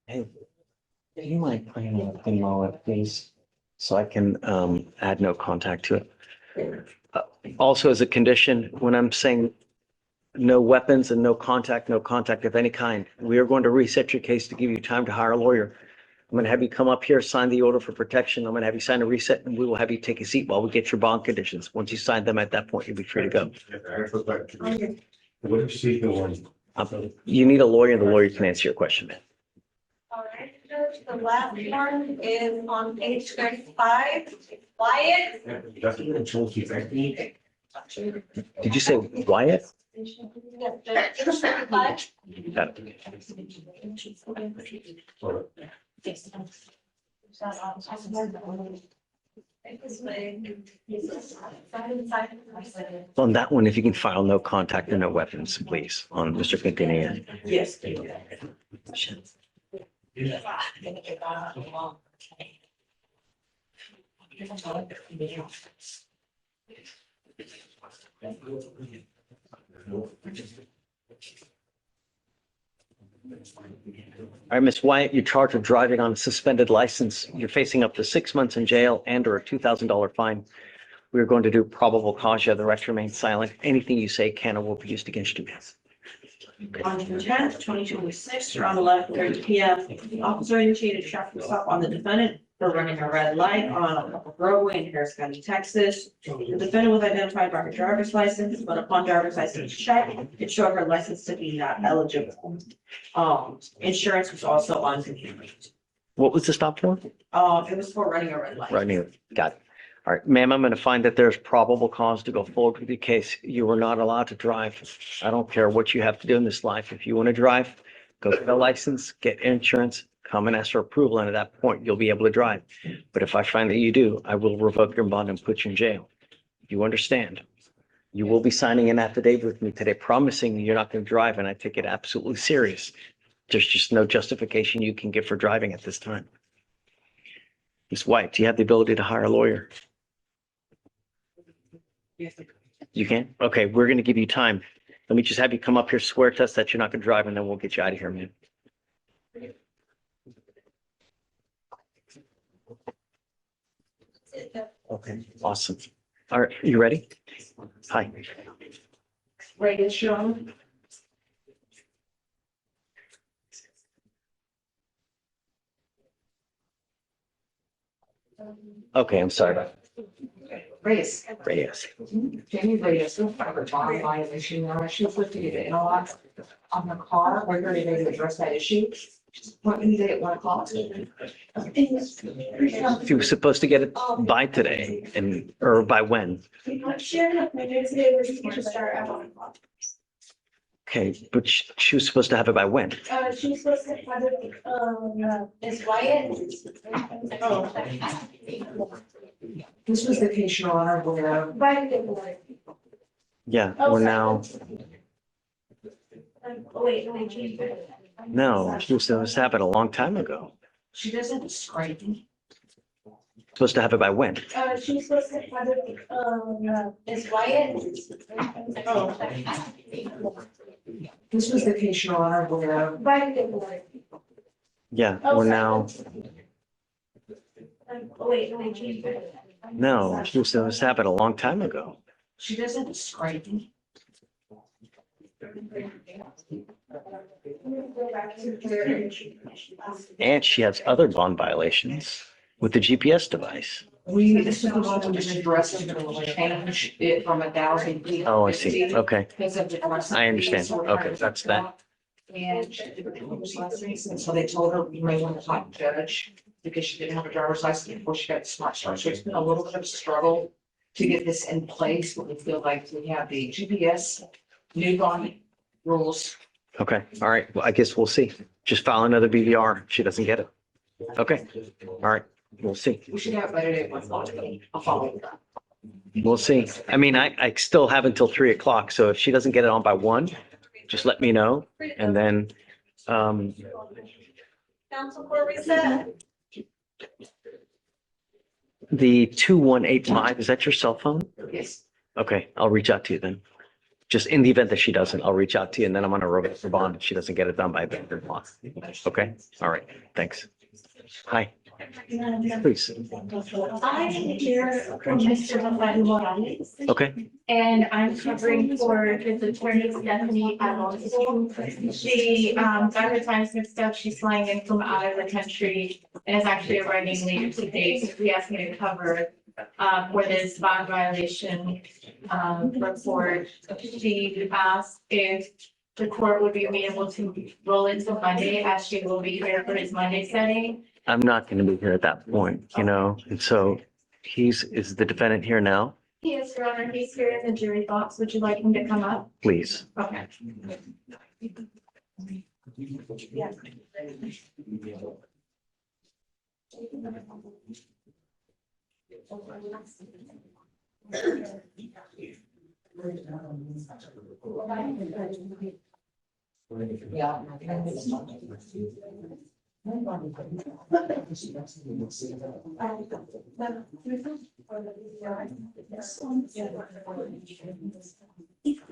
Hey, do you mind playing a demo it, please? So I can add no contact to it. Also, as a condition, when I'm saying no weapons and no contact of any kind, we are going to reset your case to give you time to hire a lawyer. I'm going to have you come up here, sign the order for protection. I'm going to have you sign a reset, and we will have you take a seat while we get your bond conditions. Once you sign them, at that point, you'll be free to go. You need a lawyer, and the lawyer can answer your question, man. All right, Judge, the last one is on page 35. Wyatt. Did you say Wyatt? Yes, Judge, page 35. Got it. On that one, if you can file no contact and no weapons, please, on Mr. Quintanilla. Yes. All right, Ms. Wyatt, you're charged with driving on a suspended license. You're facing up to 6 months in jail and or a $2,000 fine. We're going to do probable cause. You have the right to remain silent. Anything you say can or will be used against you. On June 10th, 2026, around 11:30 p.m., the officer initiated a traffic stop on the defendant for running a red light on a public roadway in Harris County, Texas. The defendant was identified by her driver's license, but upon driver's license check, it showed her license to be not eligible. Insurance was also uncomputed. What was the stop for? It was for running a red light. Running, got it. All right, ma'am, I'm going to find that there's probable cause to go forward with the case. You are not allowed to drive. I don't care what you have to do in this life. If you want to drive, go get a license, get insurance, come and ask for approval, and at that point, you'll be able to drive. But if I find that you do, I will revoke your bond and put you in jail. You understand? You will be signing an affidavit with me today promising you're not going to drive, and I take it absolutely serious. There's just no justification you can give for driving at this time. Ms. White, do you have the ability to hire a lawyer? Yes. You can? Okay, we're going to give you time. Let me just have you come up here, swear to us that you're not going to drive, and then we'll get you out of here, man. Okay, awesome. All right, you ready? Hi. Right, it's shown. Okay, I'm sorry. Reyes. Reyes. Jamie Reyes, who filed a bond violation, now she was lifting it in a lot on her car, we're going to address that issue. What you did at 1 o'clock. She was supposed to get it by today, and or by when? Okay, but she was supposed to have it by when? She was supposed to have it, Ms. Wyatt. This was the case, Your Honor, where Yeah, we're now, Wait. no, she was supposed to have it a long time ago. she doesn't describe me. Supposed to have it by when? She was supposed to have it, Ms. Wyatt. This was the case, Your Honor, where Yeah, we're now, Wait. no, she was supposed to have it a long time ago. she doesn't describe me. And she has other bond violations with the GPS device. This is the one we just addressed, we're going to change it from 1,000. Oh, I see. Okay, Because of the. I understand. Okay, that's that. And she did the driver's license, and so they told her you may want to talk to judge because she didn't have a driver's license before she got the smart start. So it's been a little bit of a struggle to get this in place, but we feel like we have the GPS, new bond rules. Okay, all right. Well, I guess we'll see. Just file another BVR if she doesn't get it. Okay, all right, we'll see. We should have better at 1 o'clock. I'll follow that. We'll see. I mean, I still have until 3 o'clock. So if she doesn't get it on by 1, just let me know. And then, Council for reset. the 2185, is that your cell phone? Yes. Okay, I'll reach out to you then. Just in the event that she doesn't, I'll reach out to you and then I'm gonna revoke the bond if she doesn't get it done by the end of the month. Okay, all right, thanks. Hi, please. I'm here for Mr. Rafael Morales, Okay, and I'm covering for his attorney Stephanie Alonso. She, got her times mixed up. She's flying in from out of the country and is actually arriving later today. So she asked me to cover, for this bond violation, report. She asked if the court would be able to roll into Monday as she will be here for his Monday setting. I'm not gonna be here at that point, you know, and so is the defendant here now? He is, Your Honor, he's here in the jury box. Would you like him to come up? Please. Okay.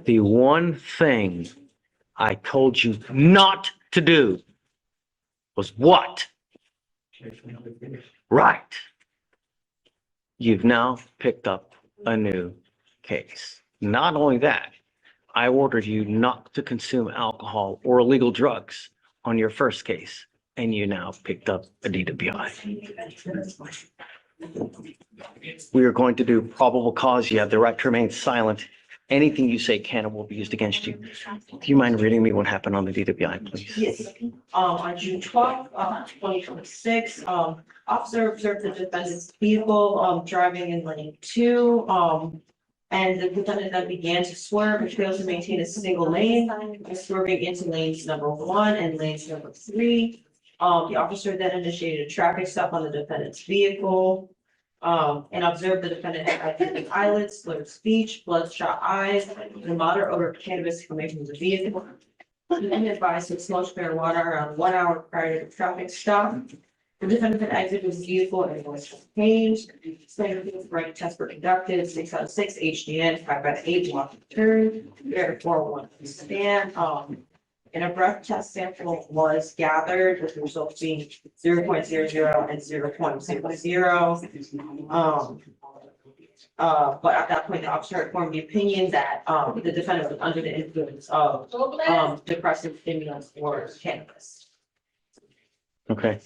The one thing I told you not to do was what? Right. You've now picked up a new case. Not only that, I ordered you not to consume alcohol or illegal drugs on your first case, and you now picked up a DWI. We are going to do probable cause. You have the right to remain silent. Anything you say can and will be used against you. Do you mind reading me what happened on the DWI, please? Yes, on June 12th, 2026, officer observed the defendant's vehicle, driving in lane 2, and the defendant then began to swerve, which failed to maintain a single lane, swerving into lanes number 1 and lanes number 3. The officer then initiated a traffic stop on the defendant's vehicle, and observed the defendant had hypertensive eyelids, slurred speech, bloodshot eyes, and a moderate odor of cannabis coming from the vehicle. The defendant advised to smoke marijuana around 1 hour prior to the traffic stop. The defendant had exited his vehicle and was changed. Standard right tests were conducted, 6 out of 6 HDN, 5 out of 8 walk turn, therefore 1 stand. And a breath test sample was gathered with the results being 0.00 and 0.00. But at that point, the officer had formed the opinion that the defendant was under the influence of depressive stimulants or cannabis. Okay.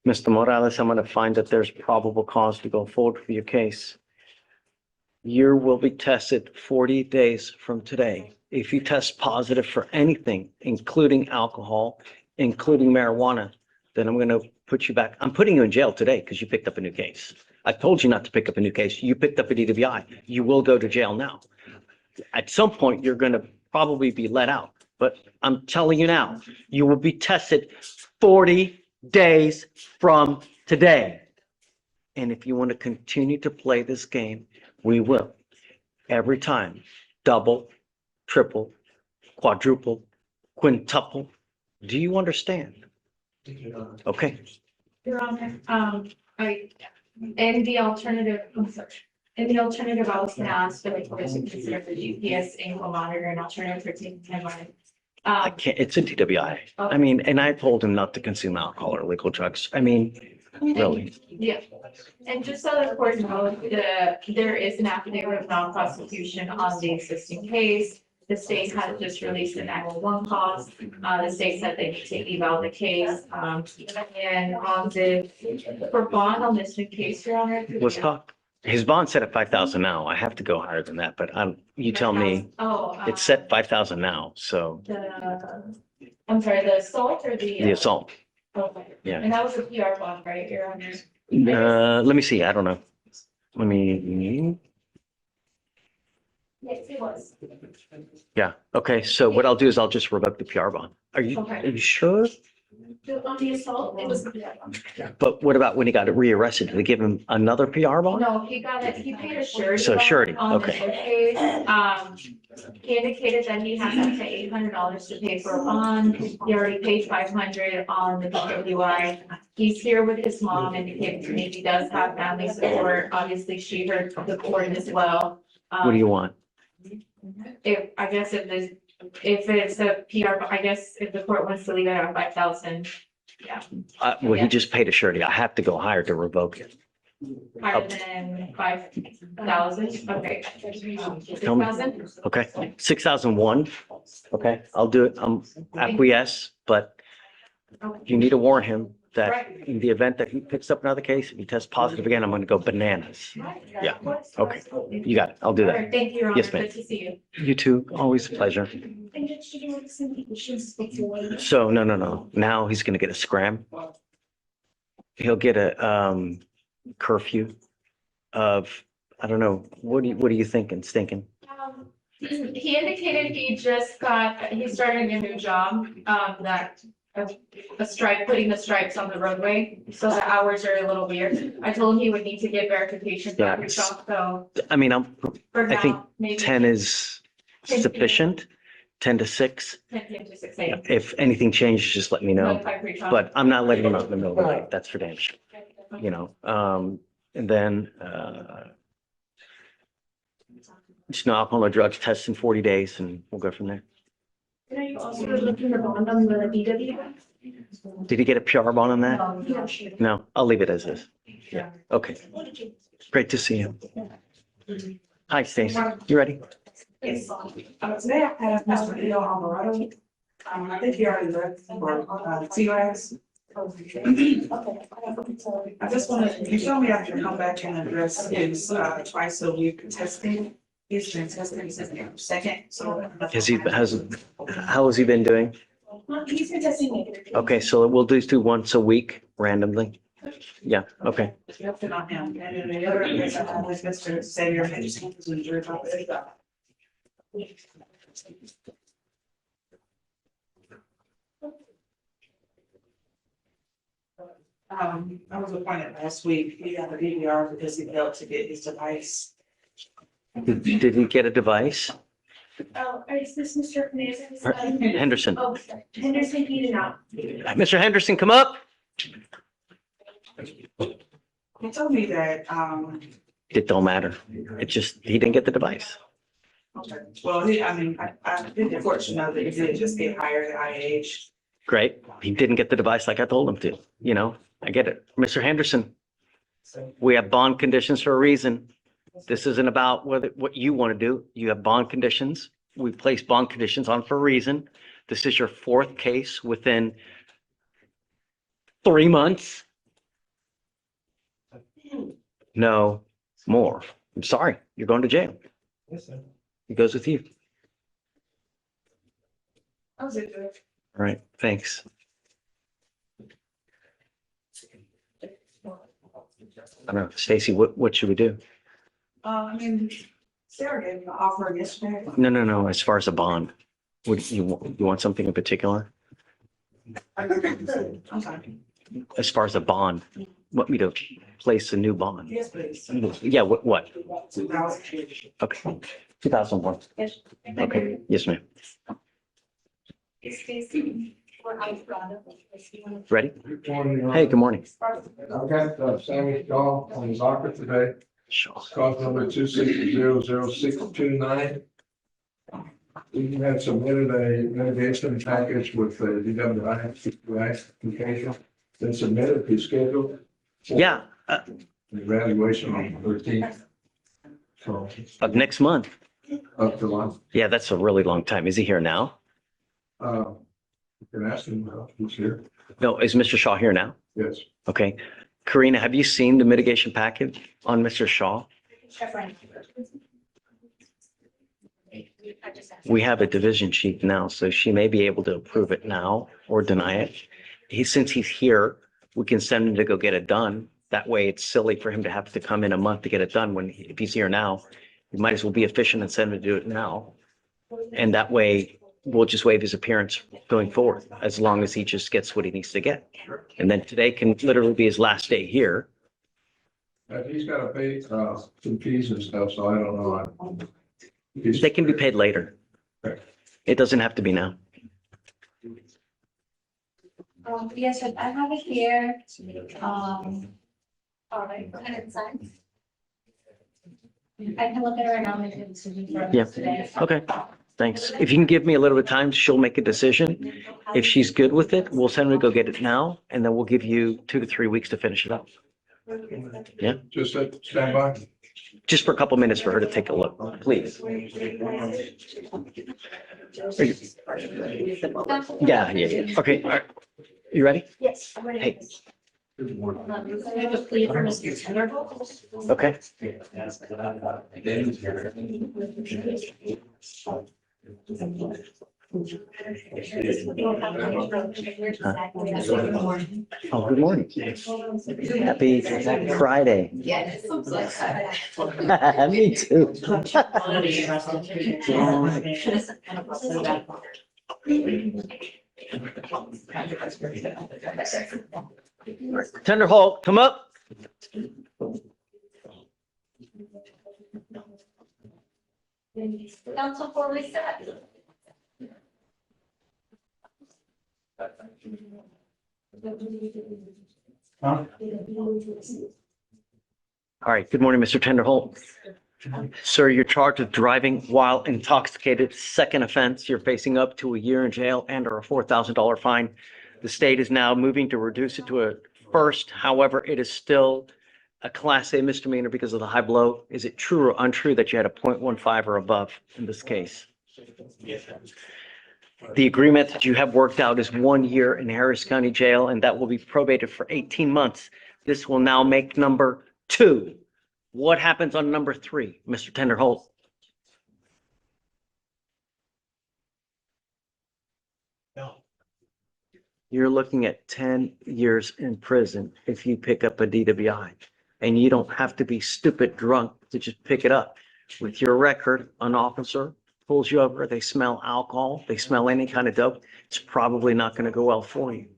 Mr. Morales, I'm going to find that there's probable cause to go forward with your case. You will be tested 40 days from today. If you test positive for anything, including alcohol, including marijuana, then I'm going to put you back. I'm putting you in jail today because you picked up a new case. I told you not to pick up a new case. You picked up a DWI. You will go to jail now. At some point, you're going to probably be let out. But I'm telling you now, you will be tested 40 days from today. And if you want to continue to play this game, we will. Every time, double, triple, quadruple, quintuple. Do you understand? Okay. Your Honor, in the alternative, I'm sorry. In the alternative, I was gonna ask for the court to consider the GPS ankle monitor and alternative for taking time on it. I can't, it's a DWI. I mean, and I told him not to consume alcohol or illegal drugs. I mean, really. Yeah, and just so the court knows, there is an affidavit of non-prosecution on the existing case. The state has just released an 911 call. The state said they need to eval the case. And on for bond on this new case, Your Honor. Let's talk. His bond set at 5,000 now. I have to go higher than that, but you tell me. Oh. It's set 5,000 now, so. I'm sorry, the assault or The assault. Okay. Yeah. And that was a PR bond, right, Your Honor? Let me see. I don't know. Let me. Yes, it was. Yeah. Okay. So what I'll do is I'll just revoke the PR bond. Are you sure? On the assault, it was. But what about when he got rearrested? Did they give him another PR bond? No, he got it, he paid a surety. So bond surety, on the okay. case. He indicated that he has up to $800 to pay for a bond. He already paid $500 on the DWI. He's here with his mom, indicating to me he does have family support. Obviously, she heard the court as well. What do you want? If, I guess if there's, if it's a PR, I guess if the court wants to leave it at 5,000, Well, he just paid a surety. I have to go higher to revoke it. higher than 5,000, okay. Tell me. 6,000? Okay, 6,001. Okay, I'll do it. Acquiesce, but you need to warn him that Right. in the event that he picks up another case, if he tests positive again, I'm going to go bananas. Yeah, okay. You got it. I'll do All that. right, thank you, Your Honor. Yes, ma'am. Good to see you. You too. Always a pleasure. So, no. Now he's going to get a scram. He'll get a curfew of, I don't know, what are you thinking, stinking? He indicated he just got, he started a new job, that a stripe, putting the stripes on the roadway, so the hours are a little weird. I told him he would need to get verification Yeah, back, so I mean, for I think now, maybe 10 is sufficient, 10 to 6. 10 p.m. to 6 a.m. If anything changes, just let me know. Notify pre-trial. But I'm not letting him out in the middle of the night. That's for damn sure, you know, and then, just no alcohol or drugs test in 40 days and we'll go from there. Are you also looking at bond on the DW? Did he get a PR bond on that? Yeah, sure. No, I'll leave it as is. Yeah, okay. Great to see you. Hi, Stacy. You ready? Yes. Today I have Mr. Leo Alvarado. I think he already read for COS. I just wanted, you told me I can come back and address his twice a week testing. He's been testing since April 2nd, so. How has he been doing? He's been testing negative. Okay, so we'll do once a week randomly. Yeah, okay. It's left it on him. And then the other case I have is Mr. Xavier Henderson, who's in jury about this. I was appointed last week. He got an EDR because he failed to get his device. Did he get a device? Oh, is this Mr. Hernandez? Henderson. Oh, sorry. Henderson, he did not. Mr. Henderson, come up. He told me that, It don't matter. It just, he didn't get the device. okay, well, I did unfortunately that he did just get hired at IH. Great. He didn't get the device like I told him to, you know, I get it. Mr. Henderson, we have bond conditions for a reason. This isn't about what you want to do. You have bond conditions. We place bond conditions on for a reason. This is your 4th case within 3 months. No, more. I'm sorry. You're going to jail. He goes with you. That was it. All right, thanks. I don't know, Stacy, what should we do? Sarah gave me an offer yesterday. No, as far as a bond, you want something in particular? I'm sorry. As far as a bond, want me to place a new bond? Yes, please. Yeah, what? 2000. Okay, 2001. Okay, yes, ma'am. Ready? Hey, good morning. I've got Sammy Shaw on his docket today, Sure. cause number 2600629. We had submitted a mitigation package with the DWI application, then submitted the schedule. Yeah, The evaluation on the 13th. So of next month. up to one. Yeah, that's a really long time. Is he here now? You can ask him, who's here? No, is Mr. Shaw here now? Yes. Okay. Karina, have you seen the mitigation package on Mr. Shaw? We have a division sheet now, so she may be able to approve it now or deny it. Since he's here, we can send him to go get it done. That way it's silly for him to have to come in a month to get it done if he's here now. We might as well be efficient and send him to do it now. And that way we'll just waive his appearance going forward, as long as he just gets what he needs to get. And then today can literally be his last day here. He's got to pay some fees and stuff, so I don't know. They can be paid later. It doesn't have to be now. Yes, I have it here. All right, go ahead and sign. I can look at it right now and make a decision for Yeah. us today. Okay, thanks. If you can give me a little bit of time, she'll make a decision. If she's good with it, we'll send her to go get it now, and then we'll give you 2 to 3 weeks to finish it up. Yeah. Just stand by. Just for a couple minutes for her to take a look, please. Yeah. Okay, all right. You ready? Yes, I'm ready. Hey. I have a plea for Mr. Tenderholt. Okay. Oh, good morning. Happy Friday. Yes. Me too. Tenderholt, come up. Council for reset. All right, good morning, Mr. Tenderholt. Sir, you're charged with driving while intoxicated, second offense. You're facing up to a year in jail and or a $4,000 fine. The state is now moving to reduce it to a first. However, it is still a Class A misdemeanor because of the high blow. Is it true or untrue that you had a .15 or above in this case? The agreement that you have worked out is 1 year in Harris County Jail, and that will be probated for 18 months. This will now make number 2. What happens on number 3, Mr. Tenderholt? You're looking at 10 years in prison if you pick up a DWI. And you don't have to be stupid drunk to just pick it up. With your record, an officer pulls you over, they smell alcohol, they smell any kind of dope, it's probably not going to go well for you.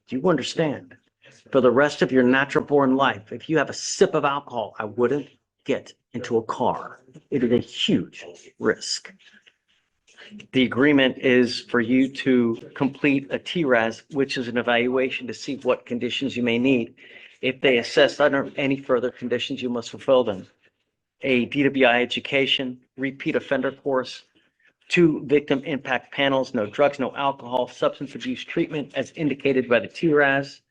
Do you understand? For the rest of your natural born life, if you have a sip of alcohol, I wouldn't get into a car. It is a huge risk. The agreement is for you to complete a TRAS, which is an evaluation to see what conditions you may need. If they assess under any further conditions, you must fulfill them. A DWI education, repeat offender course, 2 victim impact panels, no drugs, no alcohol, substance abuse treatment as indicated by the TRAS.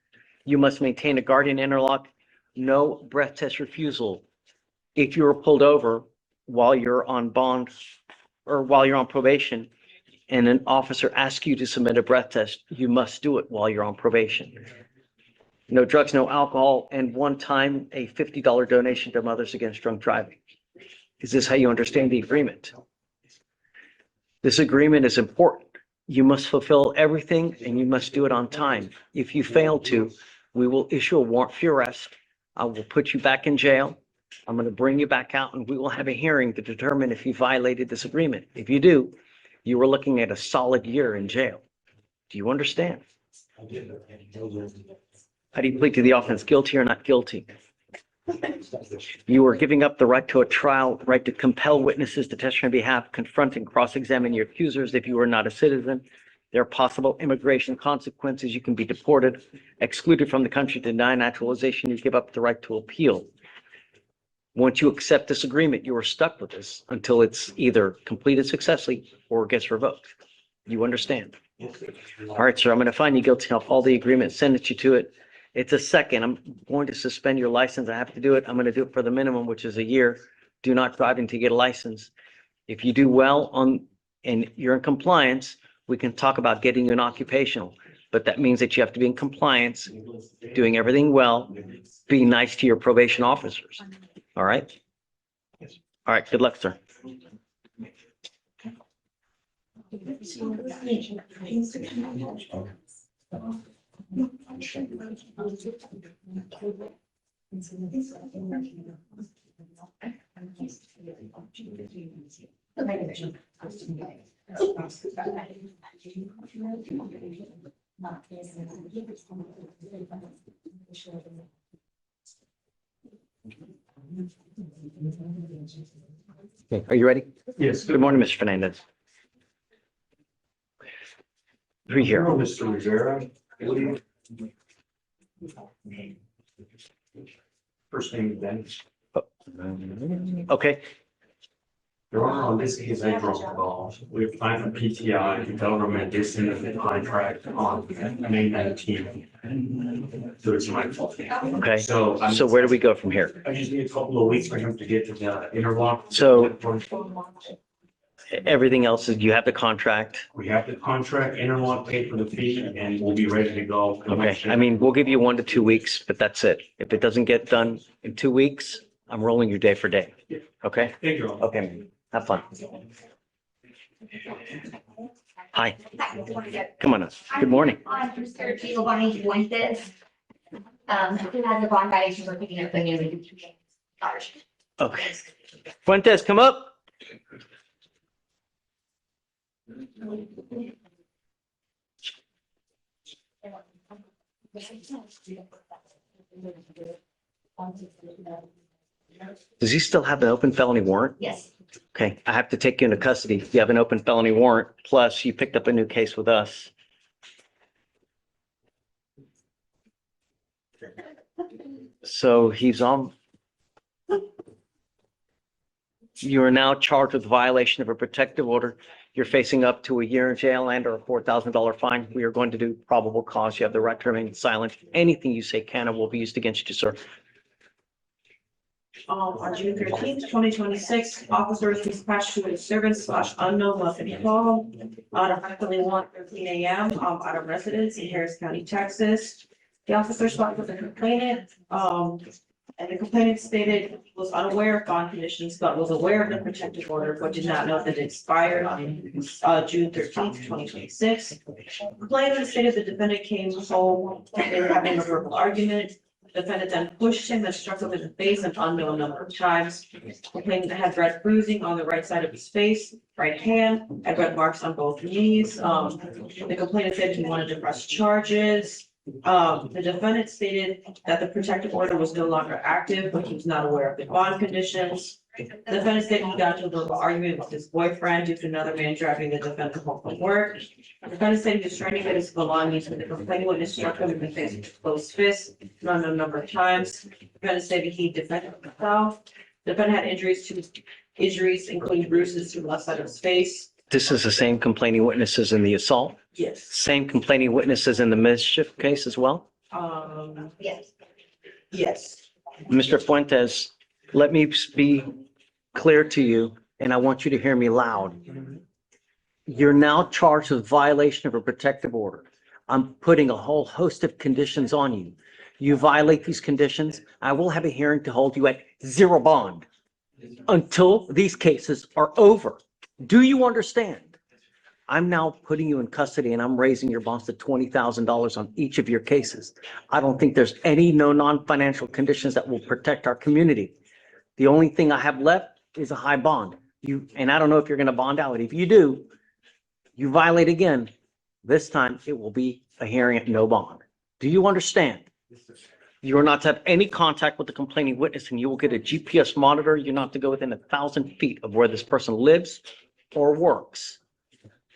You must maintain a guardian interlock, no breath test refusal. If you were pulled over while you're on bond or while you're on probation and an officer asks you to submit a breath test, you must do it while you're on probation. No drugs, no alcohol, and one time a $50 donation to Mothers Against Drunk Driving. Is this how you understand the agreement? This agreement is important. You must fulfill everything and you must do it on time. If you fail to, we will issue a warrant for your arrest. I will put you back in jail. I'm going to bring you back out and we will have a hearing to determine if you violated this agreement. If you do, you are looking at a solid year in jail. Do you understand? How do you plead to the offense, guilty or not guilty? You are giving up the right to a trial, right to compel witnesses to testify on behalf, confront and cross-examine your accusers. If you are not a citizen, there are possible immigration consequences. You can be deported, excluded from the country, denied naturalization. You give up the right to appeal. Once you accept this agreement, you are stuck with this until it's either completed successfully or gets revoked. You understand? All right, sir, I'm going to find you guilty of all the agreement, send it you to it. It's a second. I'm going to suspend your license. I have to do it. I'm going to do it for the minimum, which is a year. Do not drive until you get a license. If you do well on and you're in compliance, we can talk about getting you an occupational. But that means that you have to be in compliance, doing everything well, being nice to your probation officers. All right? All right. Good luck, sir. Okay, are you ready? Yes. Good morning, Mr. Fernandez. Three here. Hello, Mr. Rivera. First name, Ben. Okay, Your Honor, on this case, I drove the ball. We applied for PTI, the government did send us the contract on May 19th. So it's my fault. okay. So So where do we go from here? I just need a couple of weeks for him to get to the interlock. So- Everything else is, you have the contract. We have the contract, interlock paid for the fee, and we'll be ready to go. Okay, I mean, we'll give you 1 to 2 weeks, but that's it. If it doesn't get done in 2 weeks, I'm rolling you day for day. Okay? Thank you. Okay, have fun. Hi, come on up. Good morning. I'm Mr. Giovanni Fuentes. Who has a bond violation for picking up the new charge. Okay. Fuentes, come up. Does he still have an open felony warrant? Yes, Okay, I have to take you into custody. You have an open felony warrant, plus you picked up a new case with us. So he's on. You are now charged with violation of a protective order. You're facing up to a year in jail and or a $4,000 fine. We are going to do probable cause. You have the right to remain silent. Anything you say can and will be used against you, sir. On June 13th, 2026, officers dispatched to a servant/unknown weapon call on approximately 1:13 a.m. At a residence in Harris County, Texas. The officer spoke with the complainant, and the complainant stated he was unaware of bond conditions, but was aware of the protective order, but did not know that it expired on June 13th, 2026. Complainant stated the defendant came home and they were having a verbal argument. The defendant then pushed him and struck him in the face an unknown number of times. Complainant had red bruising on the right side of his face, right hand, and red marks on both knees. The complainant said he wanted to press charges. The defendant stated that the protective order was no longer active, but he was not aware of the bond conditions. The defendant stated he got into a verbal argument with his boyfriend due to another man driving the defendant home from work. The defendant said he was trying to get his belongings when the complaining witness struck him in the face with a closed fist, not a number of times. The defendant stated he defended himself. The defendant had injuries, including bruises to the left side of his face. This is the same complaining witnesses in the assault, Yes. same complaining witnesses in the mischief case as well. yes. Yes. Mr. Fuentes, let me be clear to you, and I want you to hear me loud. You're now charged with violation of a protective order. I'm putting a whole host of conditions on you. You violate these conditions, I will have a hearing to hold you at zero bond until these cases are over. Do you understand? I'm now putting you in custody and I'm raising your bonds to $20,000 on each of your cases. I don't think there's any non-financial conditions that will protect our community. The only thing I have left is a high bond. And I don't know if you're going to bond out. If you do, you violate again. This time it will be a hearing at no bond. Do you understand? You are not to have any contact with the complaining witness and you will get a GPS monitor. You're not to go within 1,000 feet of where this person lives or works.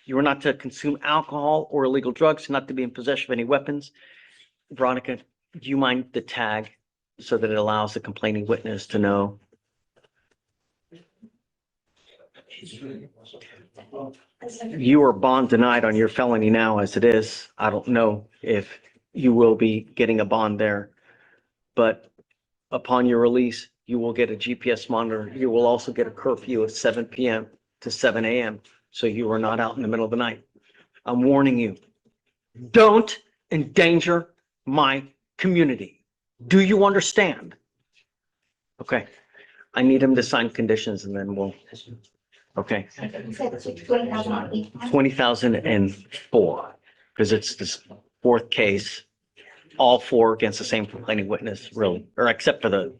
You are not to consume alcohol or illegal drugs, not to be in possession of any weapons. Veronica, do you mind the tag so that it allows the complaining witness to know? You are bond denied on your felony now as it is. I don't know if you will be getting a bond there, but upon your release, you will get a GPS monitor. You will also get a curfew of 7 p.m. to 7 a.m. So you are not out in the middle of the night. I'm warning you, don't endanger my community. Do you understand? Okay, I need him to sign conditions and then we'll, okay. You said it's 20,000 on each one? 2004, because it's this fourth case, all four against the same complaining witness, really, or except for the,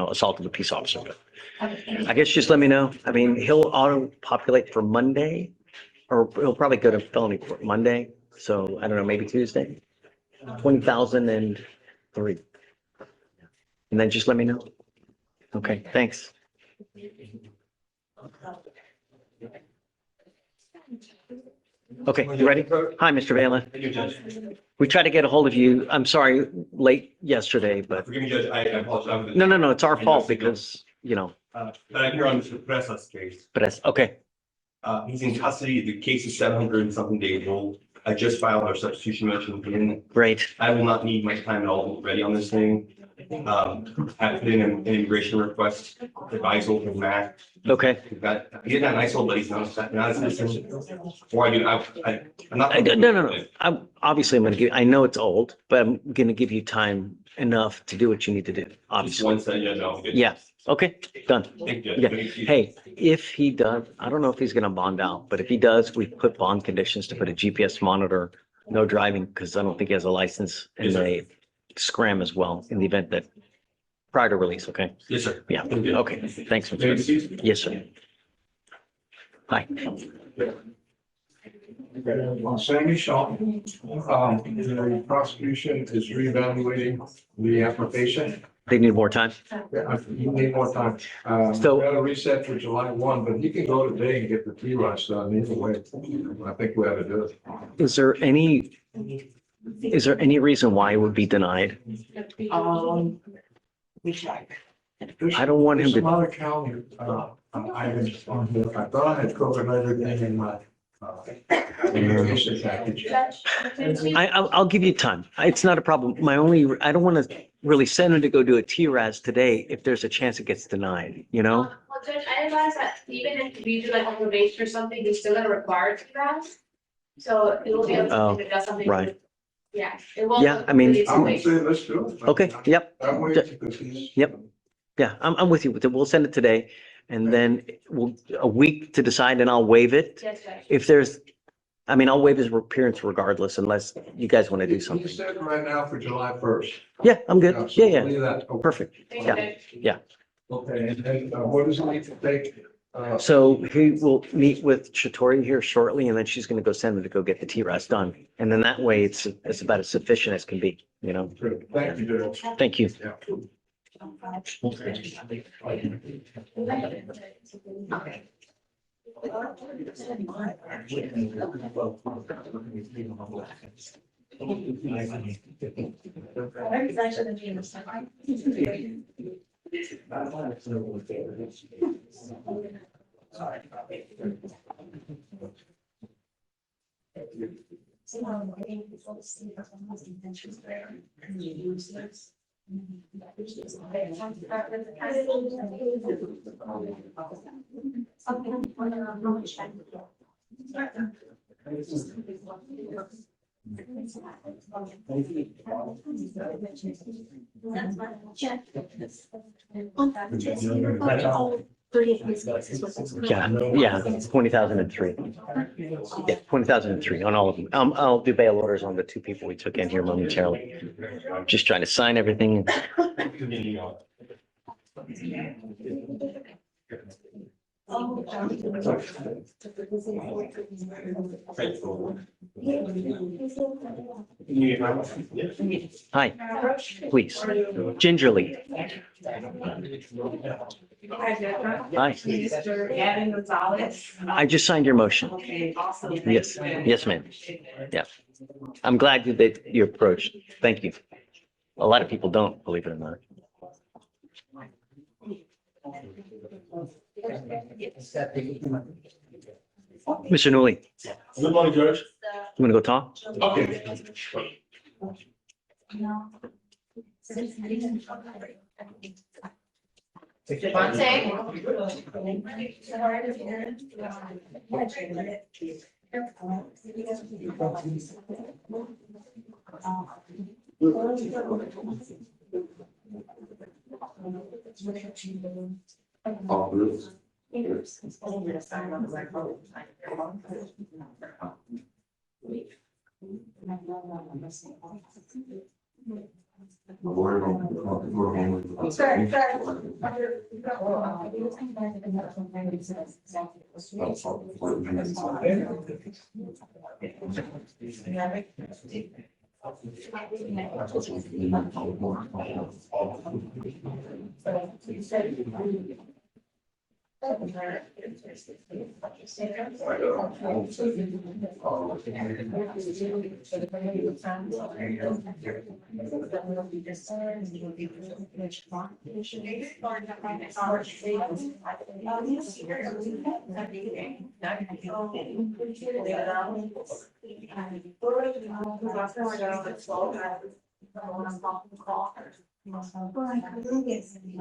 assault of a peace officer. But Okay. I guess just let me know. I mean, he'll auto-populate for Monday, or he'll probably go to felony court Monday. So I don't know, maybe Tuesday, 2003. And then just let me know. Okay, thanks. Okay, you ready? Hi, Mr. Valen. Thank you, Judge. We tried to get a hold of you. I'm sorry, late yesterday, but Forgive me, Judge, I apologize. no, it's our fault because you know, Here on Mr. Presa's case, but that's, okay, he's in custody. The case is 700 and something days old. I just filed our substitution motion in. great. I will not need my time at all ready on this thing. I put in an immigration request, advisal from Matt. Okay. He's got an ISO, but he's not a citizen. Or I'm not. No. I'm gonna give, I know it's old, but I'm gonna give you time enough to do what you need to do, Just obviously. one second, yeah, no. good. Yeah, okay, done. Thank you. Yeah. Thank you. Hey, if he does, I don't know if he's gonna bond out, but if he does, we put bond conditions to put a GPS monitor, no driving, because I don't think he has a license, and Yes, sir. they scram as well in the event that prior to release, okay? Yes, sir. Yeah, okay, thanks. Mr. Thank you. President. Yes, sir. Hi. Sammy Shaw, the prosecution is reevaluating the application. They need more time? You need more time. So- Got a reset for July 1, but you can go today and get the T-Rush done either way. I think we ought to do it. Is there any reason why it would be denied? We check. I don't want him There's some to, other county, items on here. I thought I had covered everything in my, application package. I'll give you time. It's not a problem. I don't want to really send him to go do a TRAS today if there's a chance it gets denied, you know? Well, Judge, I advise that even if we do like a probation or something, you're still gonna require TRAS. So it will be up to him if it does something. right. Yeah, it won't. Yeah, I mean- really I would wait. say let's do it. Okay, yep. That way, because he's. Yep. Yeah, I'm with you. We'll send it today and then a week to decide and I'll waive it. Yes, Judge. If there's, I'll waive his appearance regardless unless you guys want to do You something. said right now for July 1st. Yeah, I'm good. So Yeah. leave that. Okay. Perfect. Thank you, Yeah. Judge. Okay, and then what does it need to take? So he will meet with Shatori here shortly and then she's going to go send him to go get the TRAS done. And then that way it's about as sufficient as can be, you know? Good. Thank you, Judge. Thank you. Yeah. Yeah, 20,003. Yeah, 20,003 on all of them. I'll do bail orders on the two people we took in here momentarily. Just trying to sign everything. Hi, please. Gingerly. Hi. Mr. Gavin Gonzalez. I just signed your motion. Okay, awesome. Yes, yes, ma'am. Yeah. I'm glad that you approached. Thank you. A lot of people don't, believe it or not. Mr. Newley, Good morning, Judge. you want to go talk? Okay.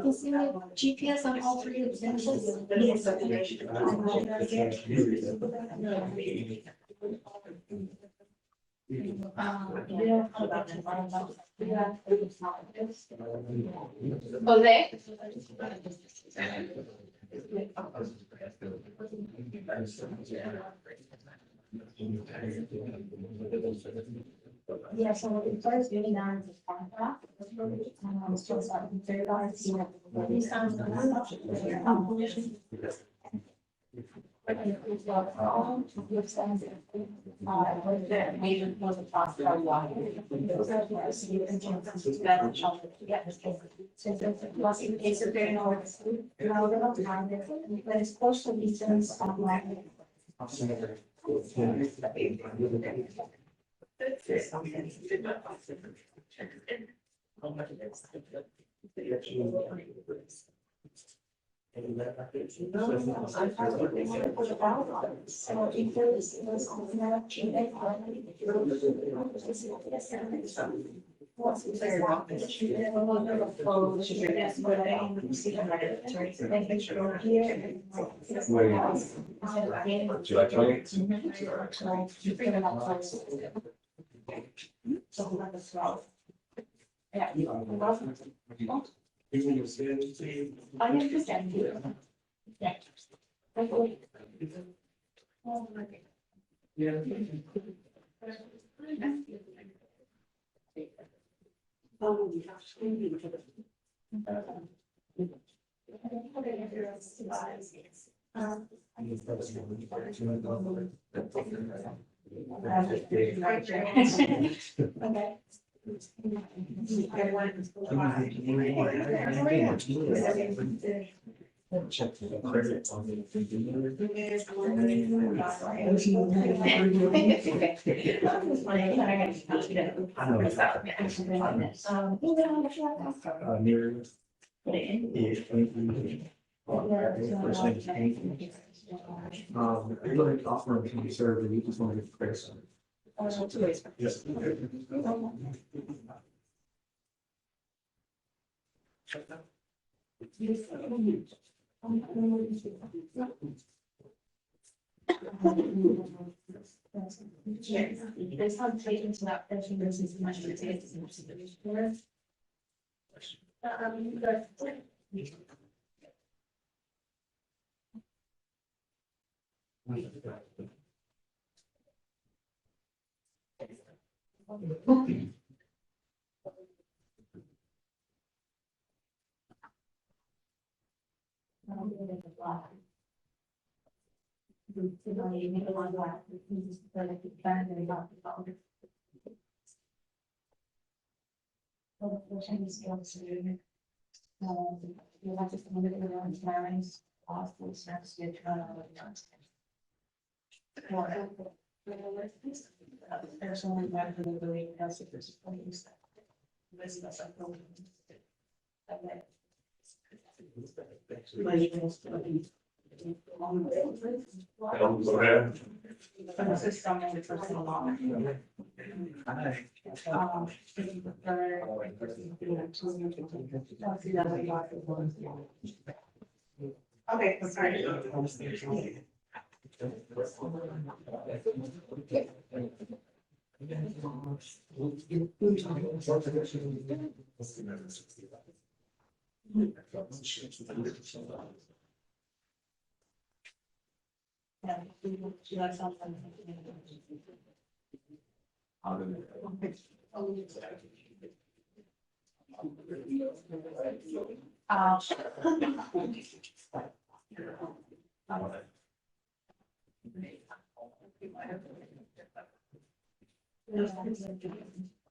Is there GPS on all three of the benches? Yes. Jose? Yeah, so it starts getting down to contract. So it's like $30, you know, these sounds. Major was a cost of water. Plus in case of very north, now they don't mind it, but it's close to these things online. So if there is, yeah. I understand you. Yeah. Okay. I'd like to offer him to be served, and you just want to get the face on it. Yes. There's some patients not finishing this as much as it is. You have to come in around times, possible snaps, get there's only one who really has it, there's police. This is a problem. Okay, sorry.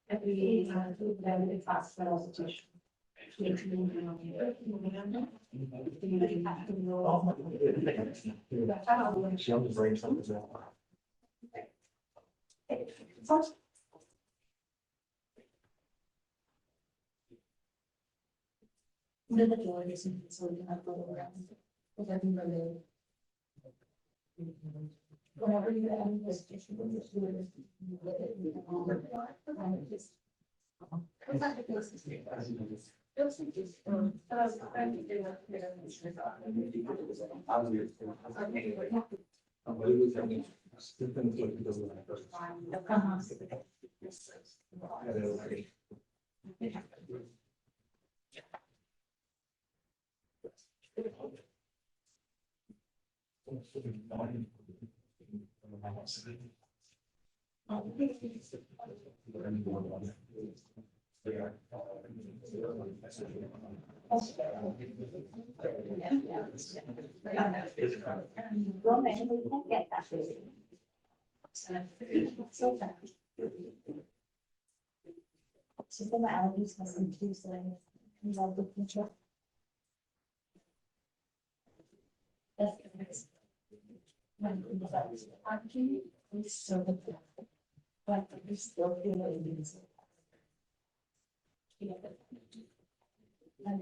Every hospital. Whenever you have this issue, but we still feel it. And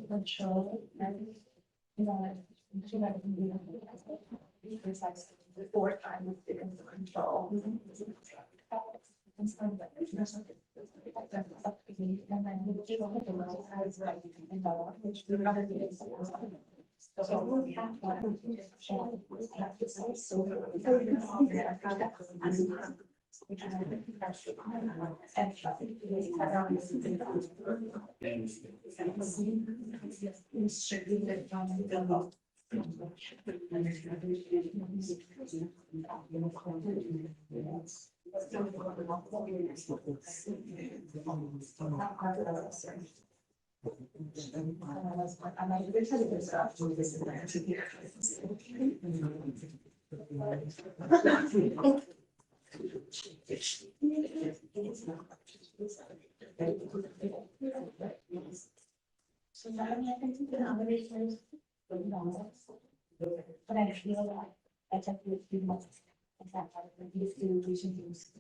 control and, you know, it's like the fourth time it's been control. And then we keep on the right as right and which we rather do. So we have to say so. So now I think the combinations, but I feel like I took a few months. In fact, I used to vision things.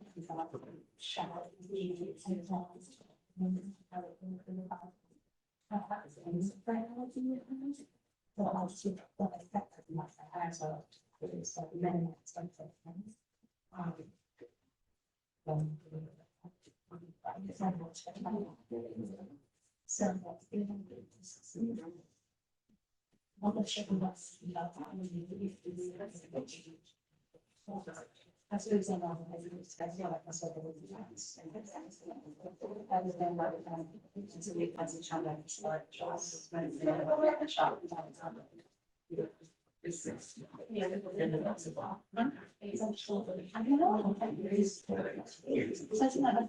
So I'll see what I expect of my eyes are. It's like many expensive things. So all the shipping was, as for example, I feel like that's what they would do. I was then by the time, it's a week as a child, I was like, just when the shop. Yeah, that's a lot. I don't know. Such an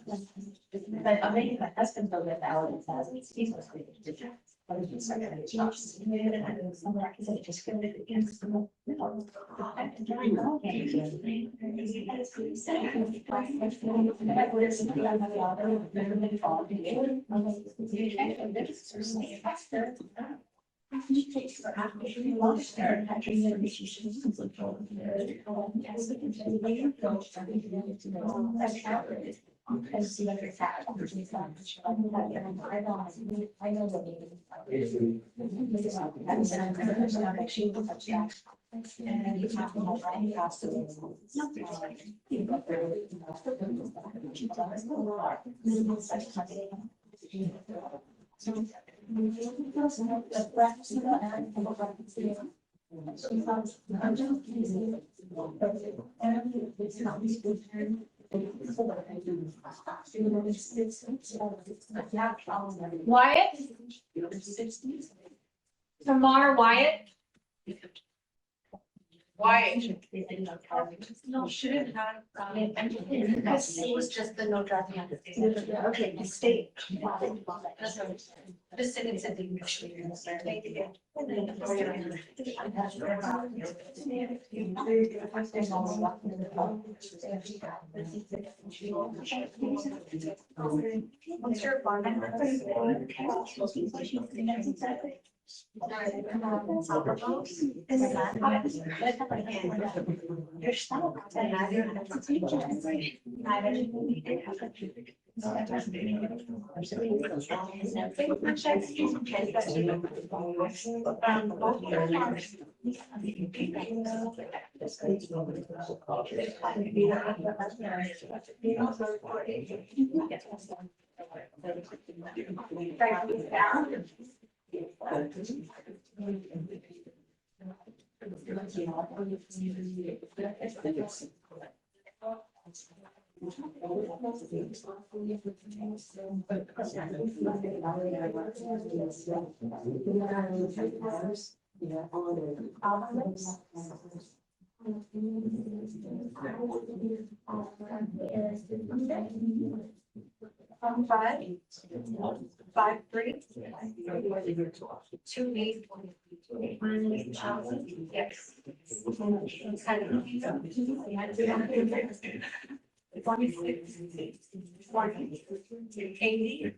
but I mean, my husband built it out and says he's supposed to be. I was just like, I just couldn't it against the middle. Wyatt? Tamar Wyatt? Why? No, shouldn't have. Because it was just the no driving on the state. Okay, the state. Just send it to the. What's your bar number? Five, three. 2 8. Yes. It's kind of. 80.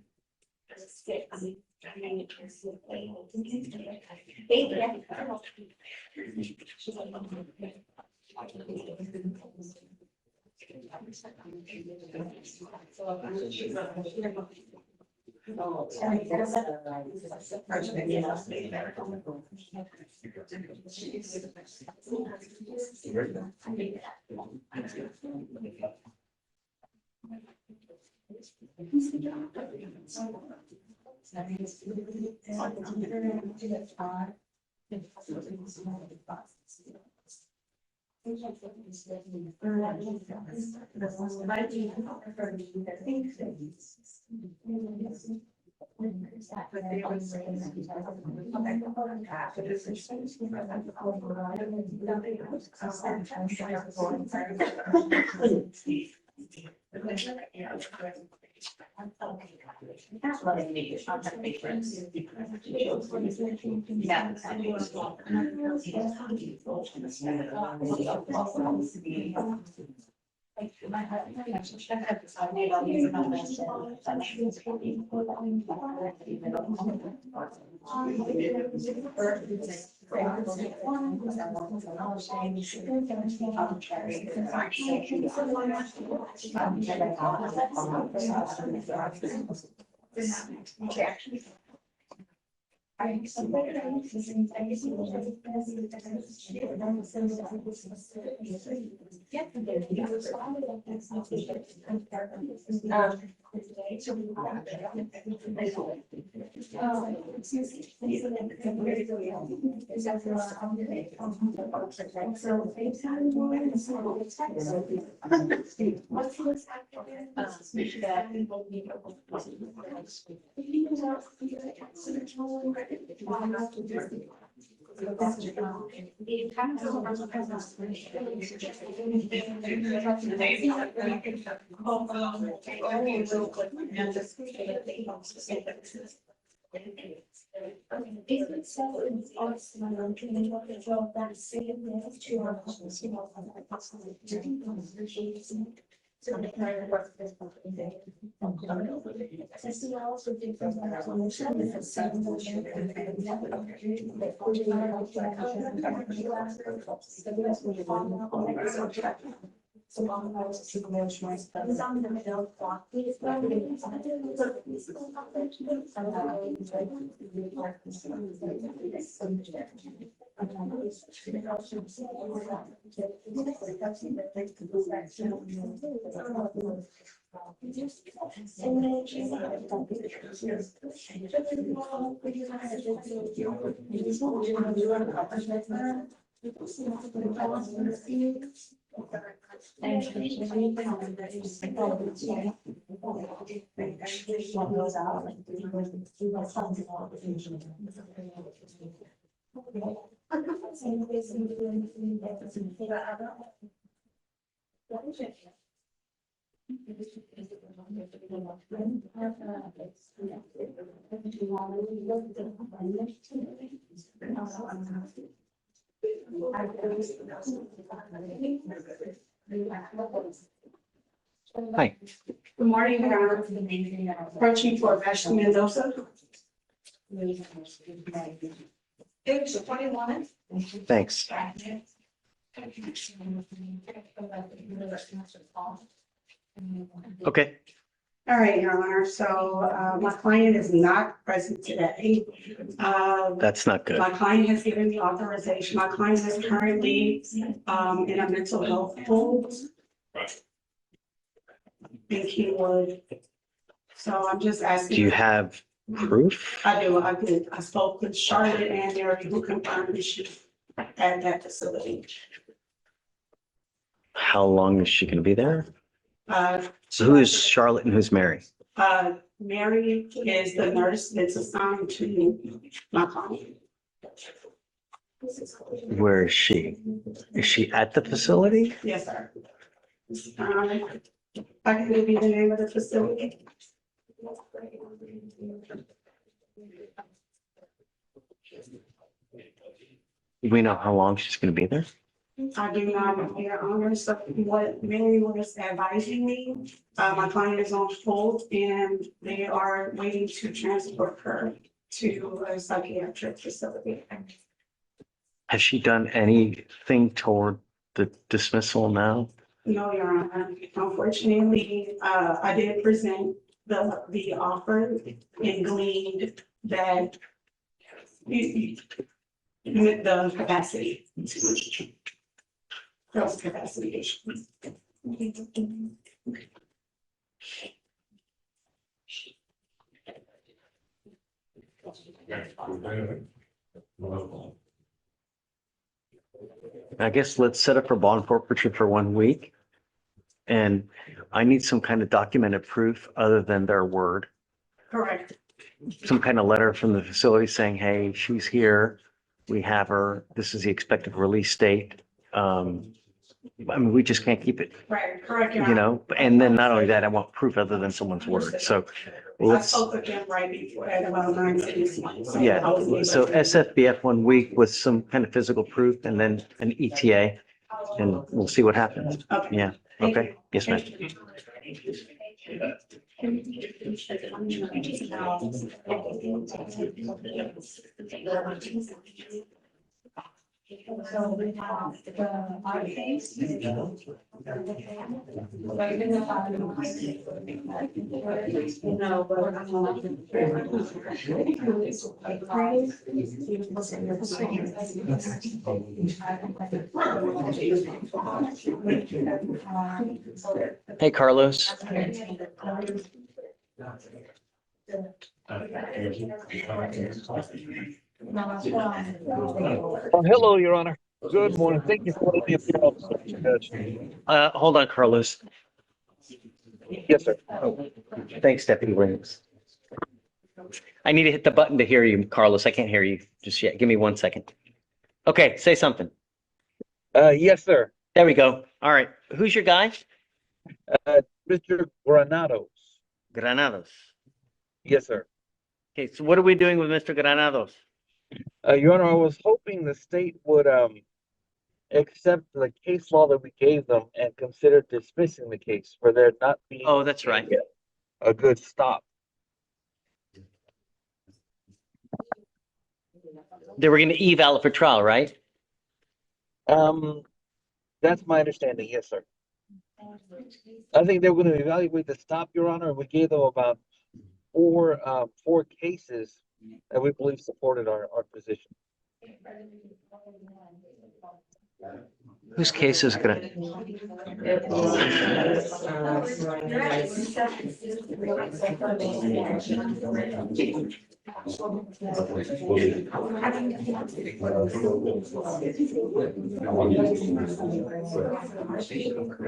Hi. Good morning, Your Honor. Approaching for Ashley Mendoza. Page 21. Thanks. Okay. All right, Your Honor. So my client is not present today. That's not good. My client has given me authorization. My client is currently in a mental health hold. In Keywood. So I'm just asking. Do you have proof? I do. I spoke with Charlotte and Mary who confirmed that she's at that facility. How long is she going to be there? Uh, So who is Charlotte and who's Mary? Mary is the nurse that's assigned to my client. Where is she? Is she at the facility? Yes, sir. I can give you the name of the facility. Do we know how long she's going to be there? I do not know, Your Honor. So what Mary was advising me, my client is on hold and they are waiting to transport her to a psychiatric facility. Has she done anything toward the dismissal now? No, Your Honor. Unfortunately, I did present the offer and gleaned that with the capacity. Those capacity issues. I guess let's set up for bond forfeiture for 1 week. And I need some kind of documented proof other than their word. Correct. Some kind of letter from the facility saying, hey, she's here. We have her. This is the expected release date. I mean, we just can't keep it, Right, correct. Your you Honor. know, and then not only that, I want proof other than someone's word. So I let's, spoke with them right before at about 9 this morning. yeah. So SFBF 1 week with some kind of physical proof and then an ETA and we'll see what happens. Okay. Yeah. Okay. Yes, ma'am. So we have our case. Hey, Carlos. Hello, Your Honor. Good morning. Thank you for letting me appear on the Judge. Hold on, Carlos. Yes, sir. Oh, thanks, Deputy Williams. I need to hit the button to hear you, Carlos. I can't hear you just yet. Give me 1 second. Okay, say something. Yes, sir. There we go. All right. Who's your guy? Mr. Granados. Granados. Yes, sir. Okay, so what are we doing with Mr. Granados? Your Honor, I was hoping the state would accept the case law that we gave them and consider dismissing the case for there not being Oh, that's right. a good stop. They were going to eval it for trial, right? That's my understanding. Yes, sir. I think they were going to evaluate the stop, Your Honor. And we gave them about four cases that we believe supported our position. Whose case is going to?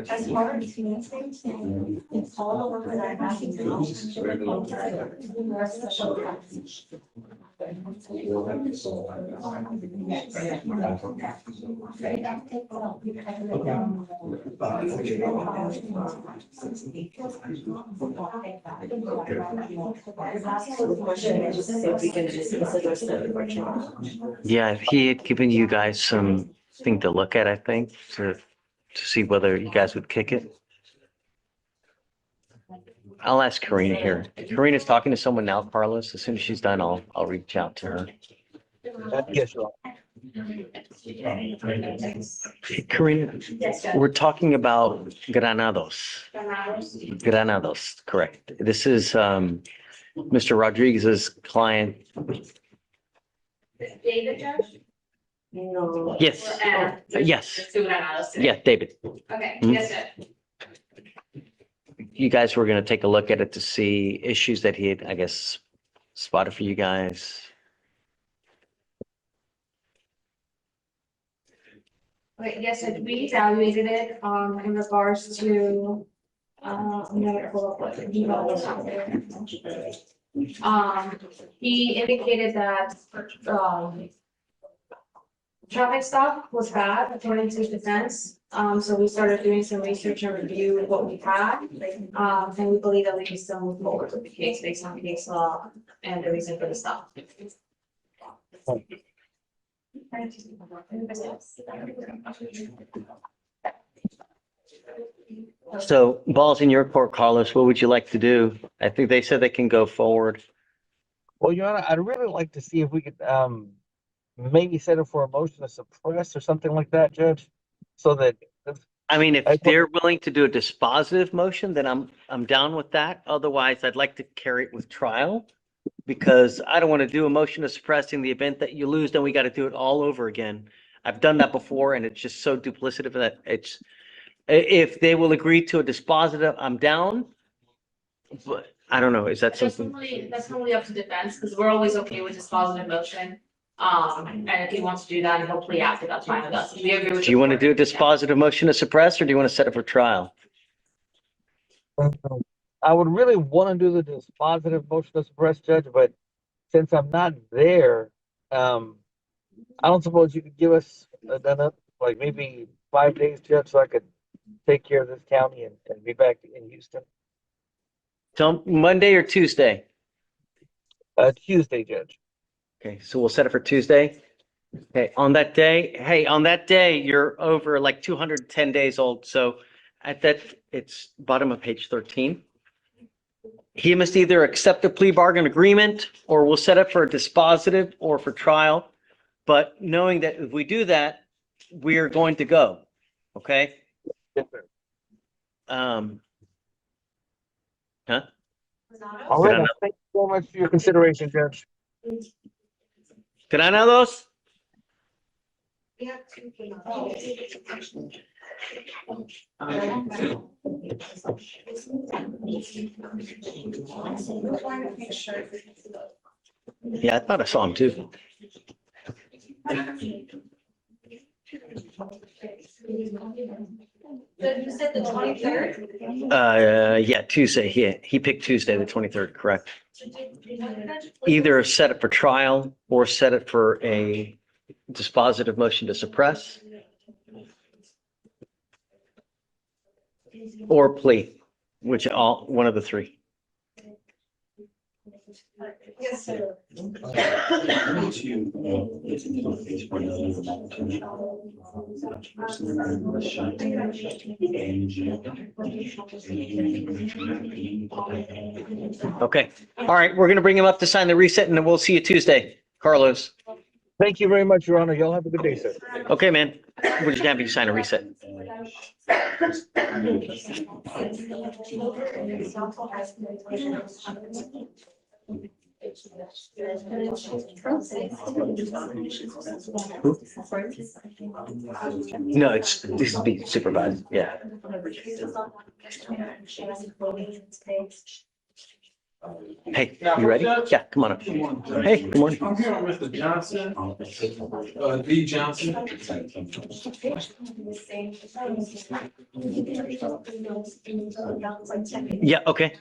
As part of the thing, it's all over for that. The question is if we can discuss it or send it or change. Yeah, he had given you guys some thing to look at, I think, to see whether you guys would kick it. I'll ask Karina here. Karina's talking to someone now, Carlos. As soon as she's done, I'll reach out to her. Yes, Your Honor. Karina, we're talking about Granados, correct. This is Mr. Rodriguez's client. David Judge? No. Yes, yes, Two Granados today. yeah, David. Okay, Mhm. yes, Judge. You guys were gonna take a look at it to see issues that he had, I guess, spotted for you guys. Okay, yes, Judge, we evaluated it, in regards to, I'm gonna pull up what the email was out there. He indicated that, traffic stop was bad according to his defense. So we started doing some research and review of what we had. And we believe that we can still move forward with the case based on case law and the reason for the stop. So ball's in your court, Carlos. What would you like to do? I think they said they can go forward. Well, Your Honor, I'd really like to see if we could, maybe set it for a motion to suppress or something like that, Judge, so that. I mean, if I- they're willing to do a dispositive motion, then I'm down with that. Otherwise, I'd like to carry it with trial. Because I don't want to do a motion to suppress in the event that you lose, then we got to do it all over again. I've done that before and it's just so duplicative that it's, if they will agree to a dispositive, I'm down. But I don't know, is that something? That's normally up to defense, because we're always okay with this positive motion. And if he wants to do that and he'll plea after, that's fine with us. We agree with. Do you want to do a dispositive motion to suppress or do you want to set it for trial? I would really want to do the dispositive motion to suppress, Judge, but since I'm not there, I don't suppose you could give us like maybe 5 days, Judge, so I could take care of this county and be back in Houston. Tell Monday or Tuesday? Tuesday, Judge. Okay, so we'll set it for Tuesday. Okay, on that day, you're over like 210 days old. So at that, it's bottom of page 13. He must either accept a plea bargain agreement or we'll set up for a dispositive or for trial. But knowing that if we do that, we are going to go. Okay? Yes, sir. Huh? All right. Thank you so much for your consideration, Judge. Granados? Yeah, I thought I saw him too. You said the 23rd? Yeah, Tuesday. He picked Tuesday, the 23rd, correct. Either set it for trial or set it for a dispositive motion to suppress. Or plea, one of the three. Yes, sir. Okay, all right, we're gonna bring him up to sign the reset and then we'll see you Tuesday, Carlos. Thank you very much, Your Honor. Y'all have a good day, sir. Okay, man, we're just gonna have you sign a reset. No, this would be supervised, yeah. Hey, you ready? Yeah, come on up. Hey, good morning. I'm here on Mr. Johnson, D. Johnson. Yeah, okay.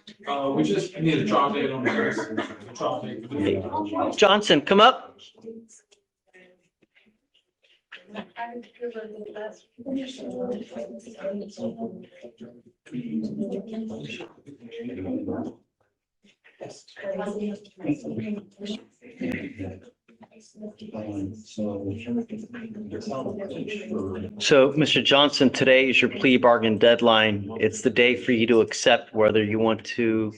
We just need a trial date on the trial date. Johnson, come up. So, Mr. Johnson, today is your plea bargain deadline. It's the day for you to accept whether you want to,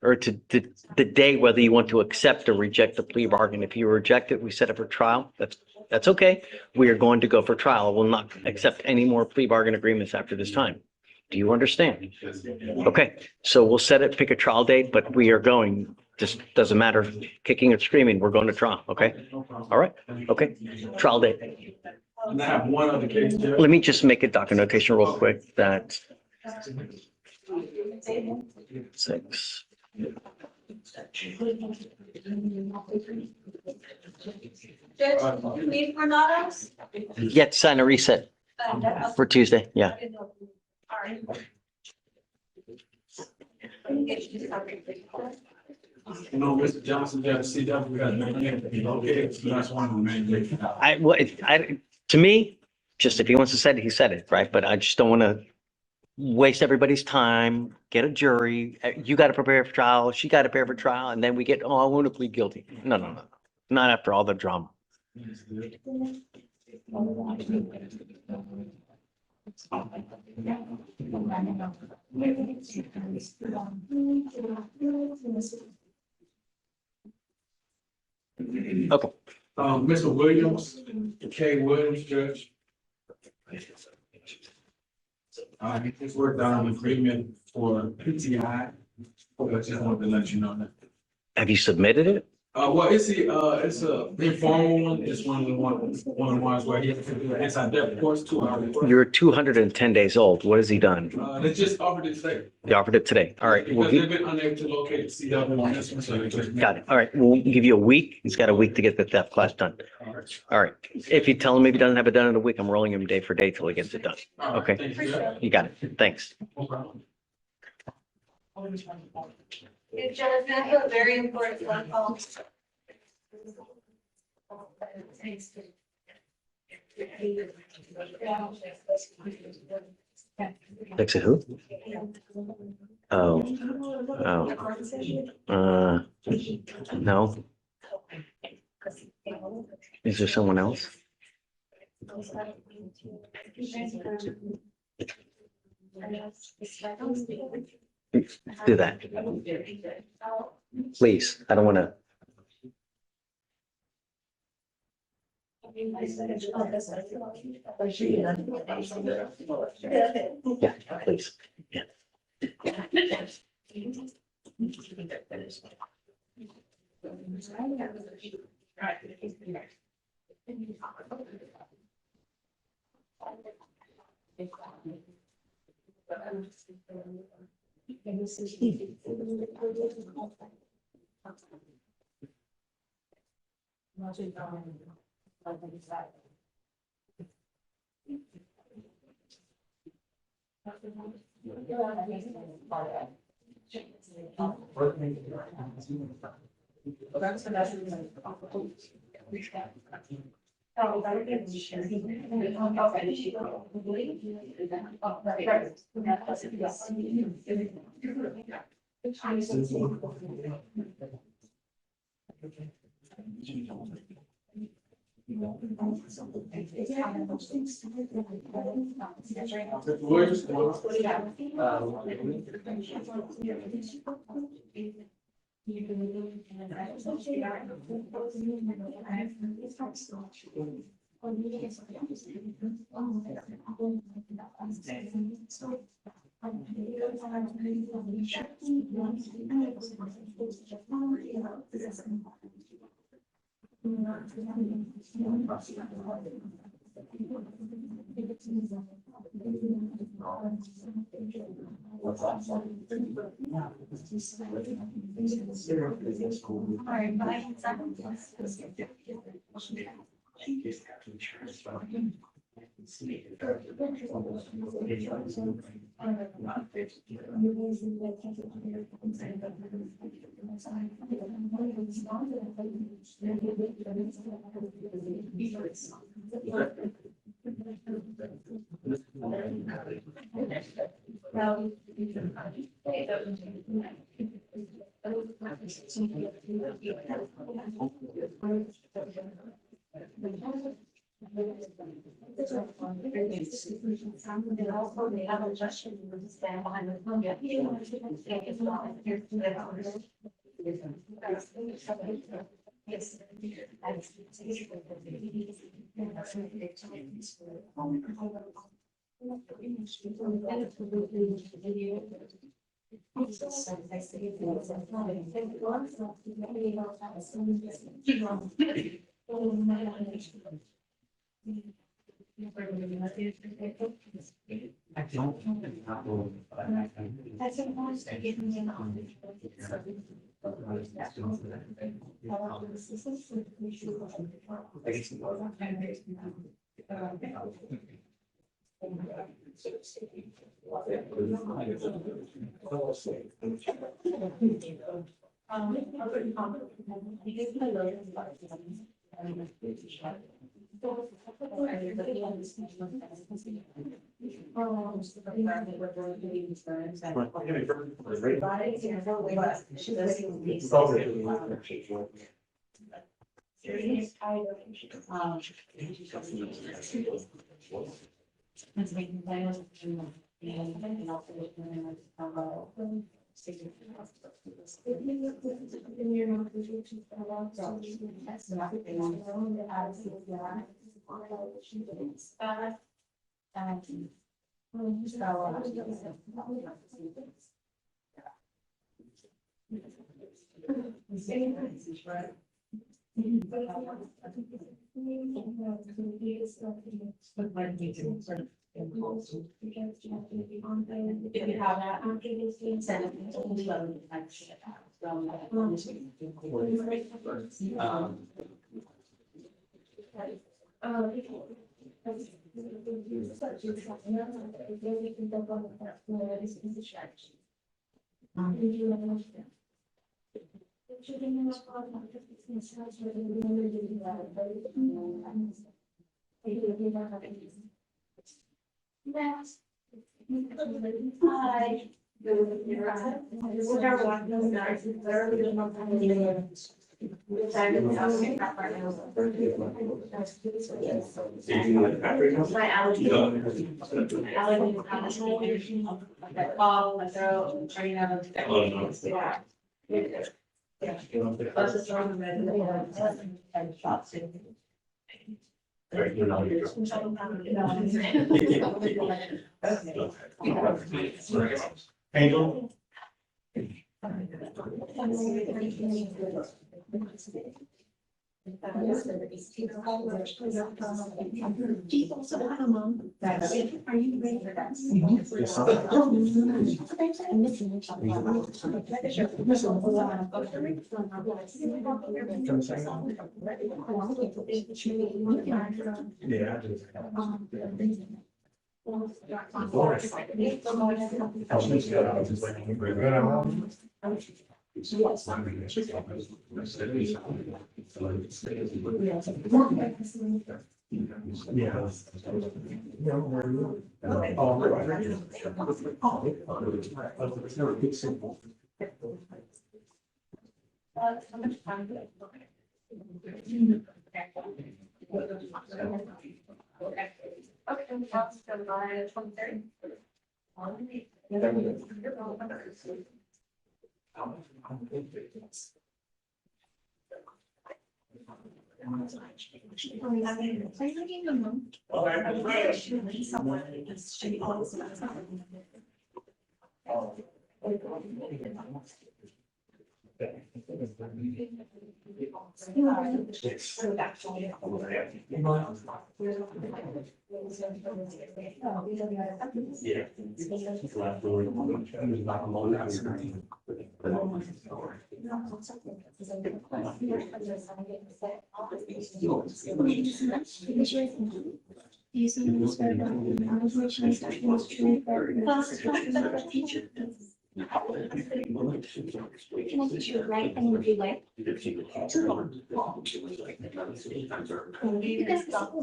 or to the day whether you want to accept or reject the plea bargain. If you reject it, we set up for trial. That's okay. We are going to go for trial. I will not accept any more plea bargain agreements after this time. Do you understand? Okay, so we'll set it, pick a trial date, but we are going, just doesn't matter, kicking or screaming, we're going to trial, okay? All right, okay, trial date. And I have one other case, Judge. Let me just make a docket notation real quick that 6. Judge, you need Renatos? Yet sign a reset for Tuesday, yeah. All right. You know, Mr. Johnson, Judge, CW got many, okay, so that's one of the main things. To me, just if he wants to say it, he said it, right? But I just don't want to waste everybody's time, get a jury. You got to prepare for trial, she got to prepare for trial, and then we get, oh, I want to plead guilty. No. Not after all the drama. Okay. Mr. Williams, K. Williams, Judge. He just worked on an agreement for PTI. I just wanted to let you know that. Have you submitted it? Well, it's a informal one. It's one of the ones where he has to do an anti-debt course 2 hours. You're 210 days old. What has he done? They just offered it today. They offered it today. All right. Because they've been unable to locate CW on this one, so they just. Got it. All right. We'll give you a week. He's got a week to get the theft class done. All right. If you tell him maybe he doesn't have it done in a week, I'm rolling him day for day till he gets it done. Okay. Thank you, Judge. You got it. Thanks. No problem. Judge, I have a very important phone call. Fix it who? Oh. No. Is there someone else? Do that. Please, I don't want to. Yeah, please. Yeah. Mr. Williams, Alright, bye. My allergy. That fall, my throat, turning out. Yeah. Plus it's on the red. And shots. Angel? Are you ready for that? Yeah. Okay, that's good by 23rd. Yeah. Can I get you right and would you like? You guys stop.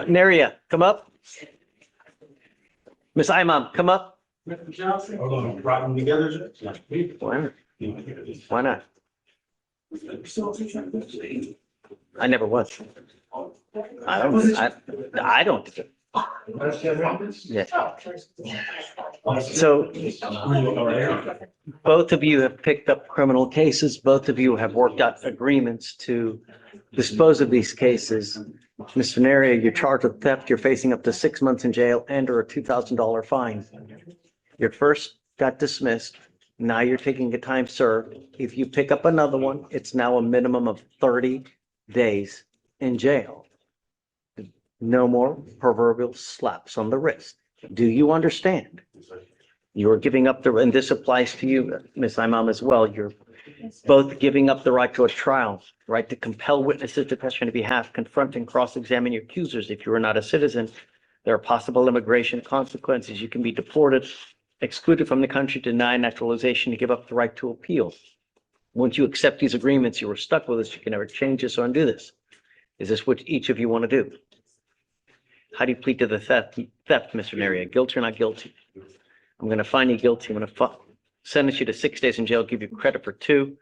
Neria, come up. Miss Imam, come up. Mr. Johnson, hold on, brought them together. Why not? I never was. I don't do it. Yeah. So both of you have picked up criminal cases. Both of you have worked out agreements to dispose of these cases. Mr. Neria, you're charged with theft. You're facing up to 6 months in jail and or a $2,000 fine. Your first got dismissed. Now you're taking a time served. If you pick up another one, it's now a minimum of 30 days in jail. No more proverbial slaps on the wrist. Do you understand? You're giving up and this applies to you, Ms. Imam, as well. You're both giving up the right to a trial, right to compel witnesses to testify on behalf, confront and cross-examine your accusers. If you are not a citizen, there are possible immigration consequences. You can be deported, excluded from the country, denied naturalization, to give up the right to appeal. Once you accept these agreements, you are stuck with us. You can never change this or undo this. Is this what each of you want to do? How do you plead to the theft, Mr. Neria? Guilty or not guilty? I'm going to find you guilty. I'm going to sentence you to 6 days in jail, give you credit for 2.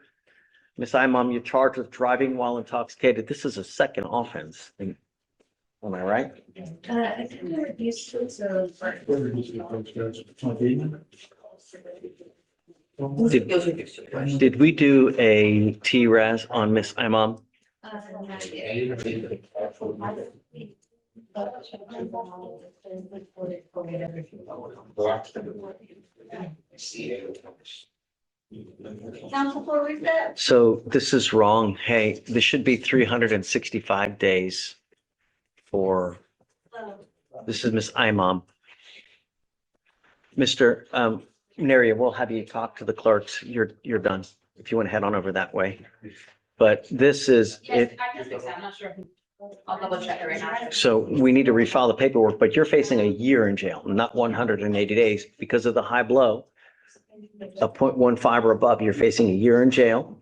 Miss Imam, you're charged with driving while intoxicated. This is a second offense. Am I right? I think we were used to, so. Did we do a T-RAS on Miss Imam? Council for reset. So this is wrong. Hey, this should be 365 days for, this is Miss Imam. Mr. Neria, we'll have you talk to the clerks. You're done. If you want to head on over that way. But this is Yes, it. I can fix that. I'm not sure. I'll double check it right now. So we need to refile the paperwork, but you're facing a year in jail, not 180 days because of the high blow. A 0.15 or above, you're facing a year in jail.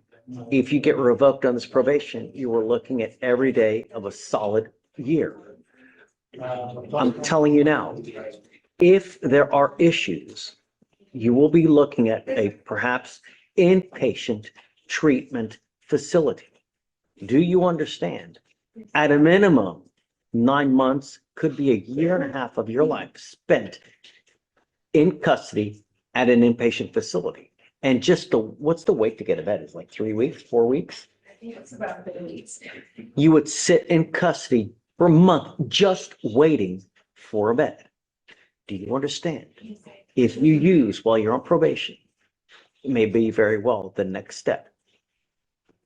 If you get revoked on this probation, you are looking at every day of a solid year. I'm telling you now, if there are issues, you will be looking at a perhaps inpatient treatment facility. Do you understand? At a minimum, 9 months, could be a year and a half of your life spent in custody at an inpatient facility. And just what's the wait to get a bed? It's like 3 weeks, 4 weeks? I think it's about 3 weeks. You would sit in custody for a month just waiting for a bed. Do you understand? If you use while you're on probation, it may be very well the next step.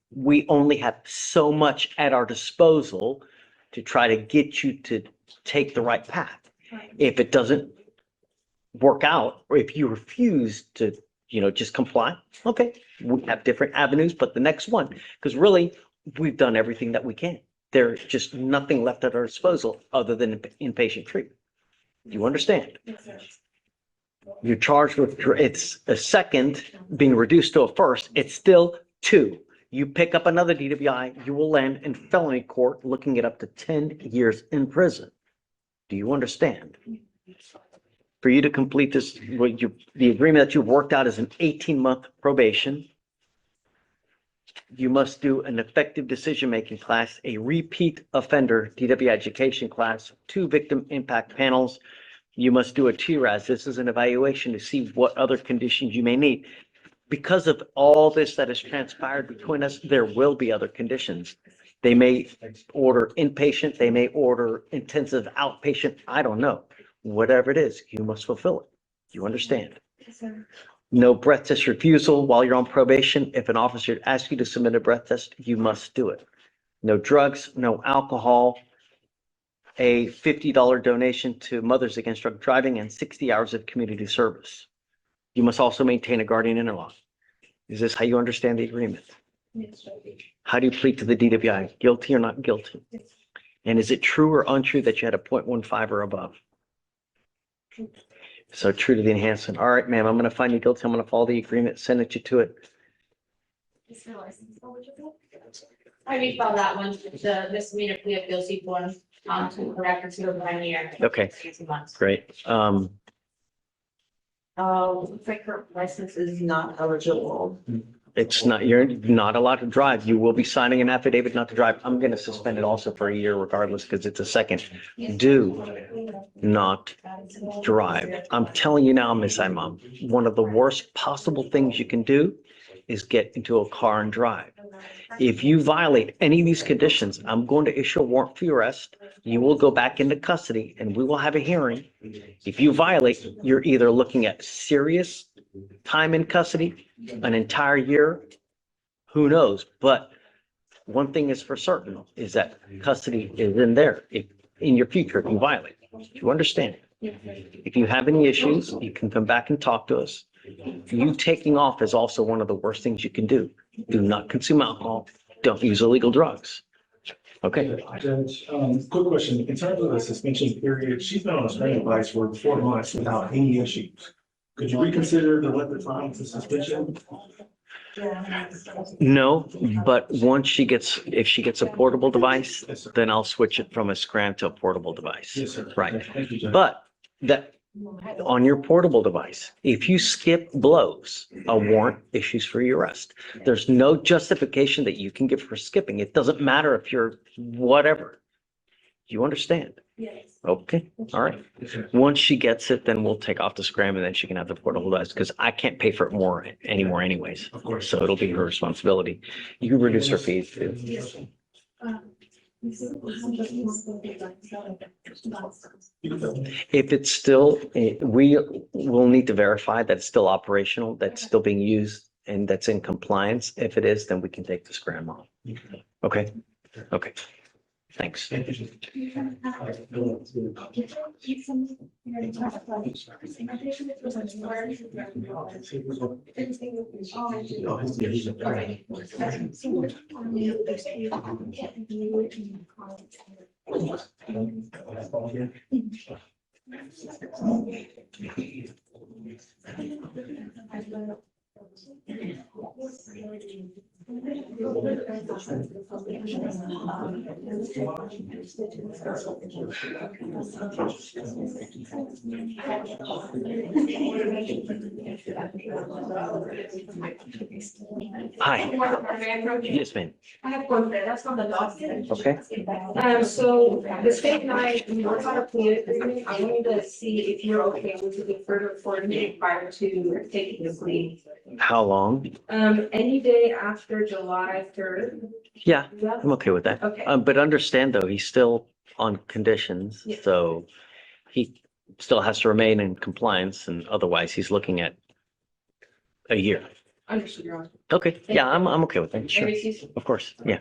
We only have so much at our disposal to try to get you to take the right path. If it doesn't work out, or if you refuse to, just comply, okay, we have different avenues, but the next one, because really, we've done everything that we can. There's just nothing left at our disposal other than inpatient treatment. Do you understand? You're charged with, it's a second being reduced to a first, it's still 2. You pick up another DWI, you will land in felony court looking at up to 10 years in prison. Do you understand? For you to complete this, the agreement that you've worked out is an 18-month probation. You must do an effective decision-making class, a repeat offender DWI education class, 2 victim impact panels. You must do a TRAS. This is an evaluation to see what other conditions you may need. Because of all this that has transpired between us, there will be other conditions. They may order inpatient, they may order intensive outpatient, I don't know. Whatever it is, you must fulfill it. You understand? Yes, sir. No breath test refusal while you're on probation. If an officer asks you to submit a breath test, you must do it. No drugs, no alcohol. a $50 donation to Mothers Against Drunk Driving, and 60 hours of community service. You must also maintain a guardian in-law. Is this how you understand the agreement? How do you plead to the DWI? Guilty or not guilty? And is it true or untrue that you had a 0.15 or above? So true to the enhancement. All right, ma'am, I'm going to find you guilty. I'm going to follow the agreement, send it to it. I refiled that one, the misdemeanor plea of guilty form, to the record to the 1 year. Okay. 18 months. Great. Looks like her license is not eligible. It's not, you're not allowed to drive. You will be signing an affidavit not to drive. I'm going to suspend it also for a year regardless because it's a second. Do not drive. I'm telling you now, Miss Imam, one of the worst possible things you can do is get into a car and drive. If you violate any of these conditions, I'm going to issue a warrant for your arrest. You will go back into custody and we will have a hearing. If you violate, you're either looking at serious time in custody, an entire year, who knows? But one thing is for certain is that custody is in there in your future if you violate. Do you understand? If you have any issues, you can come back and talk to us. You taking off is also one of the worst things you can do. Do not consume alcohol. Don't use illegal drugs. Okay. Judge, quick question. In terms of the suspension period, she's been on a restraining device for 4 months without any issues. Could you reconsider the length of time to suspension? No, but once if she gets a portable device, then I'll switch it from a scram to a portable device. Yes, sir. Right. Thank you, Judge. But that on your portable device, if you skip blows, a warrant issues for your arrest. There's no justification that you can give for skipping. It doesn't matter if you're whatever. You understand? Yes. Okay, all right. Once she gets it, then we'll take off the scram and then she can have the portable device because I can't pay for it anymore anyways. Of course. So it'll be her responsibility. You can reduce her fees too. If it's still, we will need to verify that it's still operational, that's still being used and that's in compliance. If it is, then we can take the scram off. Okay, okay. Thanks. Hi. Yes, ma'am. I have one there, that's on the document. Okay. So the state and I, we worked on a plea agreement. I wanted to see if you're okay with the further coordinating prior to taking the plea. How long? Any day after July 3rd. Yeah, I'm okay with that. Okay. But understand though, he's still on conditions, Yeah. so he still has to remain in compliance and otherwise he's looking at a year. Understood, Your Honor. Okay, yeah, I'm okay with that, sure, of course, yeah.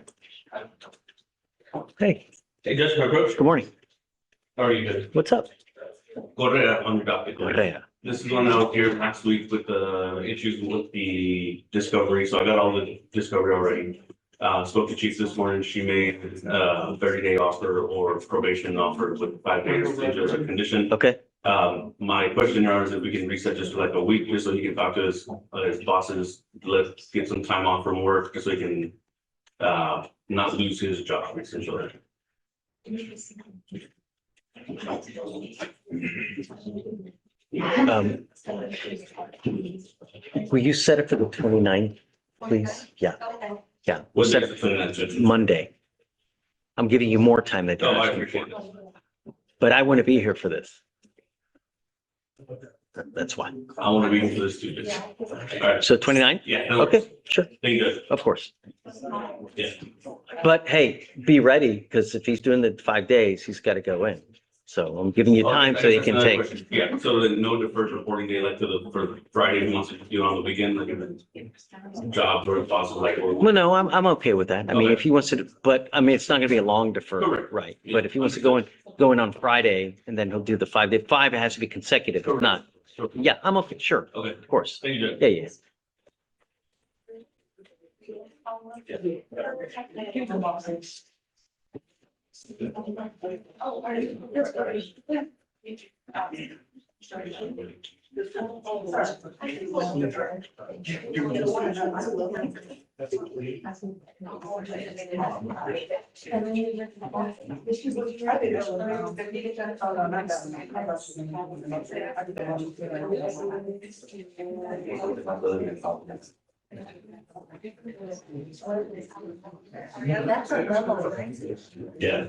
Hey, Hey, Judge, my approach. good morning. How are you good? What's up? Correa on your docket. Correa. This is one out here last week with the issues with the discovery, so I got all the discovery already. Spoke to Chief this morning, she made 30-day offer or probation offer with 5 days as a condition. Okay, My question, Your Honor, is if we can reset just for like a week, just so he can talk to his bosses, let's get some time off from work, just so he can not lose his job, essentially. will you set it for the 29th, please? Yeah, yeah, we'll What's set the it plan, Judge? Monday. I'm giving you more time than Oh, I that, appreciate it. but I want to be here for this. That's why. I want to be for this too. Judge. All right. So 29th? Yeah. no worries. Okay, sure, Thank you, Judge. of course. Yeah. But hey, be ready, because if he's doing the 5 days, he's got to go in. So I'm giving you time so you can Another take. question. Yeah, so then no deferred reporting day like for Friday, he wants to do it on the weekend, like if jobs or possible, like. Well, no, I'm okay with that. I mean, Okay. if he wants to, but I mean, it's not gonna be a long defer, Correct. right? But if he wants to go in on Friday and then he'll do the 5 day, 5 has to be consecutive. If not, Sure. yeah, I'm okay, sure, Okay, of course. thank you, Judge. Yeah, yeah. That's a level of crazy. Yeah.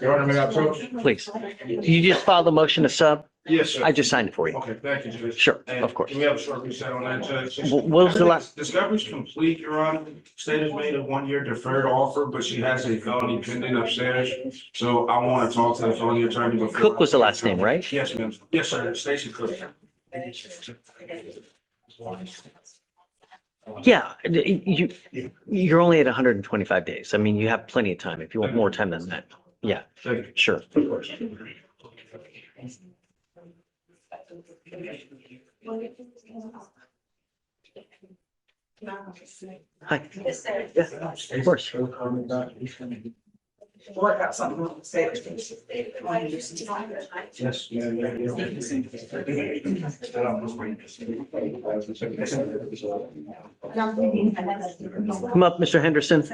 Your Honor, may I approach? Please. You just filed a motion to sub? Yes, sir. I just signed it for you. Okay, thank you, Judge. Sure, And of course. Can we have a short reset on that, Judge? What was the last? Discovery's complete, Your Honor. State has made a 1-year deferred offer, but she has a felony pending upstairs. So I want to talk to the felony attorney before. Cook was the last name, right? Yes, ma'am. Yes, sir. Stacy Cook. Yeah, you're only at 125 days. I mean, you have plenty of time if you want more time than that. Yeah, Thank you. sure, of course. Hi. Yeah, of course. Work out something on the stage. Yes. Come up, Mr. Henderson. So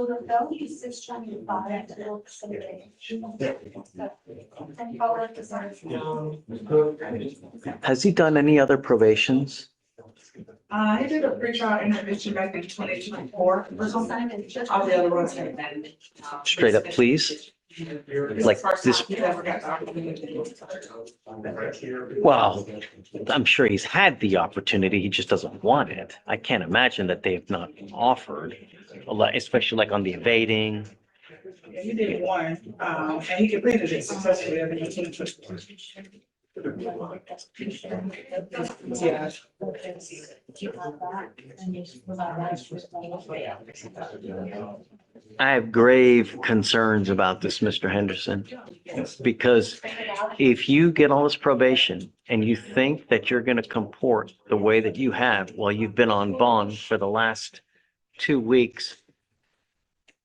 the value is 625. Has he done any other probations? I did a pre-trial intervention back in 2024 or something. All the other ones have been. Straight up, please. Like this. Wow, I'm sure he's had the opportunity. He just doesn't want it. I can't imagine that they have not offered, especially like on the evading. Yeah, he did one, and he completed it successfully. I think he took. Yeah. I have grave concerns about this, Mr. Henderson, because if you get all this probation and you think that you're going to comport the way that you have while you've been on bond for the last 2 weeks,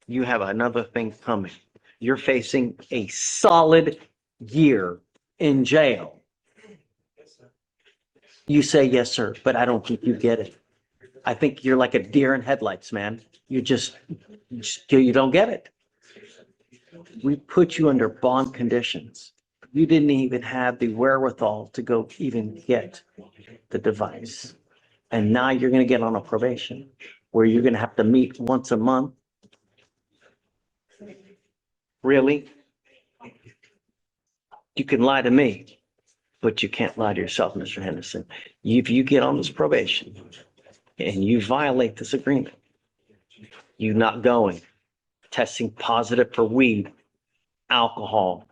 you have another thing coming. You're facing a solid year in jail. You say, yes, sir, but I don't think you get it. I think you're like a deer in headlights, man. You don't get it. We put you under bond conditions. You didn't even have the wherewithal to go even get the device. And now you're going to get on a probation where you're going to have to meet once a month. Really? You can lie to me, but you can't lie to yourself, Mr. Henderson. If you get on this probation and you violate this agreement, you not going, testing positive for weed, alcohol,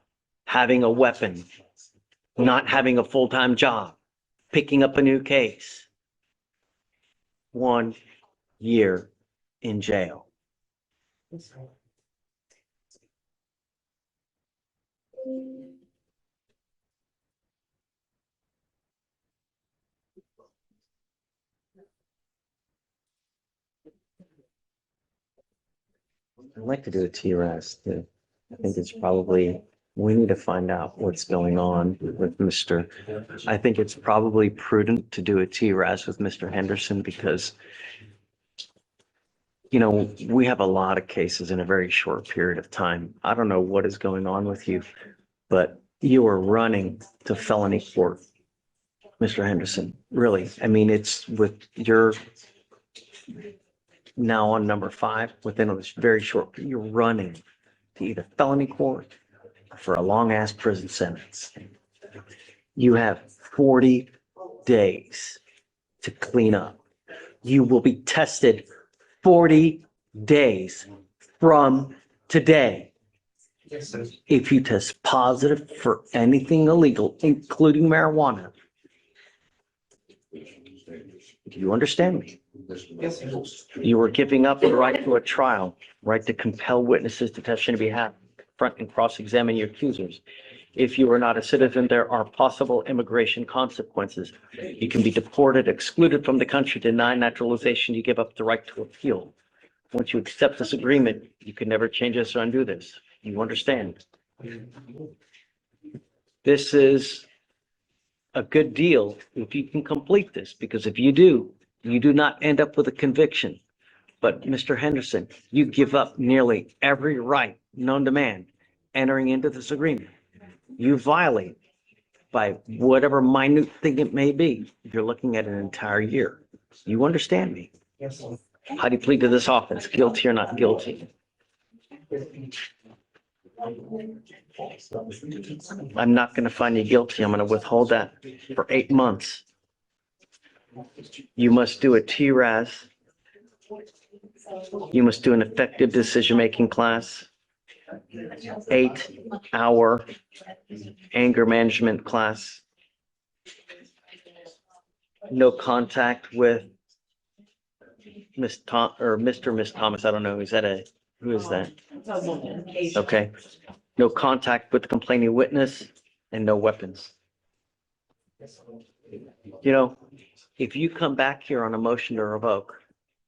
having a weapon, not having a full-time job, picking up a new case, 1 year in jail. I'd like to do a TRS too. I think it's probably, we need to find out what's going on with Mr. I think it's probably prudent to do a TRS with Mr. Henderson because, you know, we have a lot of cases in a very short period of time. I don't know what is going on with you, but You are running to felony court, Mr. Henderson. Really. I mean, it's with your now on number 5 within a very short, you're running to either felony court or for a long ass prison sentence. You have 40 days to clean up. You will be tested 40 days from today. If you test positive for anything illegal, including marijuana, do you understand me? Yes. You are giving up the right to a trial, right to compel witnesses to testify on behalf, front and cross-examine your accusers. If you are not a citizen, there are possible immigration consequences. You can be deported, excluded from the country, denied naturalization. You give up the right to appeal. Once you accept this agreement, you can never change this or undo this. You understand? This is a good deal if you can complete this, because if you do, you do not end up with a conviction. But Mr. Henderson, you give up nearly every right known to man entering into this agreement. You violate by whatever minute thing it may be. You're looking at an entire year. You understand me? Yes. How do you plead to this offense? Guilty or not guilty? I'm not going to find you guilty. I'm going to withhold that for 8 months. You must do a TRAS. You must do an effective decision-making class. 8-hour anger management class. No contact with Miss Tom or Mr. or Miss Thomas. I don't know. Who is that? Okay. No contact with the complaining witness and no weapons. You know, if you come back here on a motion to revoke,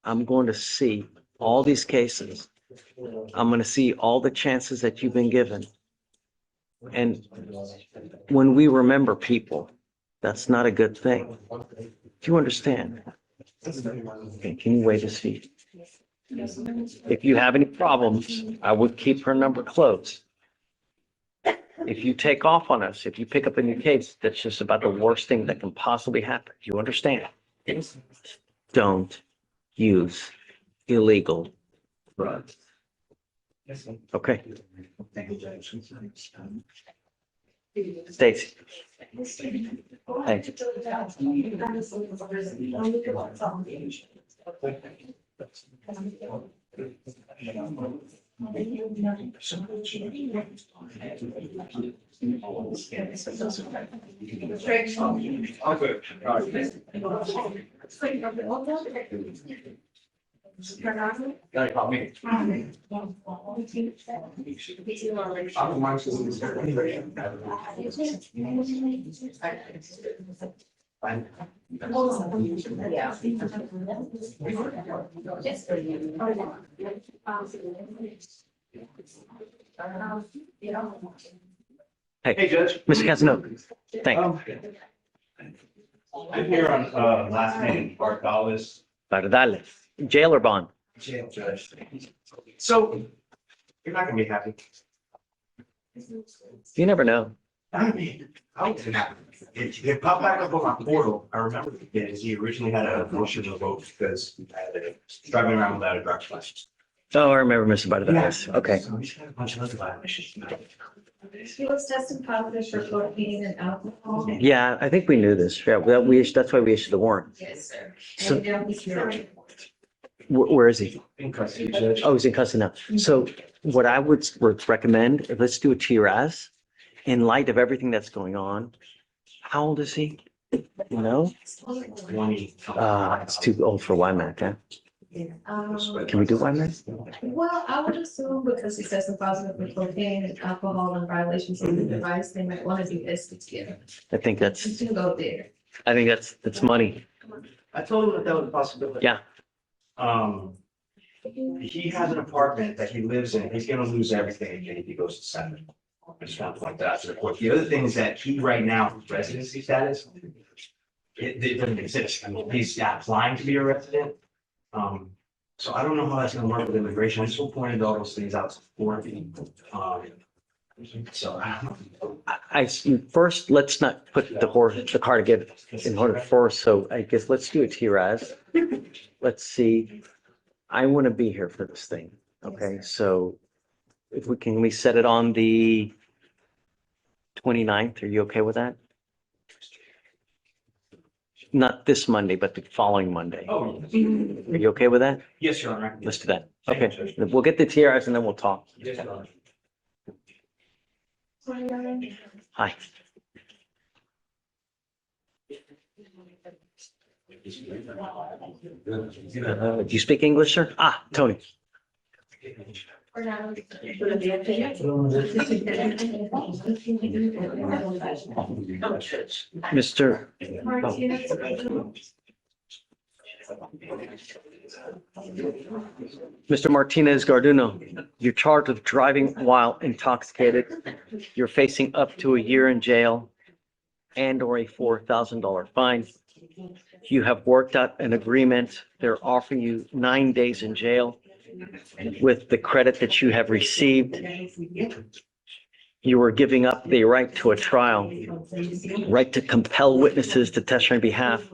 I'm going to see all these cases. I'm going to see all the chances that you've been given. And when we remember people, that's not a good thing. Do you understand? Okay, can you wait his feet? If you have any problems, I would keep her number close. If you take off on us, if you pick up a new case, that's just about the worst thing that can possibly happen. Do you understand? Don't use illegal drugs. Okay. Stacy. Thank you. Gotta call me. Hey, Judge. Mr. Casanova. Thank you. I'm here on, last name, Bardalis. Pardales. Jail or bond? Jail judge. So, you're not gonna be happy. You never know. I mean, I was happy. It popped back up on my portal. I remember it. He originally had a motion to vote because I had driving around without a driver's license. Oh, I remember Mr. Pardales. Okay. So he's got a bunch of other violations. He was tested positive for cocaine and alcohol. Yeah, I think we knew this. Yeah, that's why we issued the warrant. Yes, sir. So- And now he's here. Where is he? In custody, judge. Oh, he's in custody now. So what I would recommend, let's do a TRAS in light of everything that's going on. How old is he? You know? 20. It's too old for YMAC, huh? Can we do YMAC? Well, I would assume because he tested positive for cocaine and alcohol and violations of the device, they might want to do this together. I think You that's can go there. money. I told him that was a possibility. Yeah. He has an apartment that he lives in. He's gonna lose everything if he goes to 7. I just want to point that out to the court. The other thing is that he right now, his residency status, it doesn't exist. I mean, he's applying to be a resident. So I don't know how that's gonna work with immigration. I just pointed all those things out for me. So, First, let's not put the car to get in order first. So I guess let's do a TRAS. Let's see. I want to be here for this thing. Okay, so if we set it on the 29th? Are you okay with that? Not this Monday, but the following Monday. oh, Are you okay with that? yes, Your Honor. Let's do that. Okay, we'll get the TRS and then we'll talk. Yes, Your Honor. Hi. Do you speak English, sir? Ah, Tony. Mr. Mr. Martinez Garduno, you're charged with driving while intoxicated. You're facing up to a year in jail and or a $4,000 fine. You have worked out an agreement. They're offering you 9 days in jail with the credit that you have received. You are giving up the right to a trial, right to compel witnesses to testify on behalf,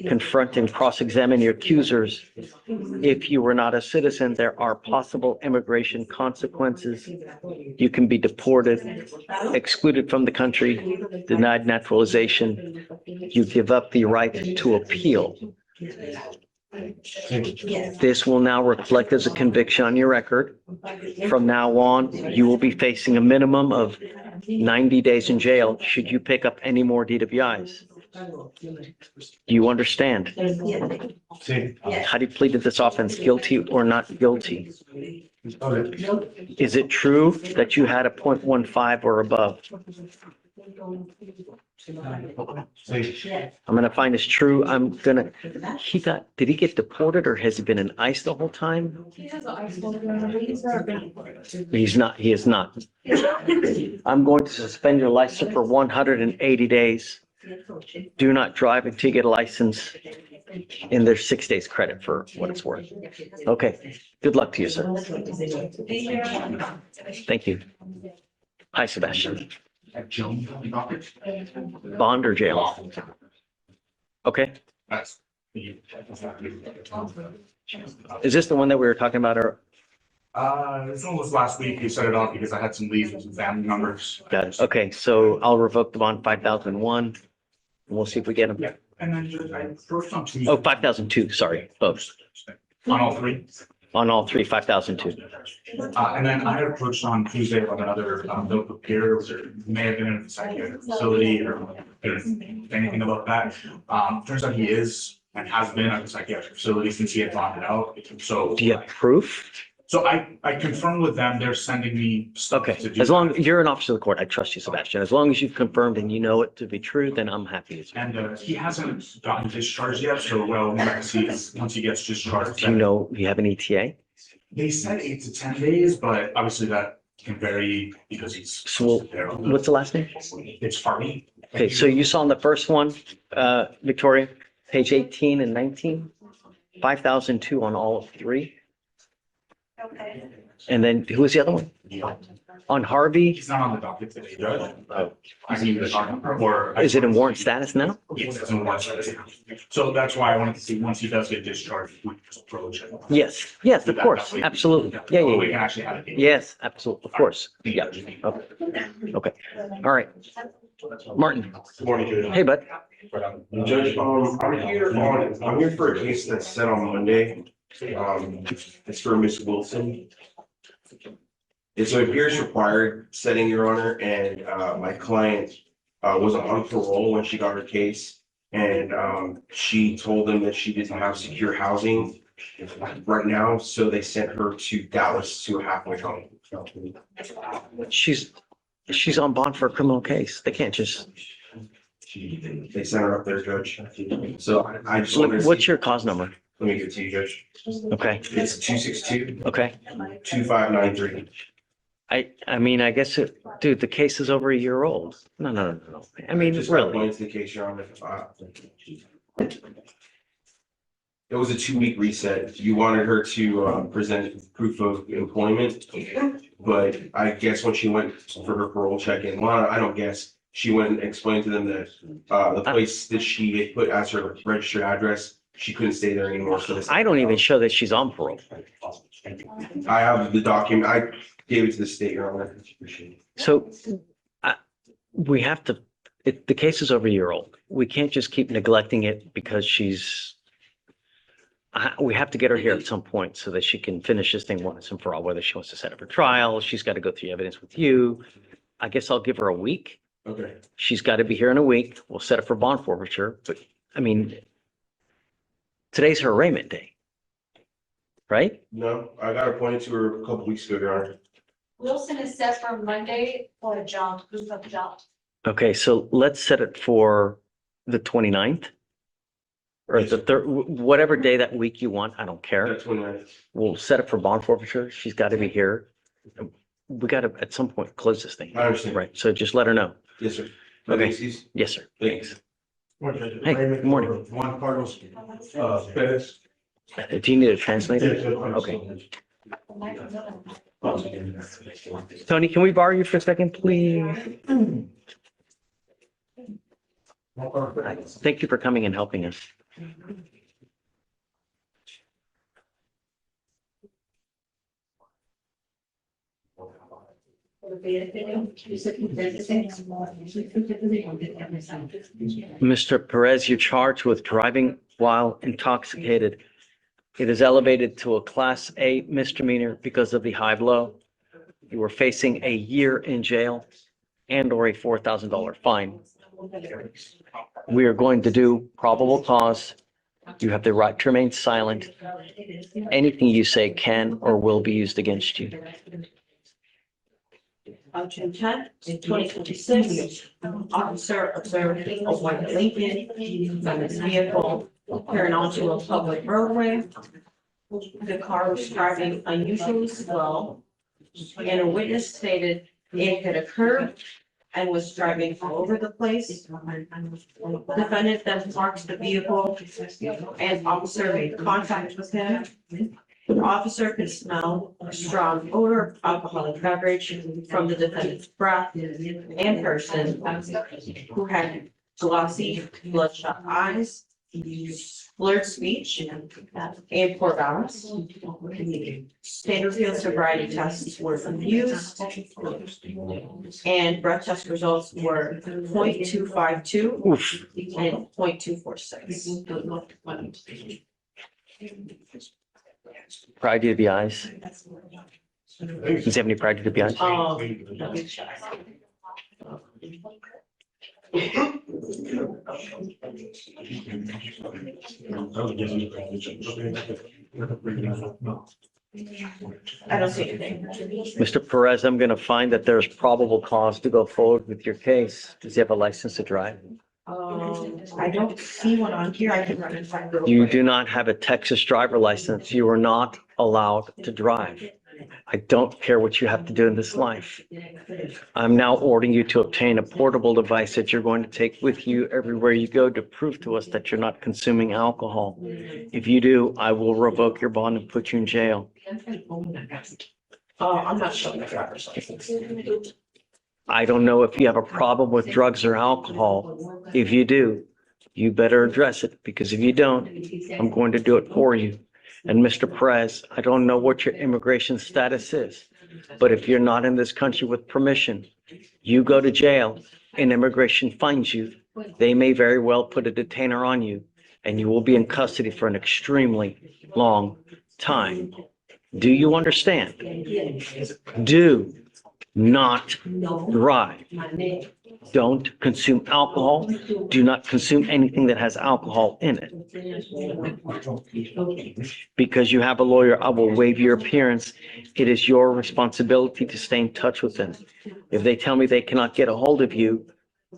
confront and cross-examine your accusers. If you were not a citizen, there are possible immigration consequences. You can be deported, excluded from the country, denied naturalization. You give up the right to appeal. This will now reflect as a conviction on your record. From now on, you will be facing a minimum of 90 days in jail should you pick up any more DWIs. Do you understand? How do you plead to this offense, guilty or not guilty? Is it true that you had a 0.15 or above? I'm gonna find this true. Did he get deported or has he been in ICE the whole time? He has an ice water. He is not. I'm going to suspend your license for 180 days. Do not drive until you get a license. And there's 6 days credit for what it's worth. Okay, good luck to you, sir. Thank you. Hi, Sebastian. Bond or jail? Okay. Is this the one that we were talking about or? This one was last week. You set it off because I had some leads with some family members. Got it. Okay, so I'll revoke the bond 5,001. And we'll see if we get them. And then I approached on Tuesday. Oh, 5,002, sorry, both. On all three. On all three, 5,002. And then I had approached on Tuesday about another note of peer, which may have been in a psychiatric facility or anything about that. Turns out he is and has been at the psychiatric facility since he had bonded out. So. Do you have proof? So I confirmed with them, they're sending me stuff. Okay, to do as long that. as you're an officer of the court, I trust you, Sebastian. As long as you've confirmed and you know it to be true, then I'm happy. And he hasn't gotten discharged yet, so well, we have to see once he gets discharged. Do you know, do you have an ETA? They said 8 to 10 days, but obviously that can vary because he's. So what's the last name? It's Harvey. Okay, so you saw in the first one, Victoria, page 18 and 19, 5,002 on all of three. Okay. And then who was the other one? On Harvey, He's not on the docket today, Judge. I need to, or. is it in warrant status now? Yes, it's in warrant status. So that's why I wanted to see, once he does get discharged, we just approach it. Yes, yes, of course, absolutely. Yeah, Oh, yeah, we yeah. can actually have it. Yes, absolutely, of course. Yeah, okay. Okay, all right. Martin, Good morning, Judge. hey, bud. Judge, I'm here for a case that's set on Monday. It's for Miss Wilson. It's a appears required setting, Your Honor, and my client was on parole when she got her case. And she told them that she didn't have secure housing right now, so they sent her to Dallas to a halfway home. She's on bond for a criminal case. They can't just, They sent her up there, Judge. So I just wanted to. what's your cause number? Let me get to you, Judge. Okay, It's 262 okay. 2593. I mean, I guess dude, the case is over a year old. No. I mean, Just really. points to the case, Your Honor. it was a 2-week reset. You wanted her to present proof of employment. But I guess when she went for her parole check-in, well, I don't guess, she went and explained to them that the place that she had put as her registered address, she couldn't stay there anymore. So I don't even show that she's on parole. I have the document. I gave it to the state, Your Honor. So we have to, the case is over a year old. We can't just keep neglecting it because we have to get her here at some point so that she can finish this thing once and for all, whether she wants to set up her trial, she's got to go through evidence with you. I guess I'll give her a week. Okay. She's got to be here in a week. We'll set up for bond forfeiture, but I mean, today's her arraignment day, right? No, I got appointed to her a couple weeks ago, Your Honor. Wilson is set for Monday for a job, proof of job. Okay, so let's set it for the 29th. Or the third, whatever day that week you want, I don't care. That's when We'll set it for bond forfeiture. She's got to be here. We got to, at some point, close this thing. I understand. Right, so just let her know. Yes, sir. Okay. Macy's? Yes, sir. Thanks. Hey, good morning. Juan Carlos, Perez. Do you need a translator? Okay. Tony, can we borrow you for a second, please? Thank you for coming and helping us. Mr. Perez, you're charged with driving while intoxicated. It is elevated to a Class A misdemeanor because of the high blow. You are facing a year in jail and/or a $4,000 fine. We are going to do probable cause. You have the right to remain silent. Anything you say can or will be used against you. On June 10th, 2026, officer observed a white Lincoln from his vehicle turn onto a public roadway. The car was driving unusually slow, and a witness stated it had occurred and was driving all over the place. The defendant then parked the vehicle and officer made contact with him. The officer could smell a strong odor of alcoholic beverage from the defendant's breath and person, who had glossy, bloodshot eyes, blurred speech, and poor balance. Standard field sobriety tests were used, and breath test results were 0.252 and 0.246. Priority to the eyes. Does he have any priority to the eyes? I don't see anything. Mr. Perez, I'm going to find that there's probable cause to go forward with your case. Does he have a license to drive? I don't see one on here. I can run and find it. You do not have a Texas driver license. You are not allowed to drive. I don't care what you have to do in this life. I'm now ordering you to obtain a portable device that you're going to take with you everywhere you go to prove to us that you're not consuming alcohol. If you do, I will revoke your bond and put you in jail. I'm not showing the driver's license. I don't know if you have a problem with drugs or alcohol. If you do, you better address it, because if you don't, I'm going to do it for you. And Mr. Perez, I don't know what your immigration status is, but if you're not in this country with permission, you go to jail and immigration finds you, they may very well put a detainer on you, and you will be in custody for an extremely long time. Do you understand? Do not drive. Don't consume alcohol. Do not consume anything that has alcohol in it. Because you have a lawyer, I will waive your appearance. It is your responsibility to stay in touch with them. If they tell me they cannot get a hold of you,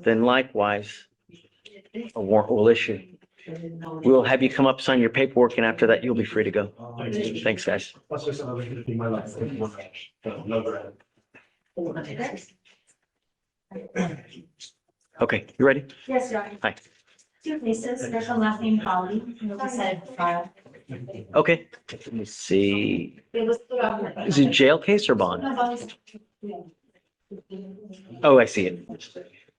then likewise, a warrant will issue. We'll have you come up, sign your paperwork, and after that, you'll be free to go. Thanks, guys. Okay, you ready? Yes, Your Honor. Hi. Two cases, first one last name Holly, and it was set at trial. Okay, let me see. It was put on. Is it jail case or bond? Oh, I see it.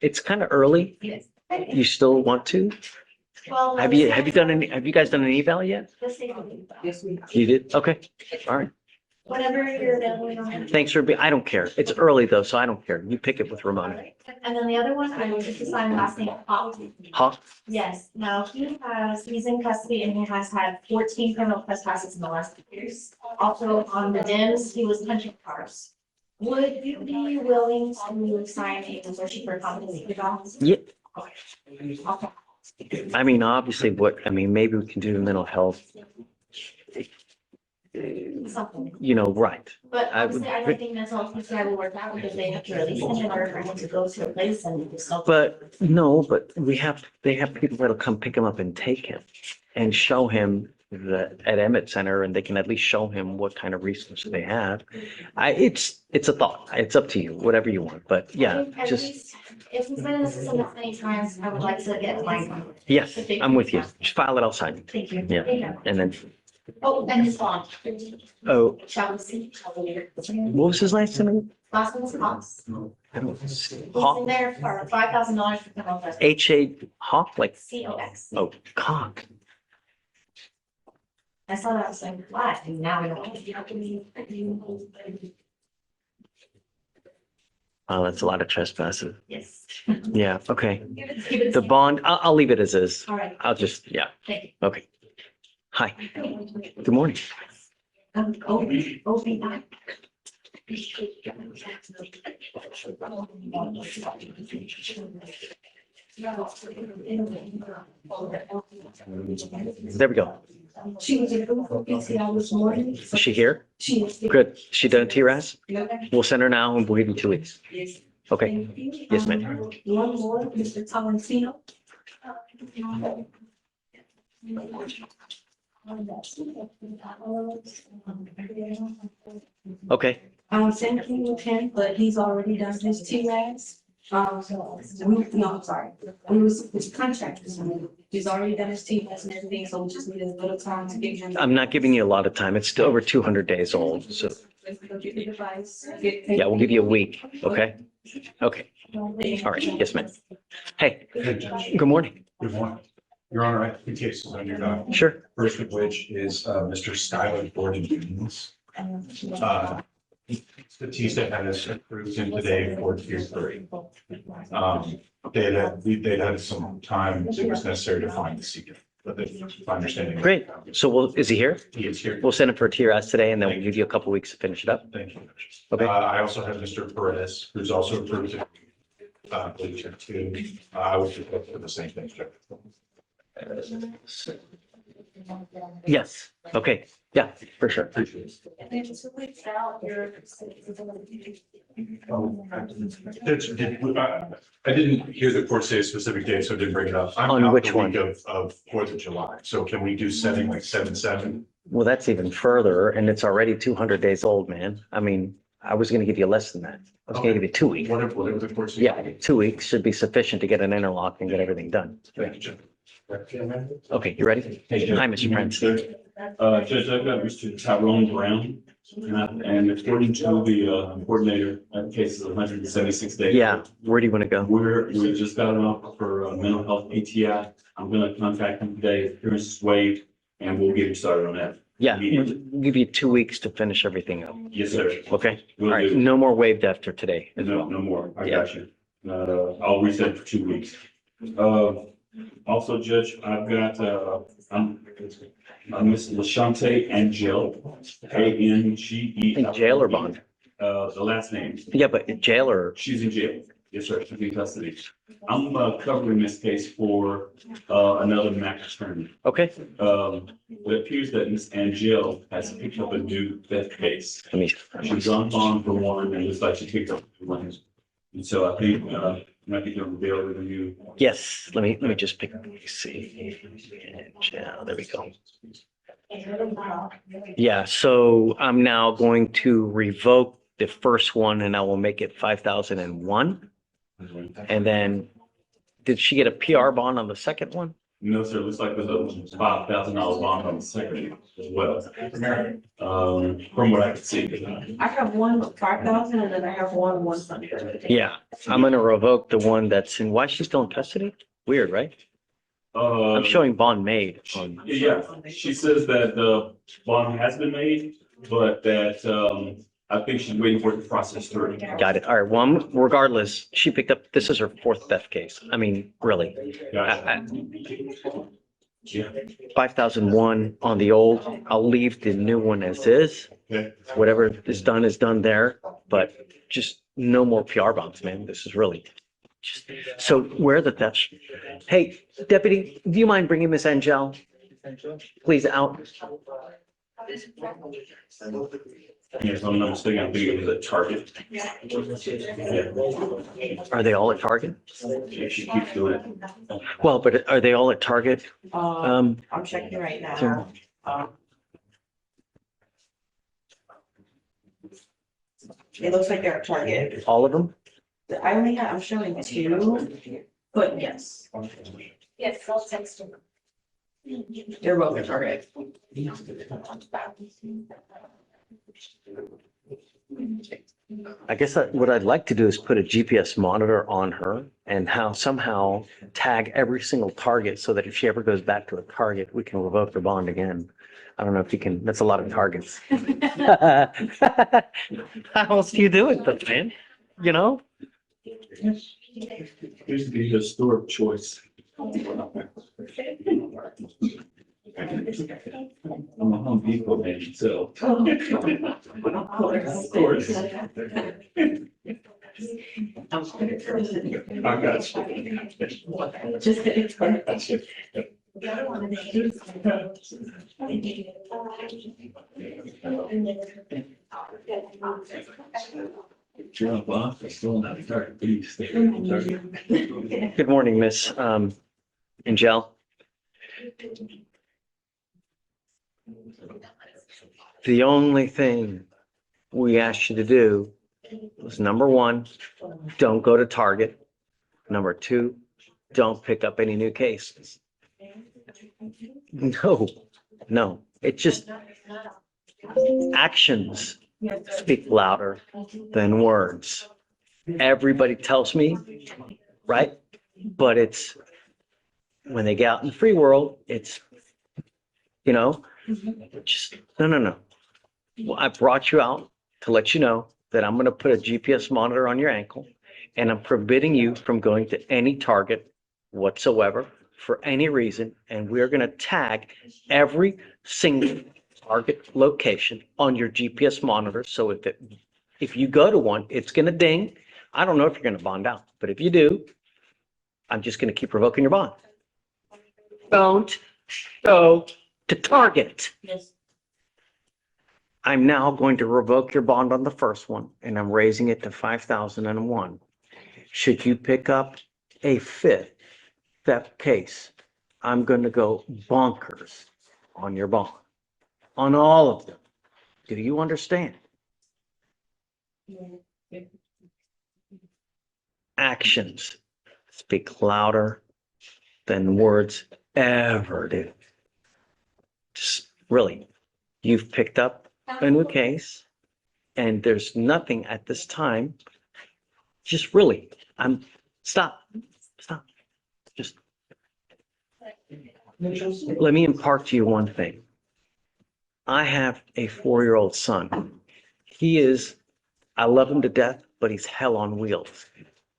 It's kind of early. Yes. You still want to? Well. Have you guys done an eval yet? Yes, we. You did? Okay, all right. Whatever you're available. Thanks for I don't care. It's early though, so I don't care. You pick it with Ramona. And then the other one, I will just assign last name Hawk. Hawk? Yes, now he's in custody and he has had 14 criminal trespasses in the last 2 years. Also on the DIMS, he was punching cars. Would you be willing to sign a resolution for competency? Yeah. Okay. I mean, obviously maybe we can do mental health. Something. Right. But I obviously, I would- don't think mental health PCI will work out because they have to release him in order for him to go to a place and just. But they have people that'll come pick him up and take him and show him at Emmett Center, and they can at least show him what kind of resources they have. It's a thought. It's up to you, whatever you want. But yeah, At just, least, if he's been in the system that many times, I would like to get my. yes, I'm with you. Just file it, I'll sign it. Thank you. Yeah. And then, Oh, and his bond. oh, Shall we see? what was his last name? Last one was Cox. I don't see. He's in Hawk, there for $5,000 for criminal justice. H.A. Hawk, like, COX. oh, cock. I saw that, I was like, what? And now I don't. Oh, that's a lot of trespasses. Yes. Yeah, okay. Keep it- The bond, I'll leave it as is. All right, I'll just, yeah, thank you. okay. Hi, good morning. OB9. There we go. She was in PCI this morning. Is she here? She is. Good. She done a TRAS? Okay. We'll send her now and we'll give you 2 weeks. Yes. Okay, Thank you. Yes, ma'am. One more, Mr. Tolentino. okay. Same thing with him, but he's already done his TRAS. No, I'm sorry. We was, it's contracted. He's already done his TRAS and everything, so we just need a little time to get him. I'm not giving you a lot of time. It's still over 200 days old, so Get the device. yeah, we'll give you a week, okay? Okay, all right, yes, ma'am. Hey, good morning. Good morning. Your Honor, I have two cases on your docket. Sure. First of which is Mr. Skylar Gordon Jones. Batista has approved him today for tier 3. They'd had some time that was necessary to find the seeker, but if my understanding. Great. So is he here? He is here. We'll send him for a TRS today and then we'll give you a couple weeks to finish it up. Thank you. Okay. I also have Mr. Perez, who's also approved to, tier 2. I would just look for the same thing. Yes, okay, yeah, for sure. Appreciate it. And then 2 weeks out, you're. I didn't hear the court say a specific date, so I didn't bring it up. I'm On out which the week one? Of 4th of July. So can we do setting like 7/7? Well, that's even further and it's already 200 days old, man. I mean, I was gonna give you less than that. I was gonna give you 2 weeks. Whatever the court says. Yeah, 2 weeks should be sufficient to get an interlock and get everything done. Thank you, Judge. Okay, you ready? Hi, Mr. Prince. Judge, I've got Mr. Tyrone Brown, and according to the coordinator, that case is 176 days. Yeah, where do you want to go? We just got an offer for mental health PTI. I'm gonna contact him today, if appearance is waived, and we'll get him started on that. Yeah, we'll give you 2 weeks to finish everything up. Yes, sir. Okay, all Will right, do. no more waived after today. No more. I Yeah. got you. I'll reset for 2 weeks. Also, Judge, I've got, Miss LaShante Angel, ANGE. In jail or bond? The last name. Yeah, but jail or, She's in jail. Yes, sir. She's in custody. I'm covering this case for another MAC attorney. okay, It appears that Miss Angel has picked up a new theft case. let me, She's on bond for one, and it looks like she picked up 2 ones. And so I think, might be doing bail review. yes, let me just pick, let me see. Yeah, there we go. Yeah, so I'm now going to revoke the first one and I will make it 5,001. And then, did she get a PR bond on the second one? No, sir, looks like there's a $5,000 bond on the second as well. From what I can see. I have one 5,000 and then I have one 100. Yeah, I'm gonna revoke the one that's in, why is she still in custody? Weird, right? I'm showing bond made on, Yeah, she says that the bond has been made, but that, I think she's waiting for the process through. got it. All right, well, regardless, she picked up, this is her fourth theft case. I mean, really. Gotcha. Yeah. 5,001 on the old. I'll leave the new one as is. Okay. Whatever is done there, but just no more PR bombs, man. This is really just, so where the thefts? Hey, deputy, do you mind bringing Miss Angel, please out? Yes, I'm not mistaken, I think it was a Target. Yeah. Are they all at Target? She keeps doing it. Well, but are they all at Target? I'm checking right Sure. now. It looks like they're at Target. All of them? I'm showing 2, but yes, Yes, I'll text him. they're both at Target. I guess what I'd like to do is put a GPS monitor on her and somehow tag every single target so that if she ever goes back to a target, we can revoke her bond again. I don't know if you can, that's a lot of targets. How else do you do it, though, man? You know? Used to be the store of choice. I'm a Home Depot man, so. Of course. I got you. Drop off, I still not Target, please. Good morning, Miss Angel. The only thing we asked you to do was number 1, don't go to Target. Number 2, don't pick up any new cases. No, it just, actions speak louder than words. Everybody tells me, right? But it's, when they get out in the free world, it's, just, no. Well, I brought you out to let you know that I'm going to put a GPS monitor on your ankle and I'm forbidding you from going to any Target whatsoever for any reason. And we're going to tag every single Target location on your GPS monitor. So if you go to one, it's going to ding. I don't know if you're going to bond out, but if you do, I'm just going to keep revoking your bond. Don't go to Target. Yes. I'm now going to revoke your bond on the first one, and I'm raising it to 5,001. Should you pick up a 5th theft case, I'm going to go bonkers on your bond, on all of them. Do you understand? Actions speak louder than words ever do. Just really, you've picked up a new case and there's nothing at this time. Just really, stop. Just let me impart to you one thing. I have a 4-year-old son. I love him to death, but he's hell on wheels.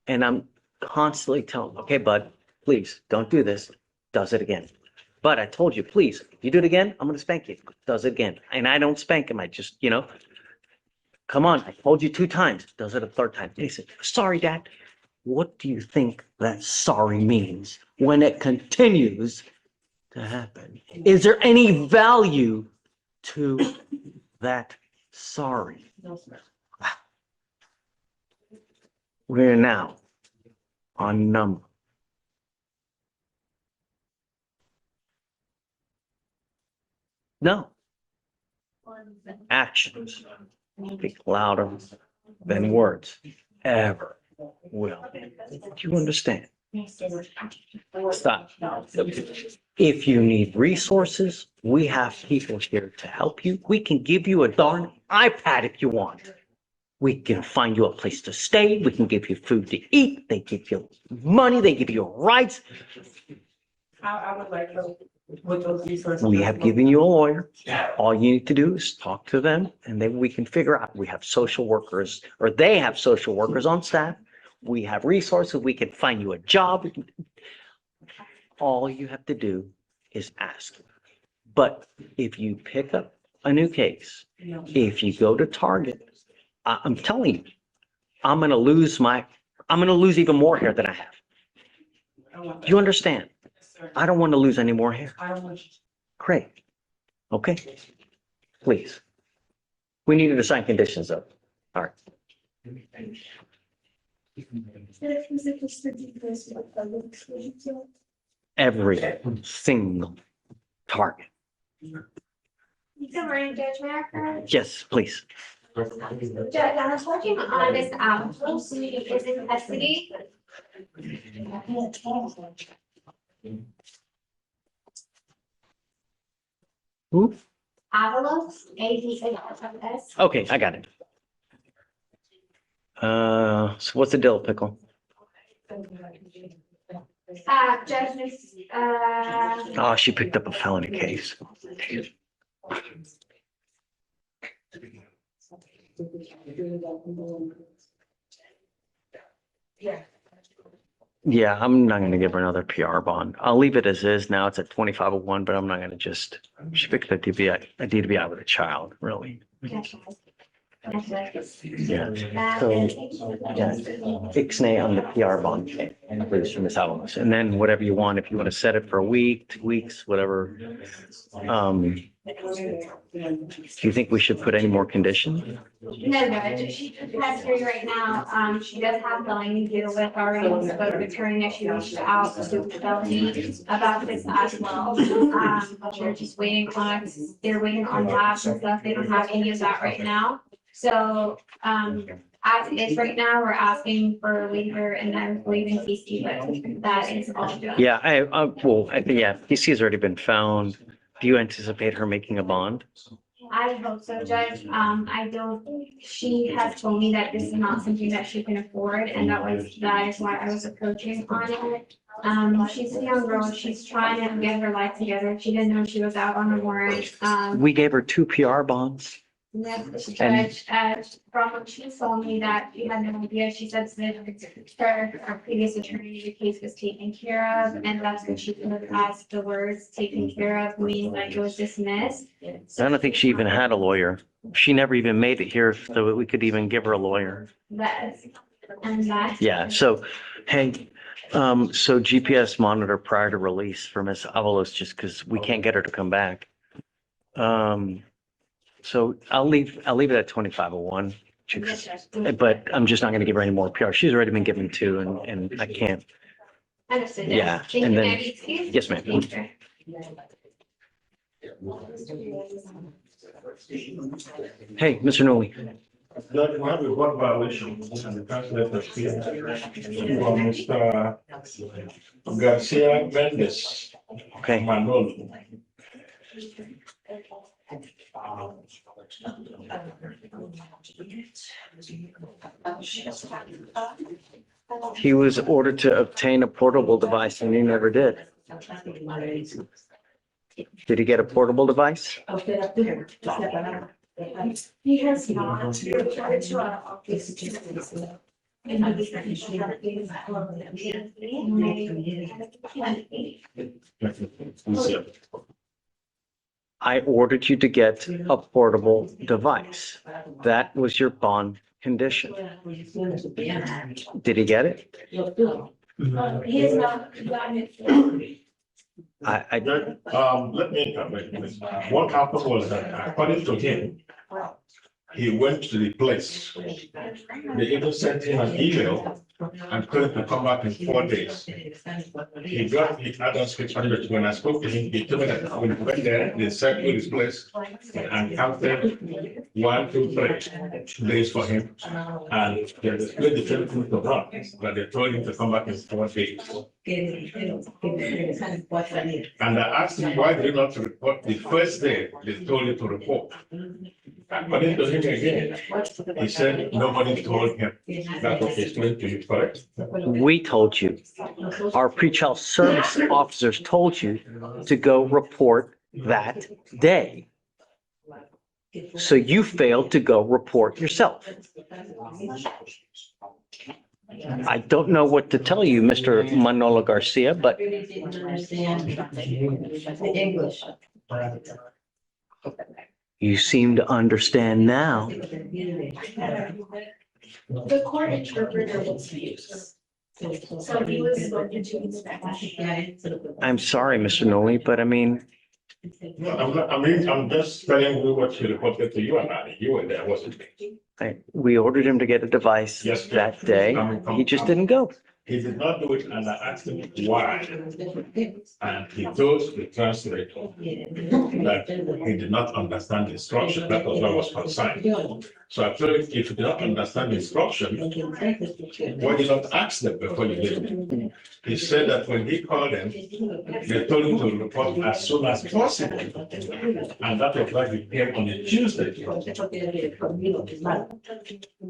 And I'm constantly telling him, okay, bud, please don't do this. Does it again. But I told you, please, if you do it again, I'm going to spank you. Does it again. And I don't spank him. I just, come on. I told you 2 times. Does it a 3rd time. And he said, sorry, Dad. What do you think that sorry means when it continues to happen? Is there any value to that sorry? No, sir. We're now on number. No. Actions speak louder than words ever will. Do you understand? Stop. If you need resources, we have people here to help you. We can give you a darn iPad if you want. We can find you a place to stay. We can give you food to eat. They give you money. They give you rights. I would like to, with those resources. We have given you a lawyer. All you need to do is talk to them and then we can figure out, we have social workers or they have social workers on staff. We have resources. We can find you a job. All you have to do is ask. But if you pick up a new case, if you go to Target, I'm telling you, I'm going to lose even more hair than I have. Do you understand? I don't want to lose any more hair. Great. Okay. Please. We need to sign conditions though. All right. Every single target. Good morning, Judge Macker. Yes, please. Judge, I was working on this Avalos, who is in custody. Who? Avalos, A-V-A-L-O-S. Okay, I got it. So what's the deal, Pickle? Judge, Oh, she picked up a felony case. Yeah, I'm not gonna give her another PR bond. I'll leave it as is. Now it's at 2501, but I'm not gonna just, she picked a DBI with a child, really. Yeah. So, yeah, ixnay on the PR bond for Ms. Alamos. And then whatever you want, if you want to set it for a week, 2 weeks, whatever. Do you think we should put any more conditions? no, Judge, she just has here right now, she does have felony to deal with already, but returning that she reached out to the felony about this as well. They're just waiting on, they're waiting on labs and stuff, they don't have any of that right now. So, as it is right now, we're asking for a waiver and then waiving CC, but that is all done. Yeah, I think, yeah, PC has already been found. Do you anticipate her making a bond? I hope so, Judge. I don't, she has told me that this is not something that she can afford, and that is why I was approaching on it. She's a young girl. She's trying to get her life together. She didn't know she was out on a warrant. We gave her 2 PR bonds. Next, Judge, from what she told me that she had no idea, she said that her previous attorney, the case was taken care of, and that's what she put as the words taken care of, meaning like it was dismissed. I don't think she even had a lawyer. She never even made it here so that we could even give her a lawyer. Yeah, so, hey, so GPS monitor prior to release for Ms. Avalos, just because we can't get her to come back. So I'll leave it at 2501, but I'm just not going to give her any more PR. She's already been given 2 and I can't. Understood. Yeah, Thank you, and then- Maggie. Excuse? Yes, ma'am. Thank you. Hey, Mr. Nooley. Judge, we have one violation and the president of Mr. Garcia Mendes. Okay. Manolo. He was ordered to obtain a portable device and he never did. Did he get a portable device? He has not. I ordered you to get a portable device. That was your bond condition. Did he get it? He has not gotten it. Let me, what happened was that according to him, he went to the place. They even sent him an email and told him to come back in 4 days. He got the adult speech language. When I spoke to him, he told me that when he went there, they circled his place and counted 1, 2, 3 days for him. And they displayed the same thing to run, but they told him to come back in 4 days. And I asked him, why did you not report the first day they told you to report? According to him again, he said nobody told him. That's what he explained to you, correct? We told you. Our pretrial service officers told you to go report that day. So you failed to go report yourself. I don't know what to tell you, Mr. Manolo Garcia, but you seem to understand now. The court interpreter was used. So he was spoken to in Spanish. I'm sorry, Mr. Noli, but I mean, No, I'm not, I'm just telling you what he reported to you and you were there, wasn't it? we ordered him to get a device Yes, that day. He just didn't go. He did not do it, and I asked him why. And he told the translator that he did not understand the instruction. That was what was concerned. So I told him, if you did not understand the instruction, why did you not ask them before you did? He said that when he called them, they told him to report as soon as possible. And that was why he came on a Tuesday.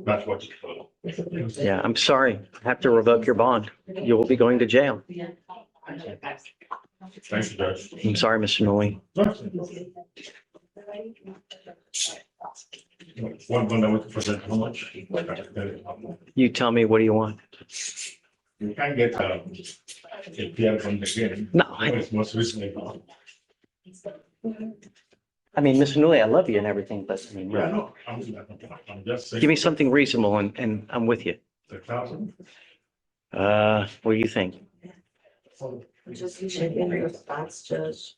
That's what he told him. Yeah, I'm sorry. I have to revoke your bond. You will be going to jail. Thank you, Judge. I'm sorry, Mr. Noli. One that we can present how much? You tell me, what do you want? You can't get a PR from the game. No, It's most recently. I mean, Mr. Noli, I love you and everything, but I mean, Yeah, really, no, I'm just saying. give me something reasonable and I'm with you. 1,000. What do you think? Just checking your response, Judge.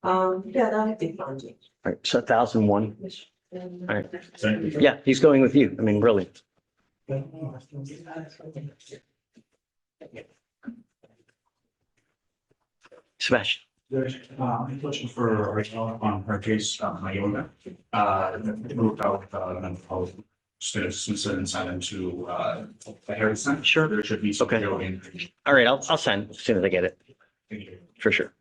Yeah, that would be fine. All right, so 1,001. All right. Thank you. Yeah, he's going with you. I mean, really. Sebastian. I'm looking for original on her case, Mayona. Moved out, students and sent them to, the Harrison. Sure. There should be some. Okay. in. All right, I'll send as soon as I get it, Thank you. for sure.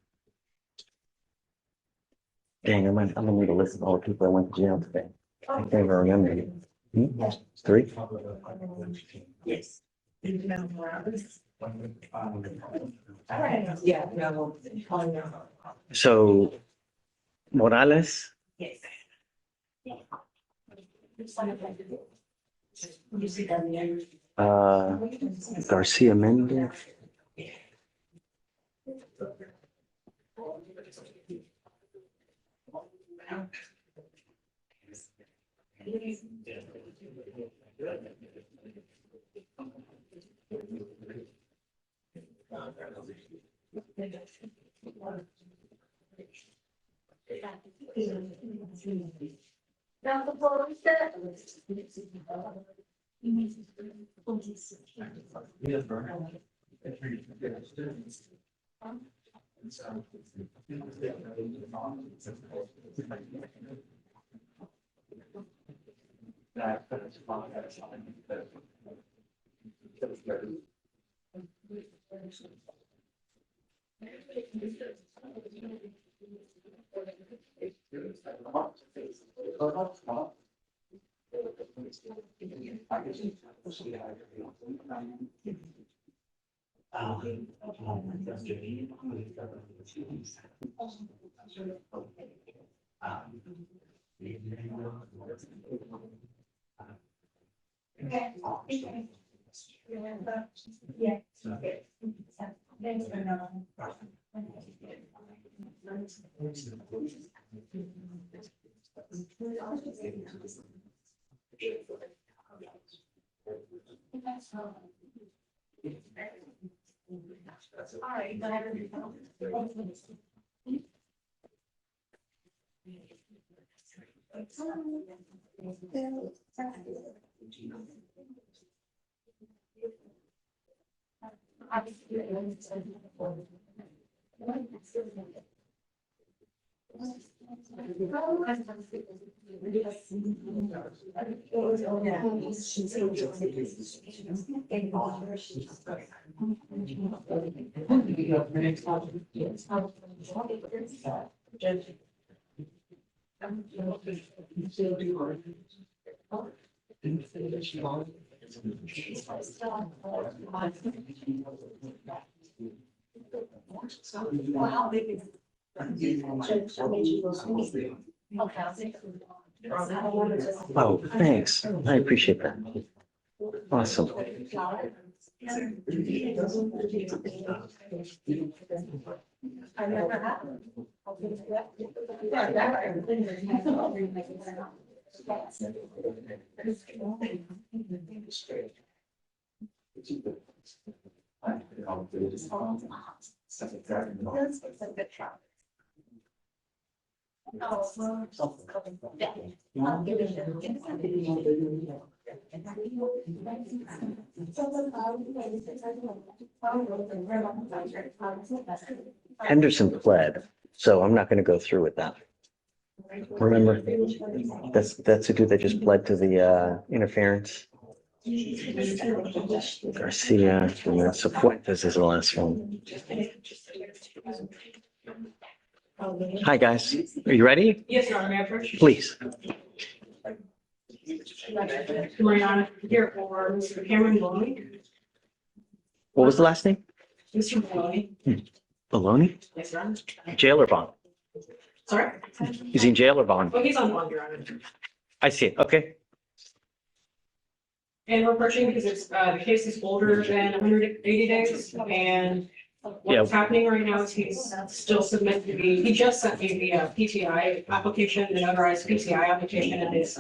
Dang, I'm gonna need a list of all the people I went to jail today. I can't even remember. Hmm? 3? Yes. So Morales, Yes. Garcia Mendez. Oh, thanks. I appreciate that. Awesome. Henderson pled, so I'm not going to go through with that. Remember, that's a dude that just pled to the interference. Garcia, Cifuentes is the last one. Hi, guys. Are you ready? Yes, Your Honor, may I approach? Please. Mariana, here for Mr. Cameron Maloney. What was the last name? Mr. Maloney. Baloney? Yes, Your Honor. Jail or bond? Sorry? Is he in jail or bond? Oh, he's on bond, Your Honor. I see it. Okay. And we're approaching because it's, the case is older than 180 days, and what's happening right now is he's still submitting he just sent me the PTI application, the notarized PTI application, and his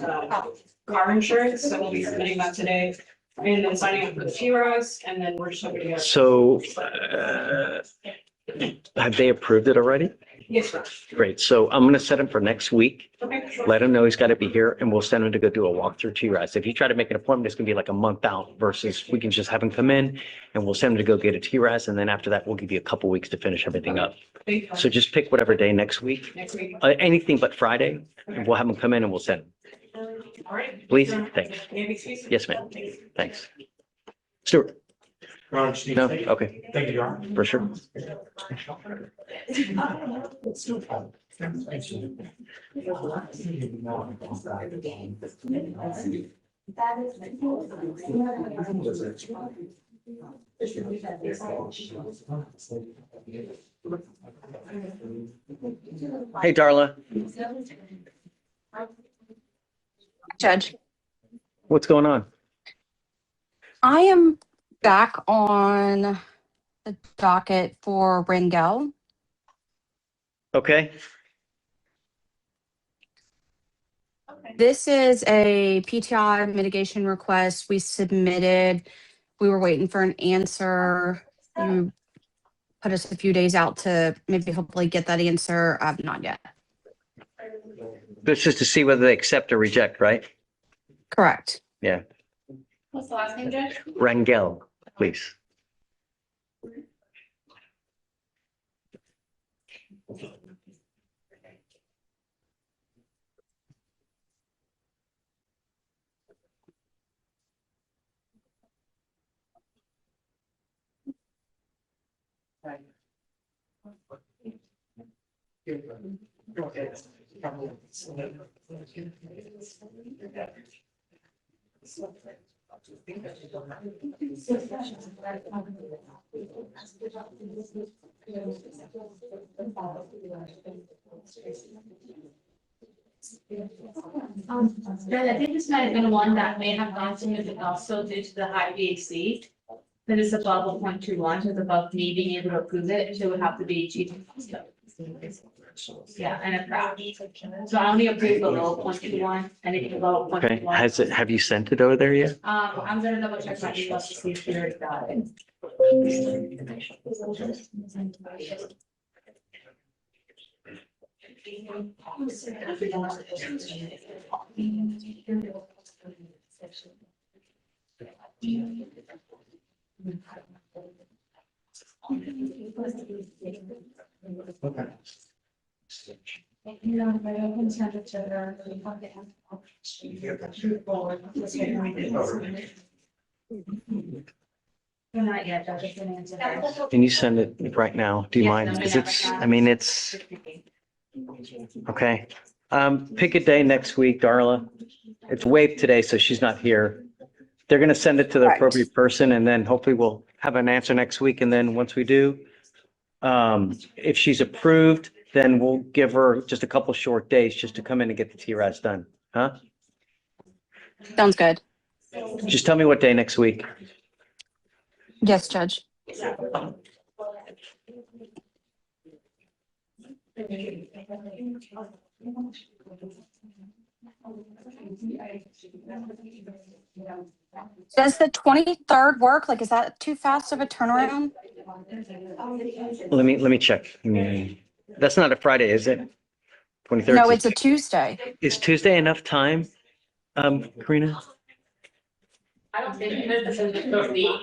car insurance, so we'll be submitting that today. And then signing up for the TRS, and then we're just hoping to get. So, have they approved it already? Yes, sir. Great. So I'm going to set him for next week. Okay, sure. Let him know he's got to be here, and we'll send him to go do a walkthrough TRS. If you try to make an appointment, it's going to be like a month out versus we can just have him come in and we'll send him to go get a TRS. And then after that, we'll give you a couple weeks to finish everything up. Thank you. So just pick whatever day next week, Next week. anything but Friday, and we'll have him come in and we'll send him. All right. Please. Thanks. Yes, ma'am. Thanks. Stuart. No? Okay. Thank you, Your Honor. For sure. Hey, Darla. Judge, What's going on? I am back on the docket for Rangel. Okay. This is a PTI mitigation request we submitted. We were waiting for an answer. You put us a few days out to maybe hopefully get that answer. Not yet. This is to see whether they accept or reject, right? Correct. Yeah. What's the last name, Judge? Rangel, please. Judge, I think this might have been one that may have gone to me, but also due to the high VAC. That is above 0.21, so it's above me being able to approve it, so it would have to be chief. Yeah, and a crowd. So I only approved below 0.21, and it below Okay. 0.21. Have you sent it over there yet? I'm gonna double check my email to see if you already got it. Not yet, Judge, I can answer that. Can you send it right now? Do you mind? Because it's, I mean, it's, okay. Pick a day next week, Darla. It's waived today, so she's not here. They're gonna send it to the Correct. appropriate person and then hopefully we'll have an answer next week. And then once we do, if she's approved, then we'll give her just a couple short days just to come in and get the TRAS done. Huh? Sounds good. Just tell me what day next week. Yes, Judge. Does the 23rd work? Like, is that too fast of a turnaround? Let me check. That's not a Friday, is it? 23rd. No, it's a Tuesday. Is Tuesday enough time? Karina? I don't think this is supposed to be.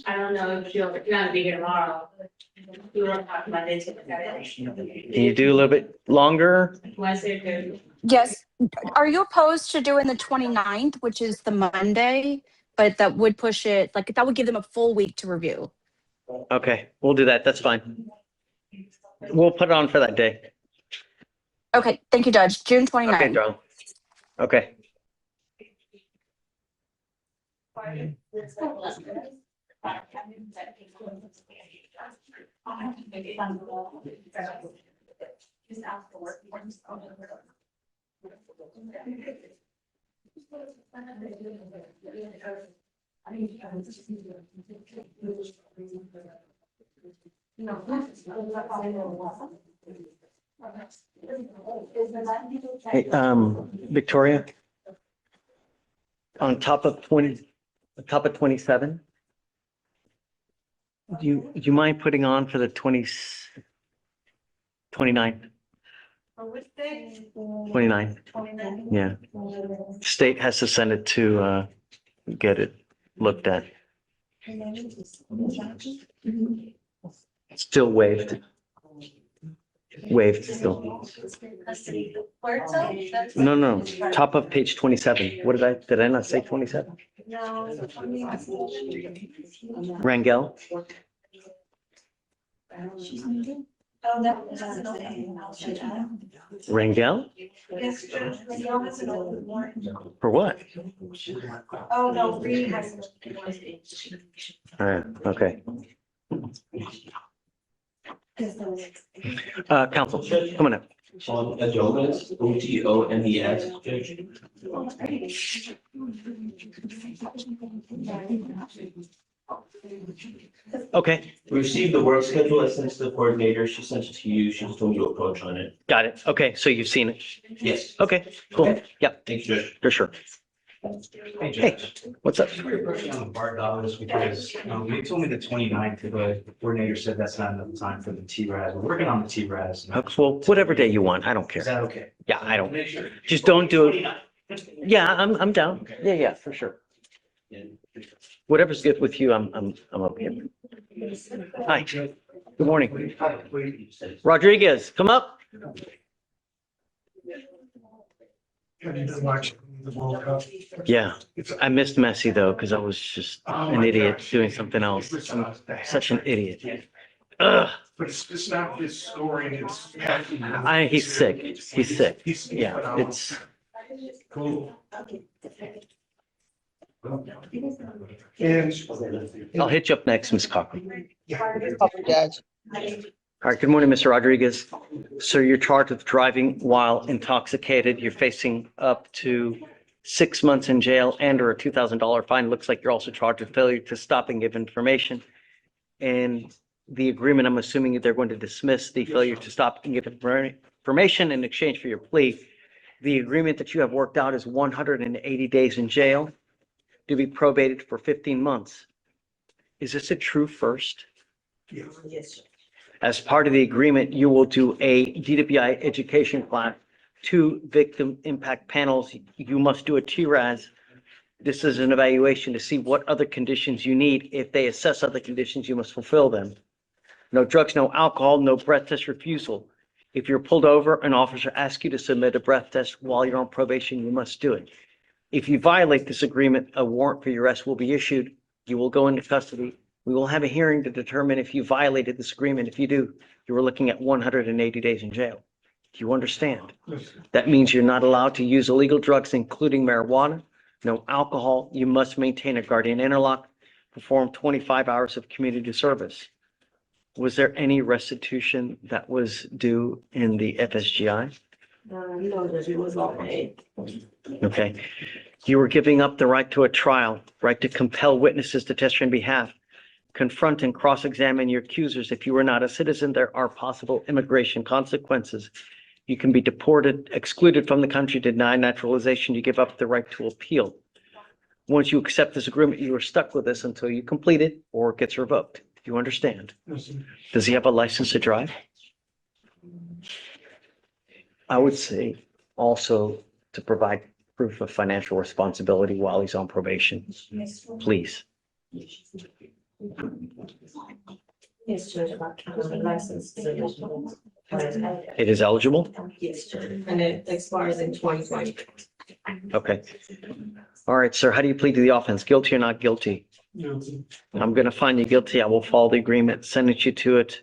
I don't know if you're gonna be here tomorrow. You want to talk Monday to look at it. Can you do a little bit longer? Wednesday, Thursday. Yes. Are you opposed to doing the 29th, which is the Monday? But that would push it, like, that would give them a full week to review. Okay, we'll do that. That's fine. We'll put it on for that day. Okay, thank you, Judge. June Okay, 29th. darling. Okay. Hey, Victoria? On top of 27? Do you mind putting on for the 29th? For which day? 29th, 29. yeah. State has to send it to, get it looked at. Still waived. Waived still. No, top of page 27. What did I not say 27? No. Rangel? Oh, that was. Rangel? Yes, Judge. Rangel has an open warrant. For what? Oh, no, Reed has. Okay. Counsel, come on up. On Adonis, ODONES. Okay, Received the work schedule. I sent it to the coordinator. She sent it to you. She just told me to approach on it. got it. Okay, so you've seen it. Yes. Okay, cool. Yep, Thank you, Judge. for sure. Hey, Hey, Judge. what's up? We're approaching on the BART dollars because, they told me the 29th, but the coordinator said that's not enough time for the TRAS. We're working on the TRAS. Well, whatever day you want. I don't Is care. that okay? Yeah, I don't. Make sure. Just don't do it. 29th. Yeah, I'm down. Yeah, for sure. Whatever's good with you, I'm okay. Hi, good morning. Rodriguez, come up. Have you been watching the World Cup? Yeah, I missed Messi though, because I was just an idiot doing something else. I'm such an idiot. Ugh. But it's not his scoring, it's. He's sick. He's sick. Yeah, phenomenal. it's, Cool. And. I'll hit you up next, Ms. Cochran. Judge. All right, good morning, Mr. Rodriguez. Sir, you're charged with driving while intoxicated. You're facing up to 6 months in jail and or a $2,000 fine. Looks like you're also charged with failure to stop and give information. And the agreement, I'm assuming they're going to dismiss the failure to stop and give information in exchange for your plea. The agreement that you have worked out is 180 days in jail to be probated for 15 months. Is this a true first? Yes. As part of the agreement, you will do a DWI education class, 2 victim impact panels. You must do a TRAS. This is an evaluation to see what other conditions you need. If they assess other conditions, you must fulfill them. No drugs, no alcohol, no breath test refusal. If you're pulled over, an officer asks you to submit a breath test while you're on probation, you must do it. If you violate this agreement, a warrant for your arrest will be issued. You will go into custody. We will have a hearing to determine if you violated this agreement. If you do, you are looking at 180 days in jail. Do you understand? That means you're not allowed to use illegal drugs, including marijuana, no alcohol. You must maintain a guardian interlock, perform 25 hours of community service. Was there any restitution that was due in the FSGI? No, Judge, it was all paid. Okay. You were giving up the right to a trial, right to compel witnesses to testify on behalf, confront and cross-examine your accusers. If you are not a citizen, there are possible immigration consequences. You can be deported, excluded from the country, denied naturalization. You give up the right to appeal. Once you accept this agreement, you are stuck with this until you complete it or it gets revoked. Do you understand? Does he have a license to drive? I would say also to provide proof of financial responsibility while he's on probation, please. Yes, Judge, my license is eligible. It is eligible? Yes, Judge, and it expires in 2020. Okay. All right, sir, how do you plead to the offense? Guilty or not guilty? Guilty. I'm going to find you guilty. I will follow the agreement, sentence you to it.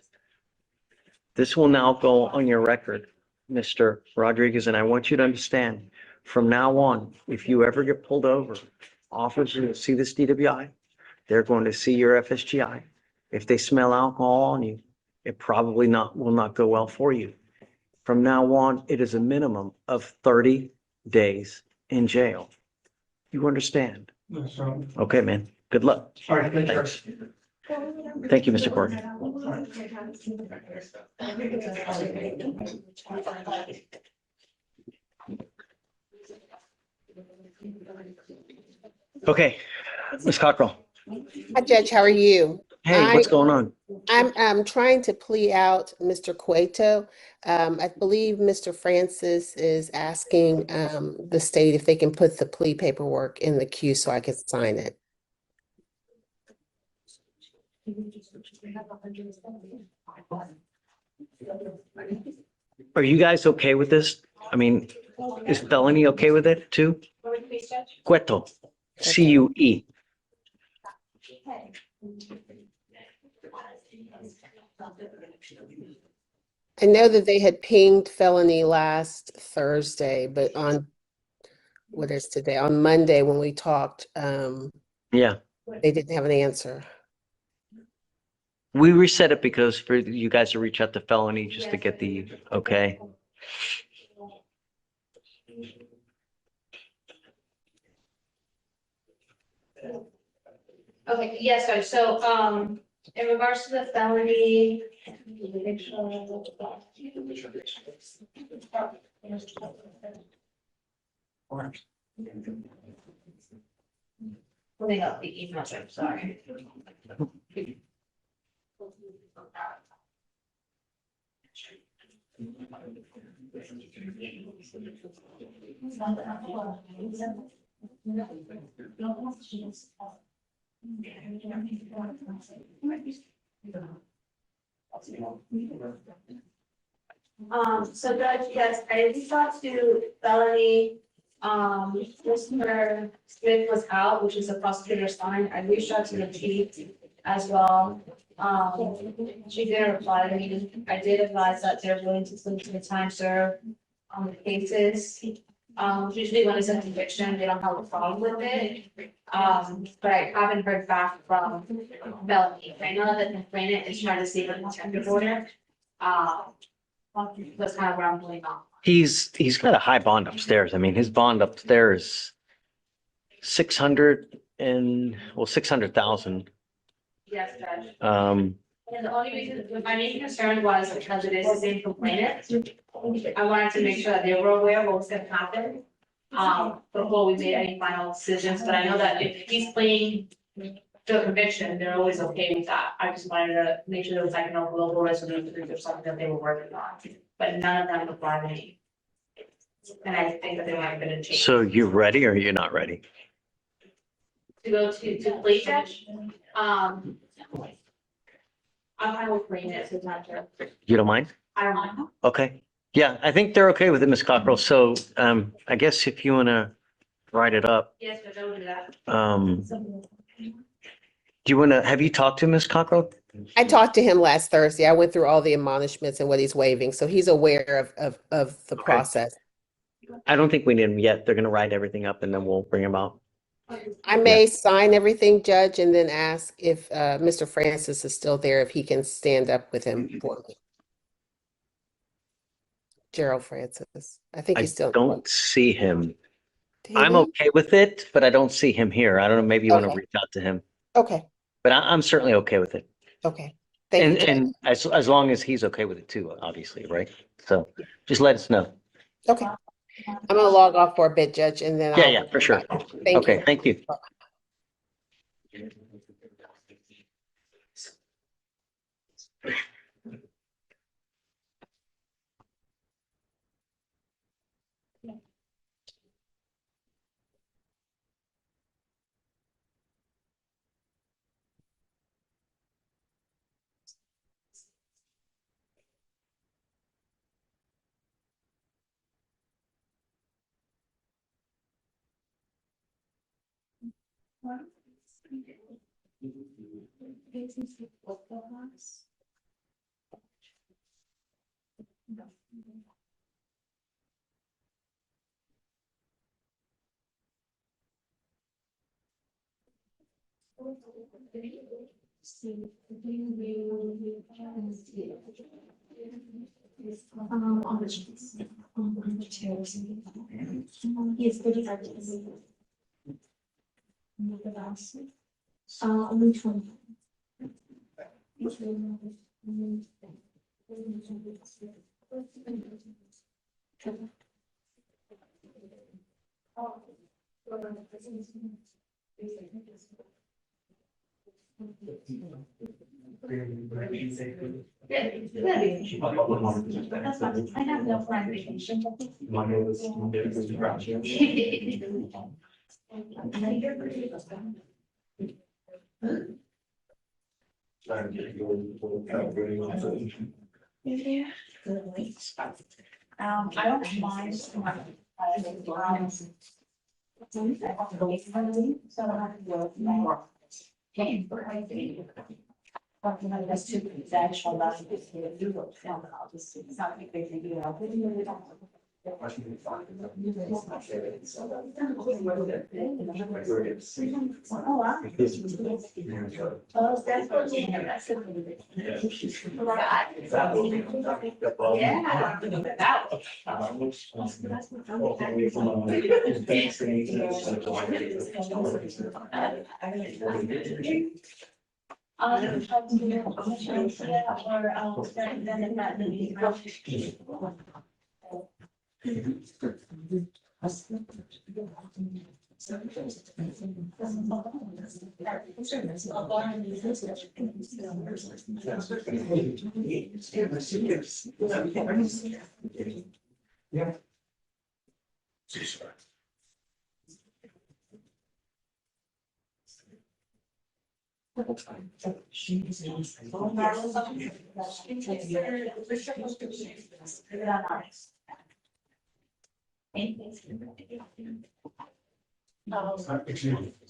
This will now go on your record, Mr. Rodriguez, and I want you to understand, from now on, if you ever get pulled over, officers will see this DWI, they're going to see your FSGI. If they smell alcohol on you, it probably will not go well for you. From now on, it is a minimum of 30 days in jail. You understand? Yes, sir. Okay, man. Good luck. All right, thank you. Thanks. Thank you, Mr. Corrigan. Okay, Ms. Cockrell. Hi, Judge, how are you? Hey, what's going on? I'm trying to plea out Mr. Cueto. I believe Mr. Francis is asking the state if they can put the plea paperwork in the queue so I can sign it. Are you guys okay with this? I mean, is felony okay with it too? Cueto, C-U-E. I know that they had pinged felony last Thursday, but on, what is today? On Monday when we talked, Yeah, they didn't have an answer. we reset it because for you guys to reach out to felony just to get the, okay. Okay, yes, Judge. So, in regards to the felony. Pulling up the email, I'm sorry. So Judge, yes, I reached out to felony, Mr. Smith was out, which is a prosecutor's line. I reached out to the chief as well. She didn't reply to me. I did advise that they're willing to spend the time served on the cases. Usually when it's a conviction, they don't have a problem with it. But I haven't heard back from felony. I know that the complainant is trying to seek a protective order. That's kind of what I'm doing now. He's got a high bond upstairs. I mean, his bond upstairs is 600,000. Yes, Judge. Um, And the only reason, my main concern was because it is the same complainant. I wanted to make sure that they were aware of what was gonna happen, before we made any final decisions, but I know that if he's pleading the conviction, they're always okay with that. I just wanted to make sure there was like an local resolution or something that they were working on, but none of them replied to me. And I think that they might have been in change. So you ready or you're not ready? To go to plea judge, I'm fine with bringing it to the matter. You don't mind? I don't mind. Okay. Yeah, I think they're okay with it, Ms. Cockrell. So I guess if you want to write it up, Yes, but don't do that. do you want to, have you talked to Ms. Cockrell? I talked to him last Thursday. I went through all the admonishments and what he's waiving, so he's aware of the process. I don't think we need him yet. They're going to write everything up and then we'll bring him out. I may sign everything, Judge, and then ask if Mr. Francis is still there, if he can stand up with him for me. Gerald Francis. I think I he's still. don't see him. Did I'm he? okay with it, but I don't see him here. I don't know, maybe you want to Okay. reach out to him, Okay, but I'm certainly okay with it. okay. Thank you, Judge. And as long as he's okay with it too, obviously, right? So just let us know. Okay. I'm gonna log off for a bit, Judge, and then Yeah, for sure. Thank Okay, you. thank you. Yes, 35 days. Only 20. I have no plan vacation. I don't mind. That's too actual. It's not a big deal. Yeah.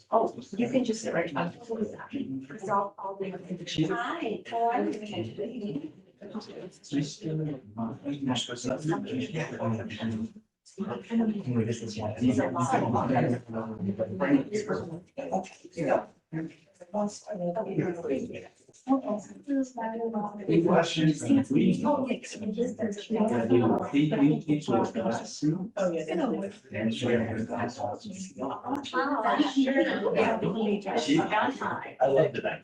Oh, you can just sit right back. Because I'll be. Hi, how are you? Any questions? I love the night.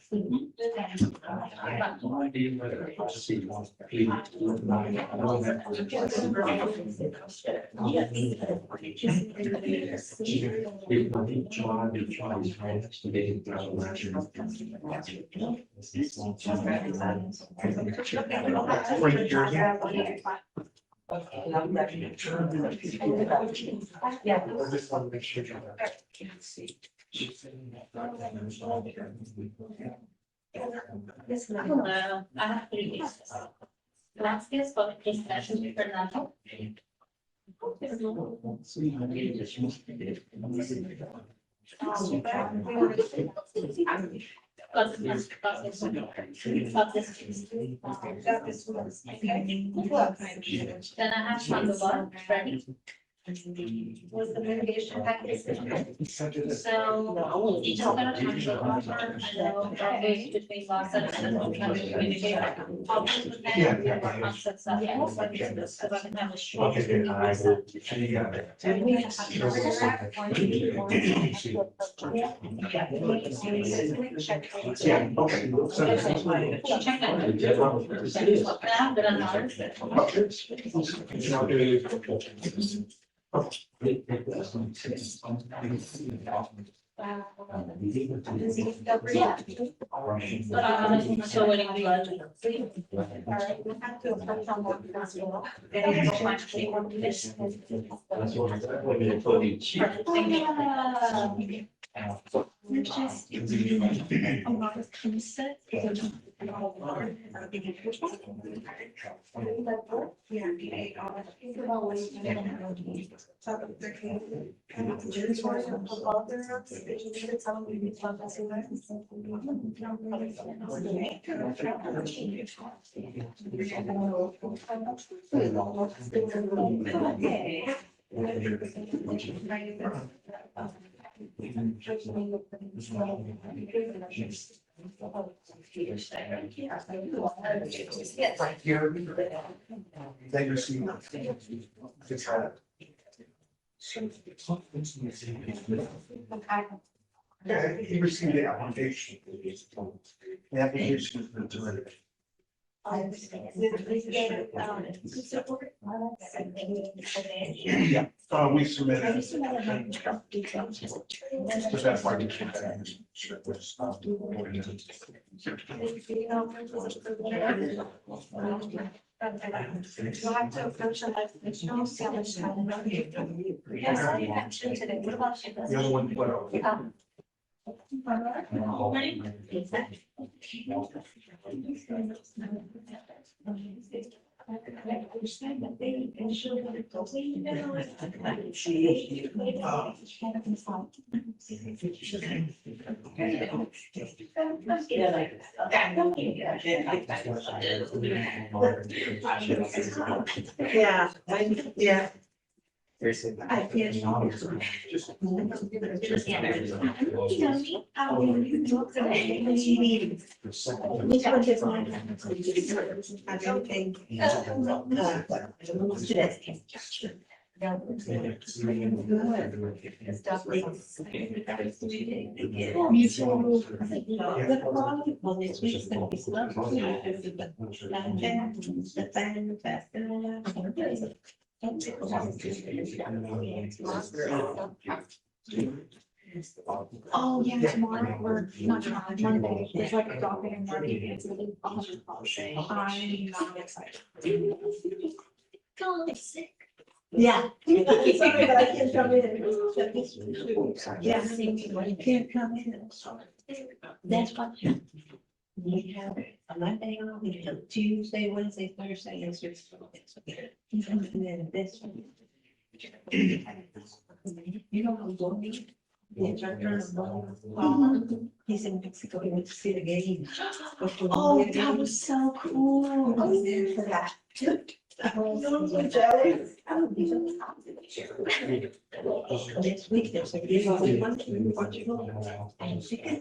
I just want to make sure. I don't know, I have 3 weeks. Gracias por prestarse, Fernando. Then I have Sandoval, ready. Was the mitigation package? So each of them are trying to offer, I know, boundaries between law centers and community. I'll work with them, work on successful, so I can have a short. Yeah, okay. I'm gonna so waiting on blood. They received. Yeah, he received the application. The application has been delivered. Yeah, we submitted. So that's why we can't. You'll have to approach a life official, see how much time. Yes, I mentioned today, what about you? The other one, what? Yeah, yeah. I did. Which one is mine? I don't think. Oh, yeah, tomorrow, or not tomorrow, Monday, there's like a dog and Monday, it's gonna be 100%. I'm not excited. God, I'm sick. Yeah. Sorry, but I can't come in. Yeah, you can't come in. That's what. We have a Monday on, we have Tuesday, Wednesday, Thursday, and Thursday. And then this one. You know how going? The instructor, he's in Mexico, he went to see the game. Oh, that was so cool. I was there for that. Next week, there's a big one. And she can.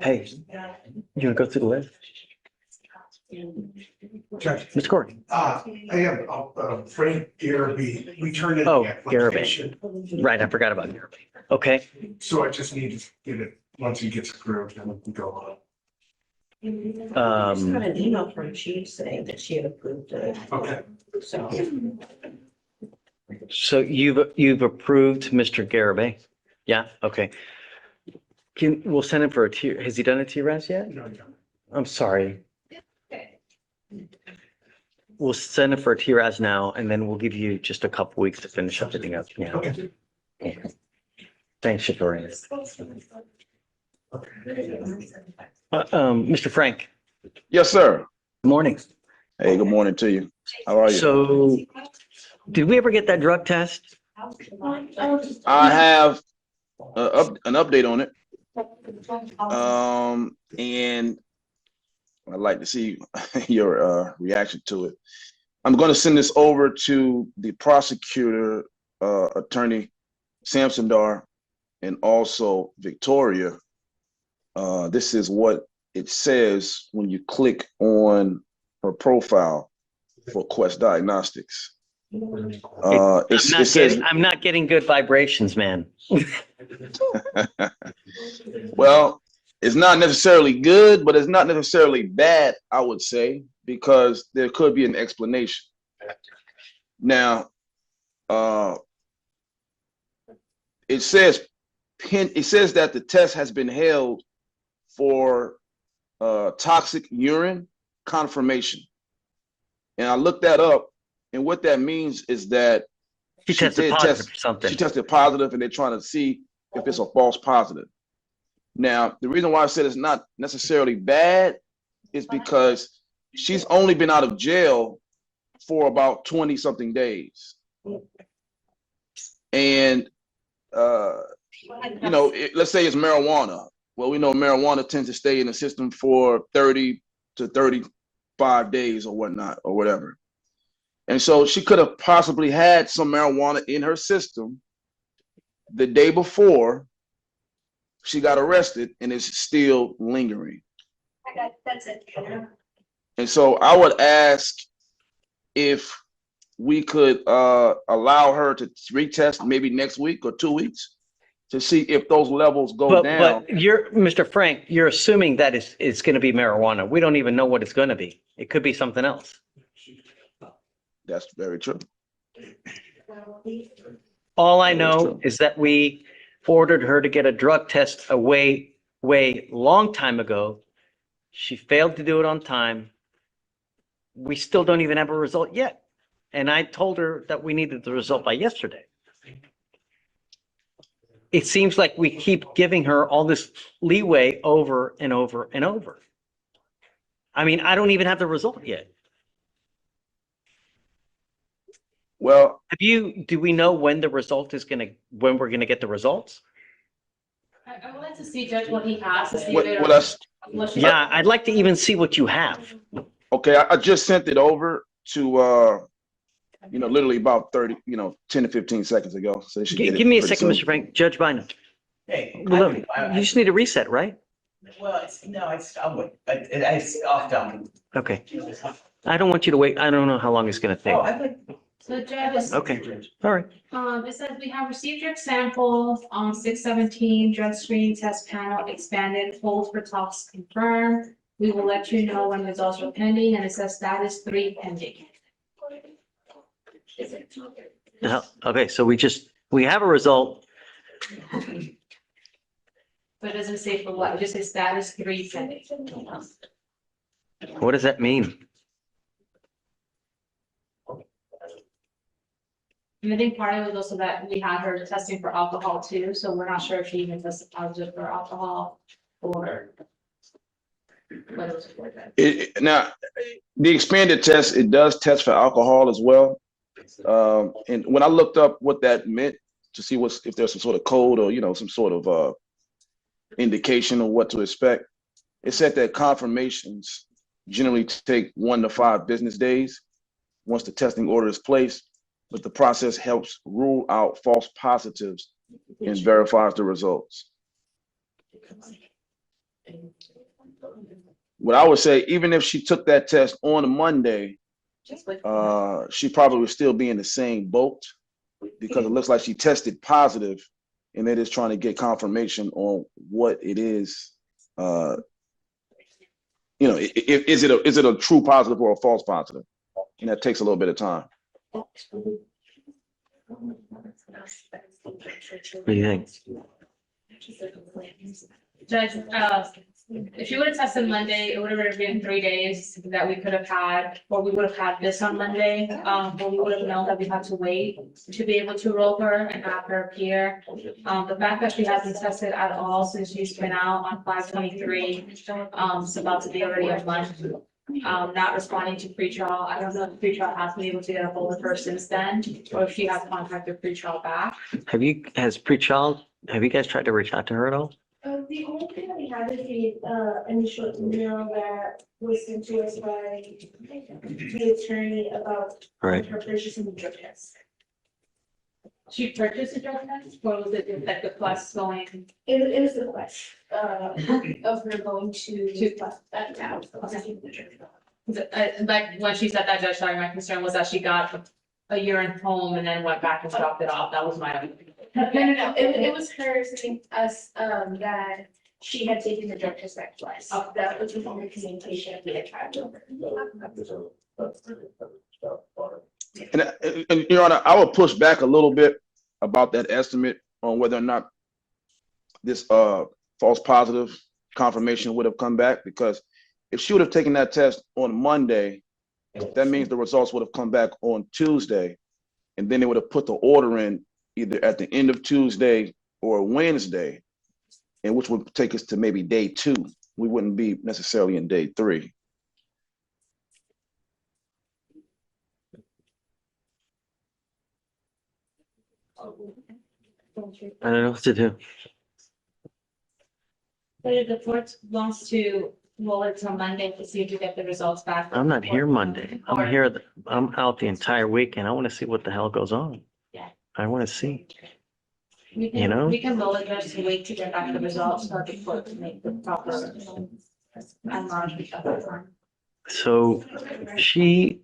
Hey, you wanna go through the list? Judge, Mr. Court. I have, Frank Garabee, we turned in Oh, the application. Right, I forgot about Garabee. Okay, So I just need to get it, once he gets approved, then we can go on. I just got an email from Chief saying that she had approved it. Okay. so you've approved Mr. Garabay? Yeah, okay. We'll send him for a T, has he done a T-Res yet? No, no. I'm sorry. We'll send it for a T-Res now, and then we'll give you just a couple weeks to finish everything up. Yeah. Okay. Thanks, Shatori. Mr. Frank. Yes, sir. Good morning. Hey, good morning to you. How are you? So, did we ever get that drug test? I have an update on it. And I'd like to see your reaction to it. I'm going to send this over to the prosecutor, Attorney Samsondar, and also Victoria. This is what it says when you click on her profile for Quest Diagnostics. It says, I'm not getting good vibrations, man. well, it's not necessarily good, but it's not necessarily bad, I would say, because there could be an explanation. Now, it says that the test has been held for toxic urine confirmation. And I looked that up, and what that means is that she tested positive for something. She tested positive, and they're trying to see if it's a false positive. Now, the reason why I said it's not necessarily bad is because she's only been out of jail for about 20-something days. And, let's say it's marijuana. Well, we know marijuana tends to stay in the system for 30 to 35 days or whatnot, or whatever. And so she could have possibly had some marijuana in her system the day before she got arrested, and it's still lingering. That's it. And so I would ask if we could allow her to retest maybe next week or 2 weeks to see if those levels go down. But Mr. Frank, you're assuming that it's going to be marijuana. We don't even know what it's going to be. It could be something else. That's very true. All I know is that we ordered her to get a drug test a way long time ago. She failed to do it on time. We still don't even have a result yet. And I told her that we needed the result by yesterday. It seems like we keep giving her all this leeway over and over and over. I mean, I don't even have the result yet. Well, do we know when the result is when we're gonna get the results? I would like to see, Judge, what he has to see. Yeah, I'd like to even see what you have. Okay, I just sent it over to literally about 10 to 15 seconds ago. So they should get Give me a pretty second, soon. Mr. Frank. Judge Bynum. Hey. Well, look, you just need a reset, right? Well, it's off done. Okay. I don't want you to wait. I don't know how long it's gonna take. Oh, I think. So Judge, Okay, all right. it says we have received your sample on 6/17, drug screen test panel expanded, hold for talks confirmed. We will let you know when results are pending, and it says status 3 pending. Okay, so we have a result. But it doesn't say for what, it just says status 3 pending. What does that mean? And I think part of it was also that we had her testing for alcohol too, so we're not sure if she even tested positive for alcohol or what it was for that. Now, the expanded test, it does test for alcohol as well. And when I looked up what that meant to see if there's some sort of code or, some sort of indication of what to expect, it said that confirmations generally take 1 to 5 business days once the testing order is placed, but the process helps rule out false positives and verifies the results. What I would say, even if she took that test on a Monday, she probably would still be in the same boat because it looks like she tested positive and they're just trying to get confirmation on what it is. Is it a true positive or a false positive? And that takes a little bit of time. What do you think? Judge, if you would have tested Monday, it would have been 3 days that we could have had, or we would have had this on Monday. But we would have known that we had to wait to be able to roll her and have her appear. The fact that she hasn't tested at all since she's been out on 5/23, it's about to be already a month. Not responding to pretrial. I don't know if pretrial has been able to get a hold of her since then, or if she has contacted pretrial back. Have you guys tried to reach out to her at all? The only thing that we have is the initial email that was sent to us by the attorney about Right. her purchasing the drug test. She purchased a drug test, or was it like the plus going? It was the quest, of her going to that town. Like when she said that, Judge, sorry, my concern was that she got a urine home and then went back and dropped it off. That was my only. No, it was her saying us, that she had taken the drug test back twice. That was the only communication we had tried over. And Your Honor, I would push back a little bit about that estimate on whether or not this false positive confirmation would have come back, because if she would have taken that test on Monday, that means the results would have come back on Tuesday, and then they would have put the order in either at the end of Tuesday or Wednesday, and which would take us to maybe day 2. We wouldn't be necessarily in day 3. I don't know what to do. But if the court wants to roll it till Monday to see if you get the results back. I'm not here Monday. I'm out the entire week and I want to see what the hell goes on. Yeah. I want to see. We can, You know? We can roll it just to wait to get back the results so the court can make the proper. So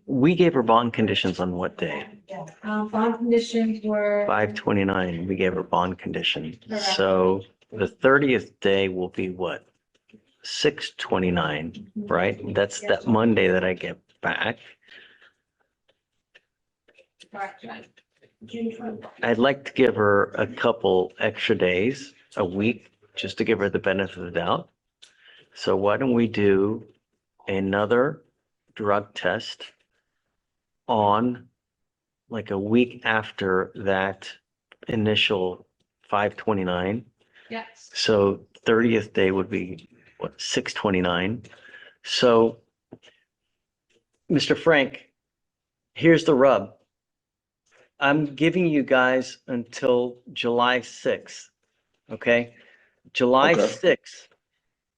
we gave her bond conditions on what day? Bond conditions were. 5/29, we gave her bond condition. Correct. So the 30th day will be what? 6/29, right? That's that Monday that I get back. Correct. I'd like to give her a couple extra days, a week, just to give her the benefit of the doubt. So why don't we do another drug test on like a week after that initial 5/29? Yes. So 30th day would be what, 6/29? So, Mr. Frank, here's the rub. I'm giving you guys until July 6th, okay? July 6th,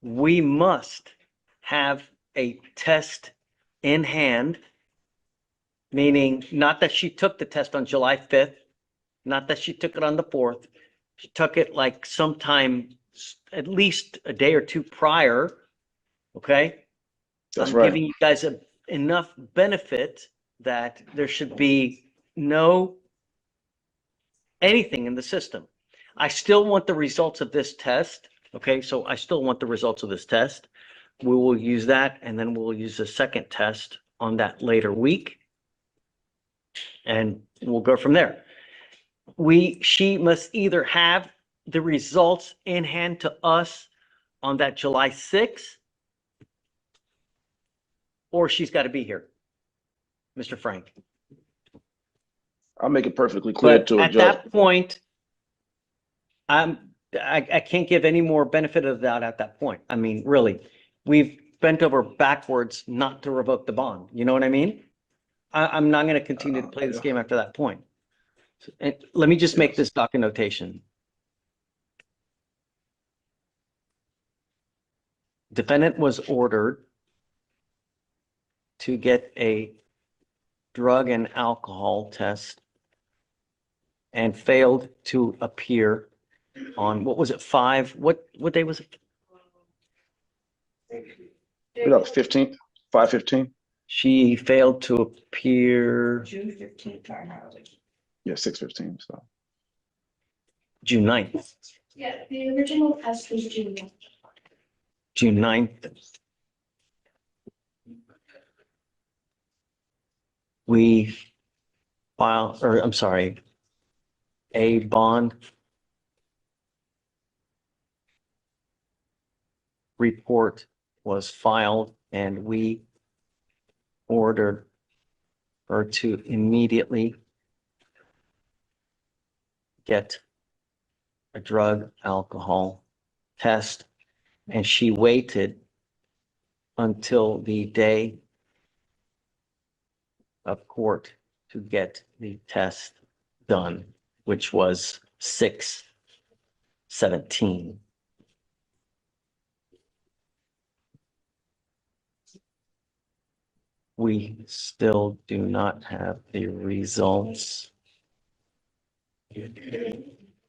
we must have a test in hand, meaning not that she took the test on July 5th, not that she took it on the 4th, She took it like sometime, at least a day or two prior, okay? That's I'm right. giving you guys enough benefit that there should be no anything in the system. I still want the results of this test, okay? So I still want the results of this test. We will use that, and then we'll use a second test on that later week. And we'll go from there. She must either have the results in hand to us on that July 6th, or she's got to be here, Mr. Frank. I'll make it perfectly clear But to a at judge. that point, I can't give any more benefit of the doubt at that point. I mean, really, we've bent over backwards not to revoke the bond. You know what I mean? I'm not going to continue to play this game after that point. And let me just make this docket notation. Defendant was ordered to get a drug and alcohol test and failed to appear on, what was it, what day was it? 15th, 5/15. She failed to appear June 15th. Yeah, 6/15. So June 9th. Yeah, the original test was June. June 9th. We file, or I'm sorry, a bond report was filed, and we ordered her to immediately get a drug alcohol test, and she waited until the day of court to get the test done, which was 6/17. We still do not have the results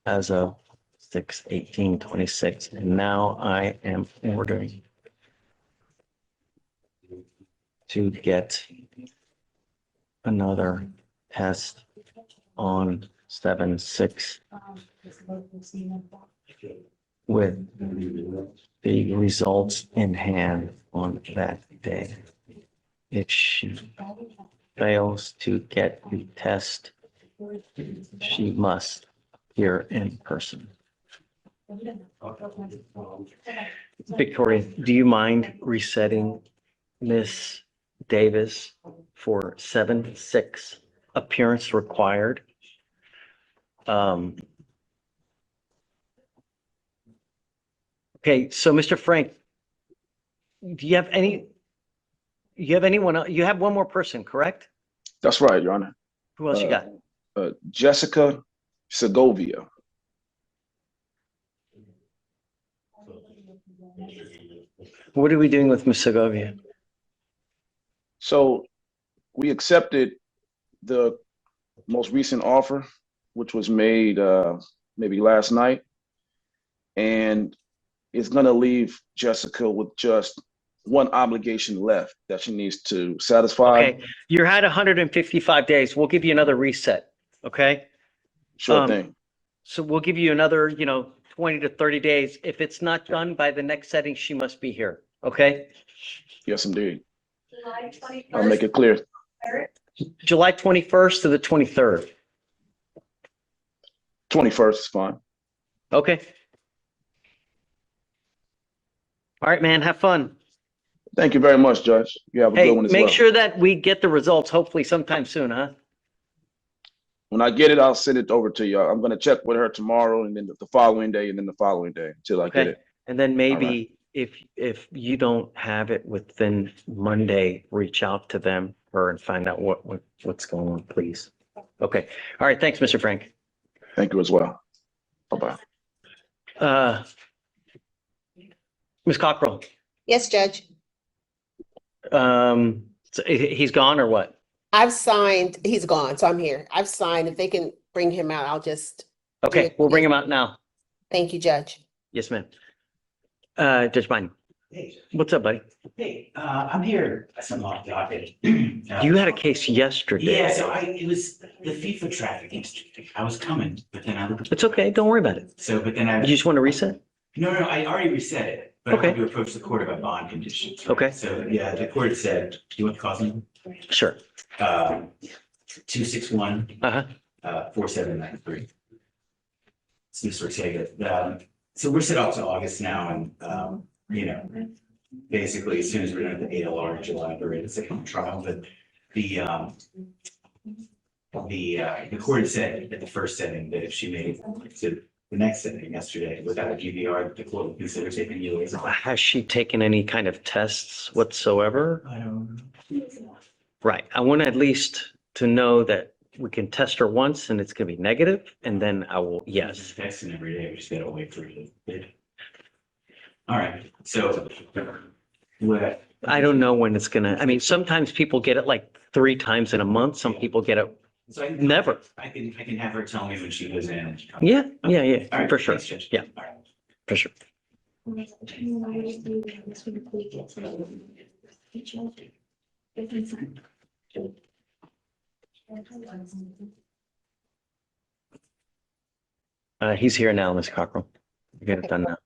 as of 6/18/26, and now I am ordering to get another test on 7/6 with the results in hand on that day. If she fails to get the test, she must appear in person. Victoria, do you mind resetting Miss Davis for 7/6 appearance required? Okay, so Mr. Frank, do you have anyone, you have one more person, correct? that's right, Your Honor. Who else you got? Jessica Segovia. What are we doing with Miss Segovia? So we accepted the most recent offer, which was made maybe last night, and it's going to leave Jessica with just one obligation left that she needs to satisfy. Okay, you're at 155 days. We'll give you another reset. Okay. Sure thing. So we'll give you another, 20 to 30 days. If it's not done by the next setting, she must be here. Okay. Yes, indeed. July 21st. I'll make it clear. July 21st to the 23rd. 21st is fine. Okay. All right, man. Have fun. Thank you very much, Judge. You have a good one as well. Make sure that we get the results hopefully sometime soon, huh? When I get it, I'll send it over to you. I'm going to check with her tomorrow, and then the following day, and then the following day until I get it. And then maybe if you don't have it within Monday, reach out to them and find out what's going on, please. Okay. All right. Thanks, Mr. Frank. Thank you as well. Bye-bye. Ms. Cockrell. Yes, Judge. So he's gone or what? I've signed, he's gone, so I'm here. I've signed. If they can bring him out, I'll just Okay, we'll bring him out now. Thank you, Judge. Yes, ma'am. Judge Biden, Hey, what's up, buddy? hey, I'm here at some off docket. You had a case yesterday. Yeah, so it was the FIFA traffic yesterday. I was coming, but then I. It's okay, don't worry about it. So, but then I. You just want to reset? No, I already reset it, but I Okay. want to approach the court about bond conditions. Okay. So, yeah, the court said, do you want the cause number? Sure. 261. 4793. It's Mr. Ortega. So we're set up to August now, and you know, basically as soon as we're done with the ALR in July, we're in the second trial. But the court said at the first setting that if she made it to the next setting yesterday without a GVR, the court would consider taking you as. Has she taken any kind of tests whatsoever? I don't know. Right. I want at least to know that we can test her once and it's going to be negative, and then I will, yes. Testing every day. We just gotta wait for the bid. All right, so. What? I don't know when it's gonna, I mean, sometimes people get it like 3 times in a month. Some people get it So never. I can have her tell me when she goes in. And she comes. Yeah, All yeah, right, for sure. thanks, Judge. Yeah, All right. for sure. He's here now, Ms. Cockrell. Get it done now.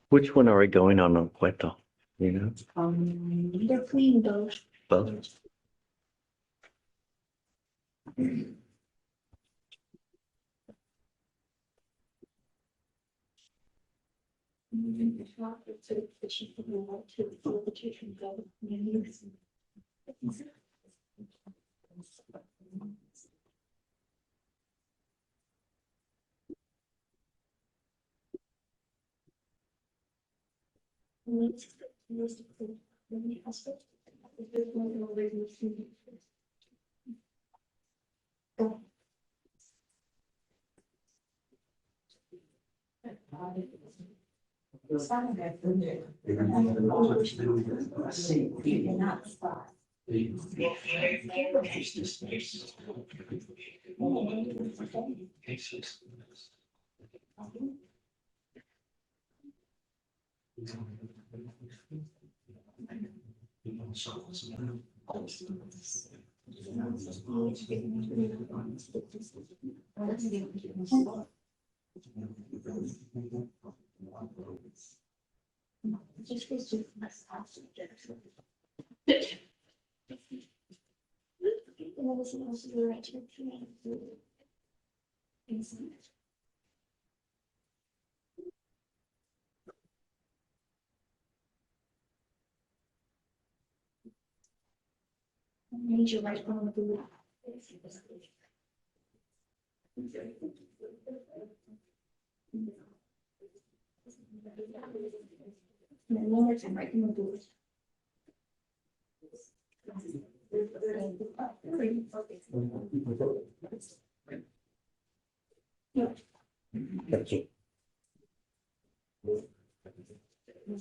Which one are we going on Cueto? You know? They're clean those. Both.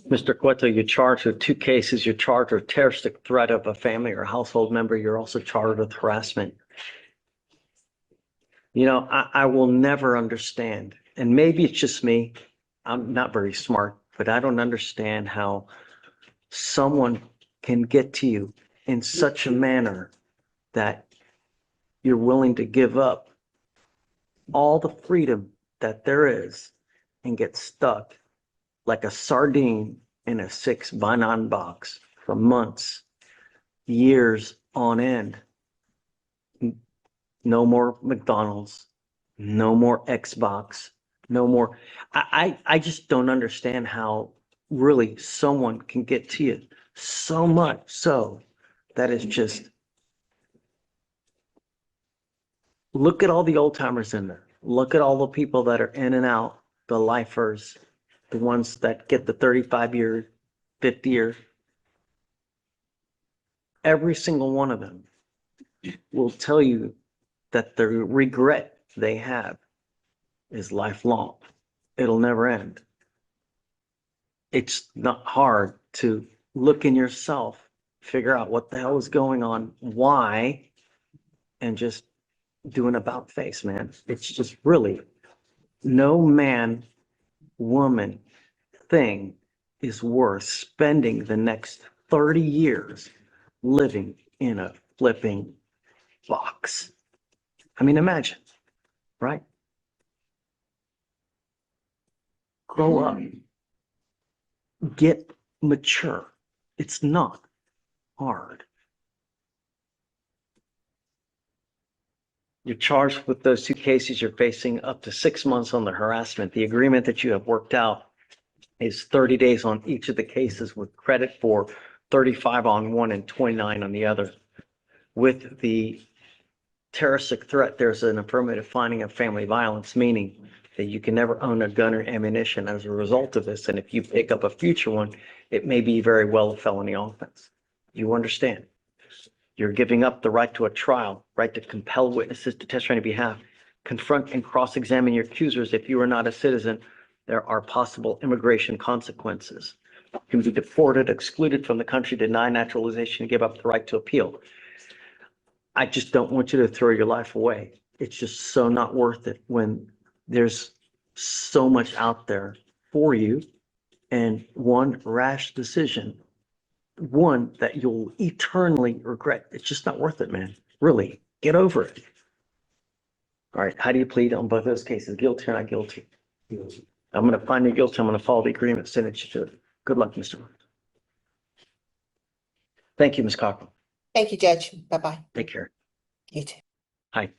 Mr. Cueto, you're charged with 2 cases. You're charged with terroristic threat of a family or household member. You're also charged with harassment. You know, I will never understand, and maybe it's just me. I'm not very smart, but I don't understand how someone can get to you in such a manner that you're willing to give up all the freedom that there is and get stuck like a sardine in a 6 banan box for months, years on end. No more McDonald's, no more Xbox, no more. I just don't understand how really someone can get to you so much so that is just Look at all the old timers in there. Look at all the people that are in and out, the lifers, the ones that get the 35-year, 50-year. Every single one of them will tell you that the regret they have is lifelong. It'll never end. It's not hard to look in yourself, figure out what the hell is going on, why, and just do an about face, man. It's just really no man, woman, thing is worth spending the next 30 years living in a flipping box. I mean, imagine, right? Grow up. Get mature. It's not hard. You're charged with those two cases. You're facing up to 6 months on the harassment. The agreement that you have worked out is 30 days on each of the cases with credit for 35 on one and 29 on the other. With the terroristic threat, there's an affirmative finding of family violence, meaning that you can never own a gun or ammunition as a result of this. And if you pick up a future one, it may be very well a felony offense. You understand? You're giving up the right to a trial, right to compel witnesses to testify on your behalf, confront and cross-examine your accusers. If you are not a citizen, there are possible immigration consequences. You can be deported, excluded from the country, denied naturalization, give up the right to appeal. I just don't want you to throw your life away. It's just so not worth it when there's so much out there for you, and one rash decision, one that you'll eternally regret. It's just not worth it, man. Really, get over it. All right, how do you plead on both those cases? Guilty or not guilty? Guilty. I'm going to find you guilty. I'm going to follow the agreement, send it to you. Good luck, Mr. Thank you, Ms. Cochran. Thank you, Judge. Bye-bye. Take care. You too. Hi.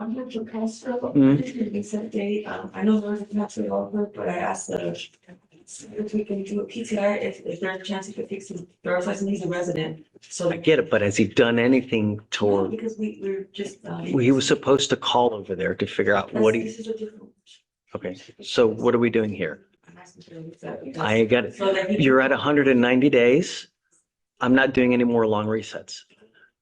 I'm here to Castro. Mhm. This is a set date. I know there's a natural over, but I asked if we can do a PTI, if there's a chance he could fix his driver's license, he's a resident. So I get it, but has he done anything toward, because we're just. he was supposed to call over there to figure out what he, This is a different. okay, so what are we doing here? I'm asking for it. I got So that it. he- You're at 190 days. I'm not doing any more long resets.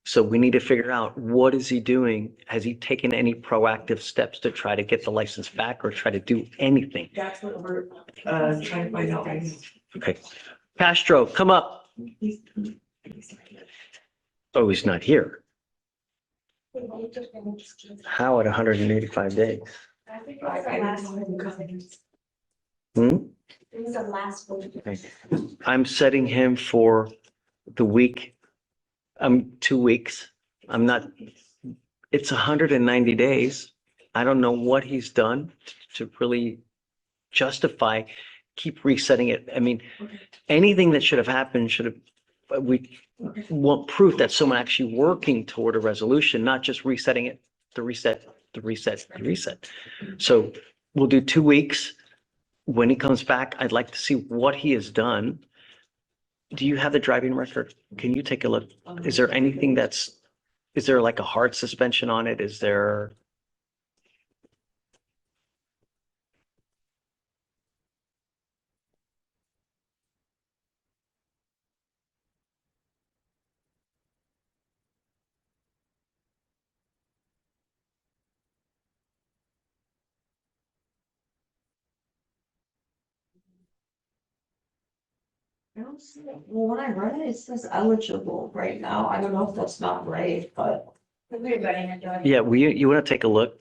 So we need to figure out, what is he doing? Has he taken any proactive steps to try to get the license back or try to do anything? That's what we're trying to find out right now. Okay. Castro, come up. Oh, he's not here. How at 185 days? Hmm? It was the last one. Okay. I'm setting him for the week. 2 weeks. I'm not, it's 190 days. I don't know what he's done to really justify, keep resetting it. I mean, anything that should have happened should have, we want proof that someone actually working toward a resolution, not just resetting it, the reset. So we'll do 2 weeks. When he comes back, I'd like to see what he has done. Do you have the driving record? Can you take a look? Is there anything is there like a hard suspension on it? Is there? I don't see it. Well, when I read it, it says eligible right now. I don't know if that's not right, but. Yeah, you want to take a look,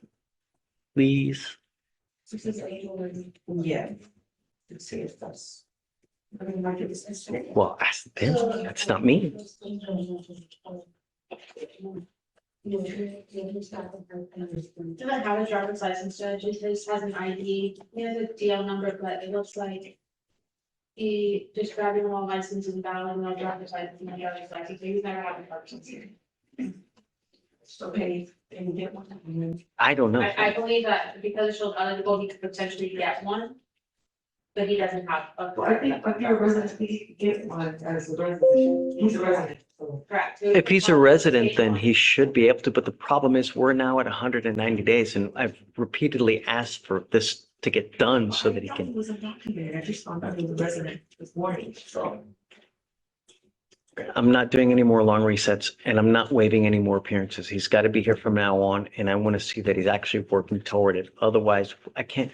please? It says eligible, yeah. Let's see if that's. I mean, might be this. Well, ask them. That's not me. Doesn't have a driver's license, Judge, it just has an ID, he has a DL number, but it looks like he just grabbed him all license and valid, no driver's license, no driver's license, so he's never had a driver's license. So can you get one? I don't know. I believe that because it's still eligible, he could potentially get one, but he doesn't have a. Well, I think a resident, we get one as a resident. He's a resident. Correct. If he's a resident, then he should be able to, but the problem is we're now at 190 days and I've repeatedly asked for this to get done so that he He can. was undocumented. I just found out he was a resident this morning, so. I'm not doing any more long resets and I'm not waiving any more appearances. He's got to be here from now on and I want to see that he's actually working toward it. Otherwise, I can't.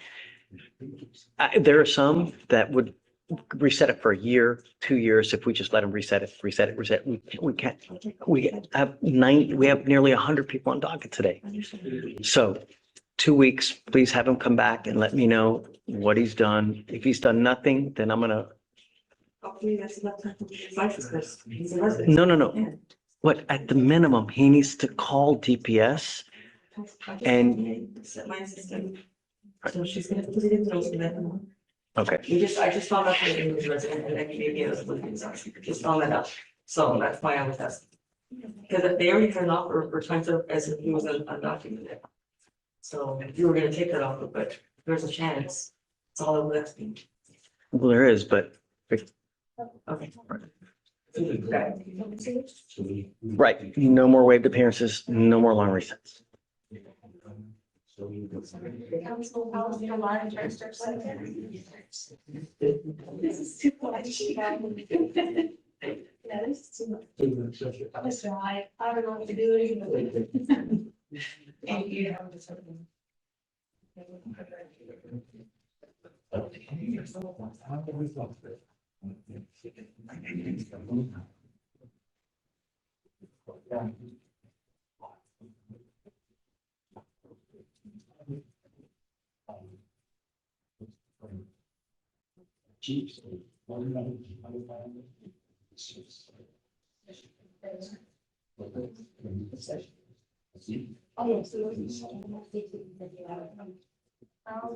There are some that would reset it for a year, 2 years, if we just let him reset it. We can't, we have nearly 100 people on docket today. So 2 weeks, please have him come back and let me know what he's done. If he's done nothing, then I'm gonna. Hopefully that's enough time for his license. He's a resident. No. But at the minimum, he needs to call DPS and. Set my system. So she's gonna put it in those that. Okay. I just found out that he was a resident and then maybe I was looking, sorry, just found that out. So that's why I was asking. Because they already had an offer for time served as if he was undocumented. So you were gonna take that offer, but there's a chance. That's all I'm asking. Well, there is, but. Okay. Right, no more waived appearances, no more long resets. Council policy a lot of jurisdictions like that. This is too much. Yeah, this is too much. I'm a try. I don't know what to do. Thank you.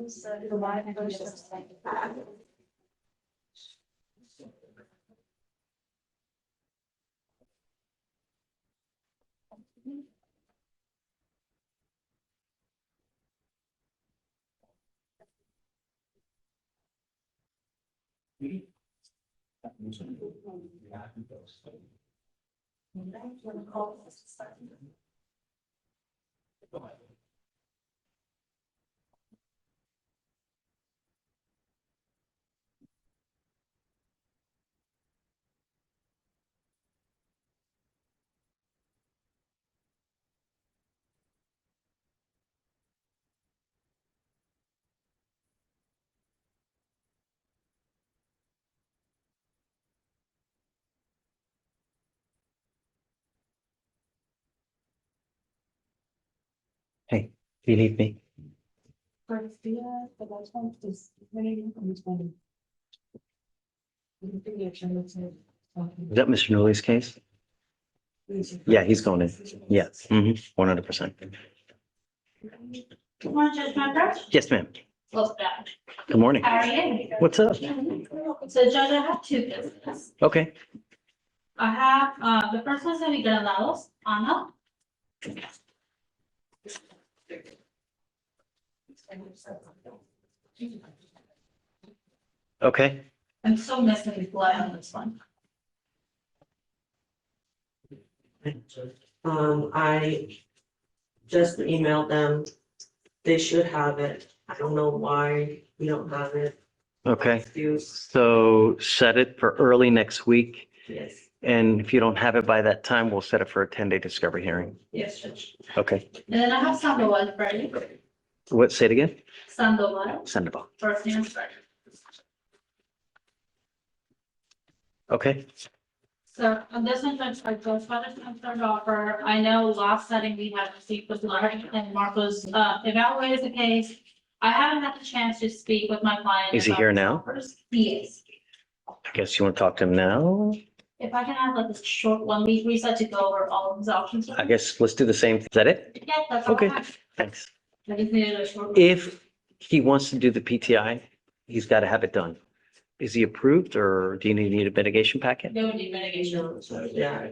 So the live versus like. Hey, do you need me? Is that Mr. Newley's case? Yeah, he's going in. Yes, 100%. Come on, Judge Fleischer. Yes, ma'am. What's that? Good morning. How are you? What's up? So Judge, I have two business. Okay. I have, the first one's gonna be Granados, Anna. Okay. I'm so messing with blood on this one. I just emailed them. They should have it. I don't know why we don't have it. Okay. Excuse. So set it for early next week. Yes, And if you don't have it by that time, we'll set it for a 10-day discovery hearing. yes, Judge. Okay. And then I have Sandoval for you. What, say it again? Sandoval, Sandoval. first name, sorry. Okay. So on this one, Judge, I just wanted to start offer. I know last setting we had received with Larry and Marcos evaluated the case. I haven't had the chance to speak with my client. Is he about here his now? offers. He is. I guess you want to talk to him now? If I can have like a short 1 week reset to go over all of his options. I guess let's do the same. Is that it? Yeah, that's all I Okay, have. thanks. I just needed a short. If he wants to do the PTI, he's got to have it done. Is he approved or do you need a mitigation packet? There would be mitigation. So, yeah.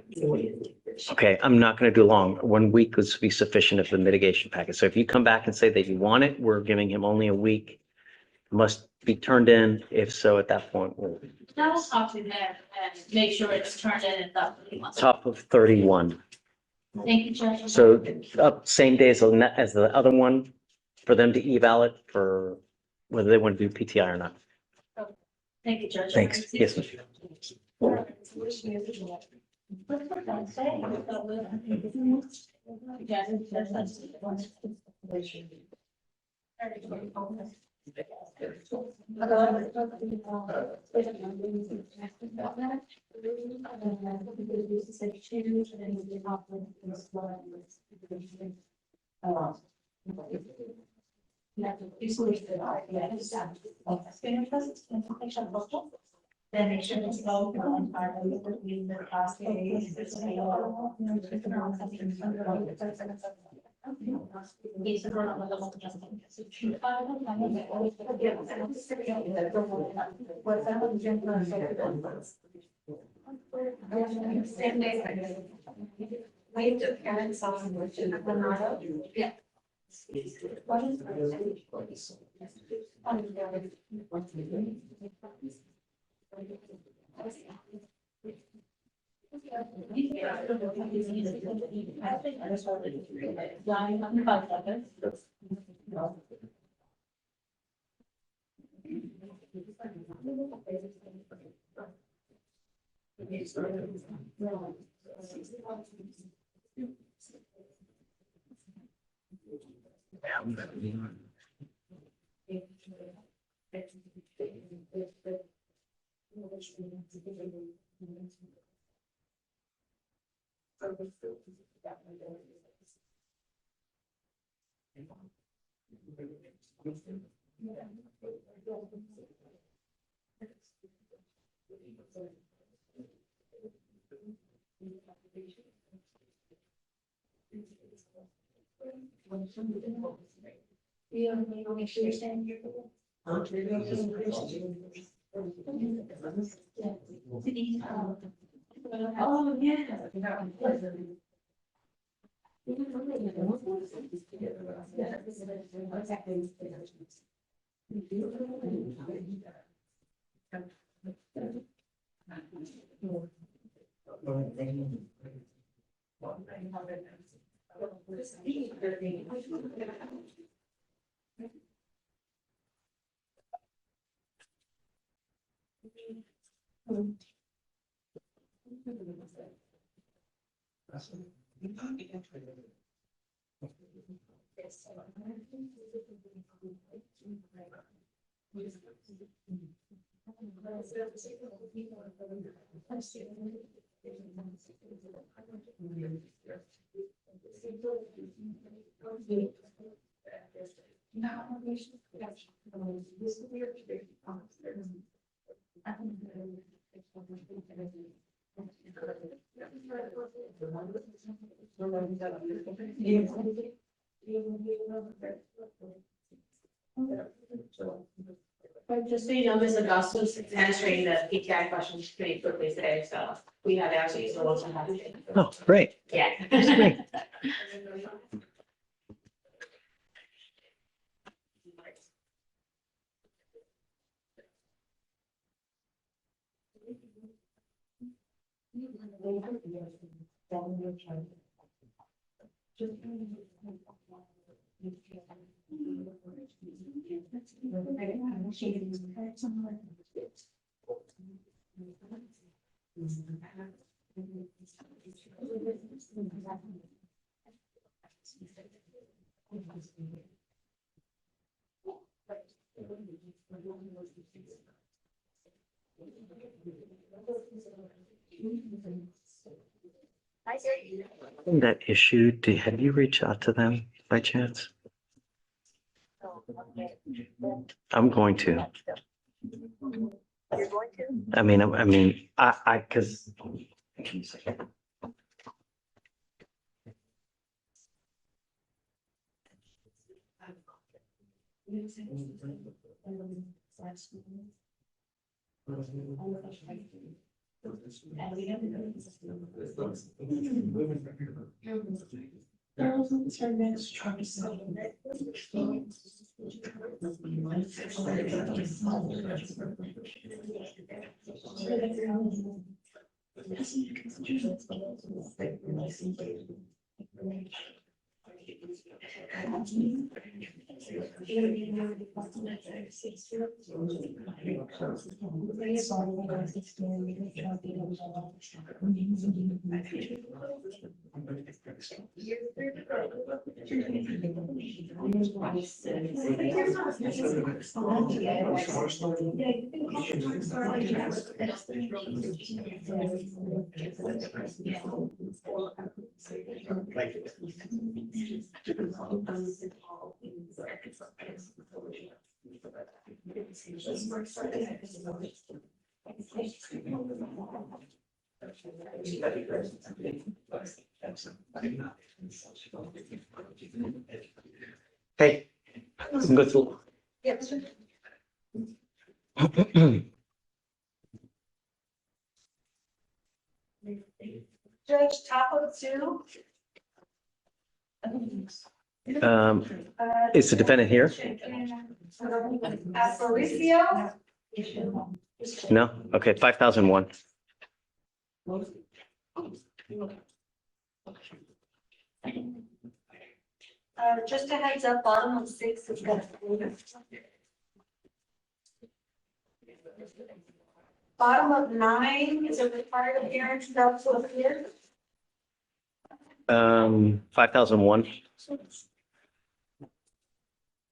Okay, I'm not going to do long. 1 week would be sufficient of the mitigation packet. So if you come back and say that you want it, we're giving him only a week. Must be turned in? If so, at that point, we'll I'll talk to them and make sure it's turned in and stuff. top of 31. Thank you, Judge. So same day as the other one for them to eval it for whether they want to do PTI or not. Thank you, Judge. Thanks. Yes. Then make sure it's all on fire with the class Same day. We took parents on which is Bernardo. Yeah. Make sure you're staying here. Oh, yeah. But just so you know, Ms. Augustus is answering the PTI questions pretty quickly today, so we have actually so we'll have to. Oh, great. Yeah. That's great. That issue, have you reached out to them by chance? I'm going to. You're going to? Because. Hey, go through. Judge Taco two. Is the defendant here? Aparicio. No? Okay, 5001. Just a heads up, bottom of 6 is gonna. Bottom of 9 is a required appearance that's what here. 5001.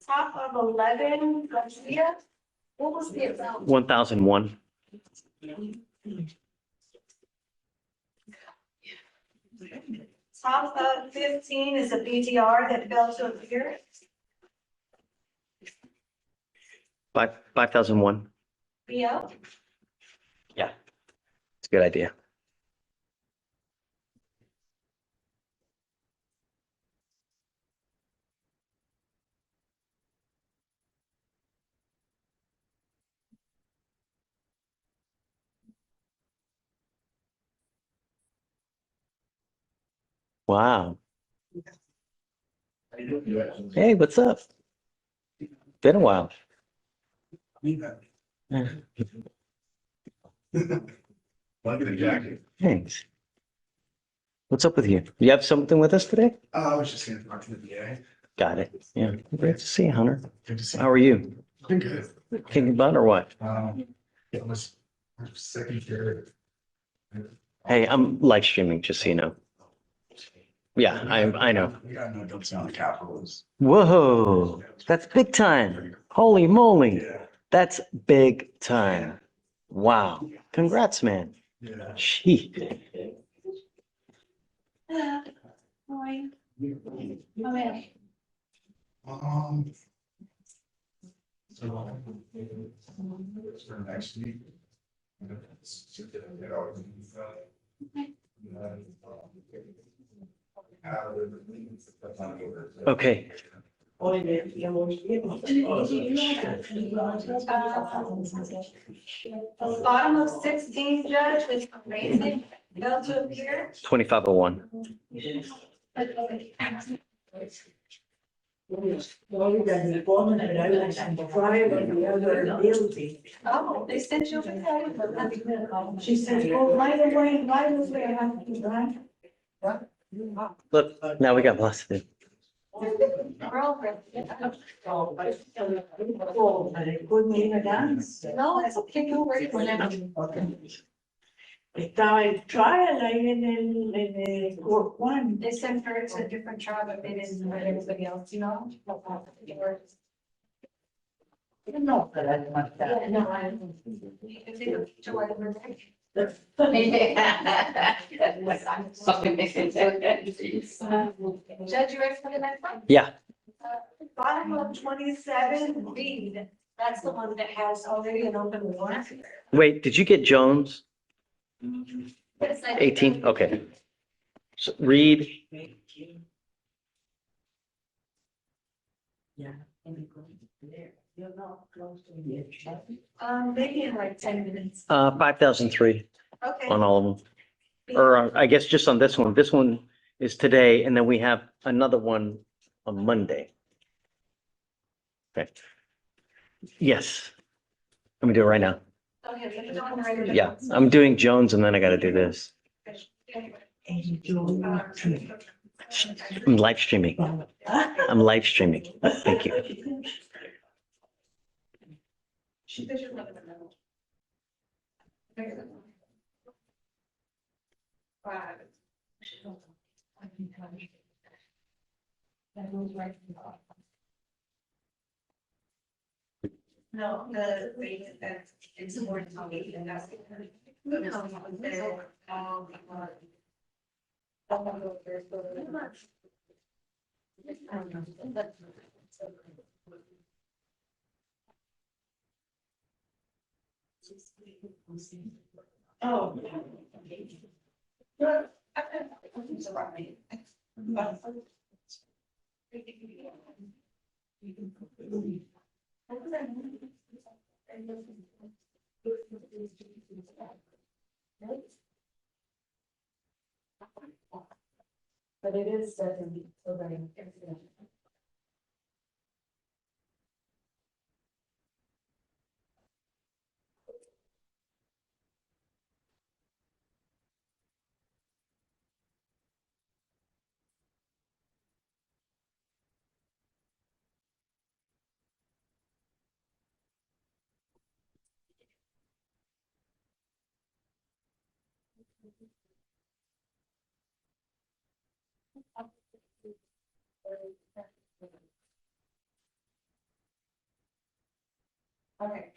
Top of 11, Garcia. What was the amount? 1001. Top of 15 is a BTR that failed to appear. 5001. BO. Yeah, it's a good idea. Wow. Hey, what's up? Been a while. Yeah. Like a jacket. Thanks. What's up with you? You have something with us today? I was just gonna talk to the VA. Got it. Yeah. Great to see you, Hunter. Good to see How are you? Been good. Kicking butt or what? It was second year. Hey, I'm live streaming, just so you know. Yeah, I know. We got no adults on the Capitol. Whoa, that's big time. Holy moly. Yeah. That's big time. Wow. Congrats, man. Yeah. Gee. How are you? Oh, yeah. So for next week. Okay. Bottom of 16, Judge, is amazing. Failed to appear. 2501. Oh, they sent you a. She said, oh, right away, I have to drive. Look, now we got lots to do. We're over. No, it's okay, you'll wait whenever. Estaba el trial ahí en el court one. They sent her to a different trial, but they didn't let everybody else, you know? No, but I want that. Yeah, no, I. If they don't to whatever. Judge, you ready for the next one? Yeah. Bottom of 27, read. That's the one that has already an open warrant. Wait, did you get Jones? It's like- 18? Okay. So read. Maybe in like 10 minutes. 5003 Okay. on all of them. Or I guess just on this one. This one is today, and then we have another one on Monday. Okay. Yes. Let me do it right now. Yeah, I'm doing Jones and then I gotta do this. I'm live streaming. I'm live streaming. Thank you. No, it's more to me than that's. Oh. But it is certainly so very important. Okay.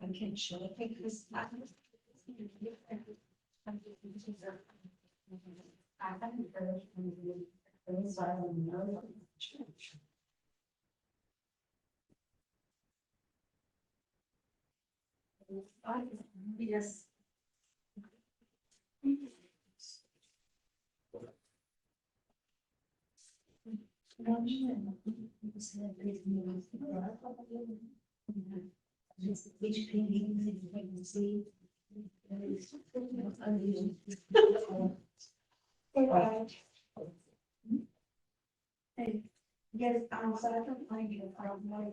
I can show because I haven't heard from you. So I don't know. Yes. Hey, yes, so I don't find you a problem.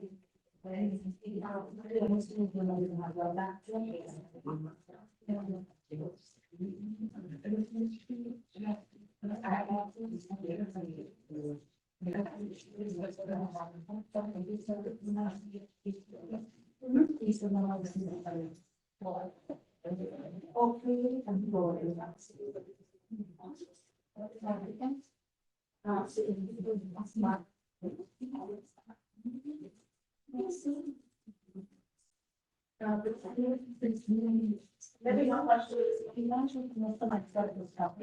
Maybe not much to it. If you want to know some extra stuff,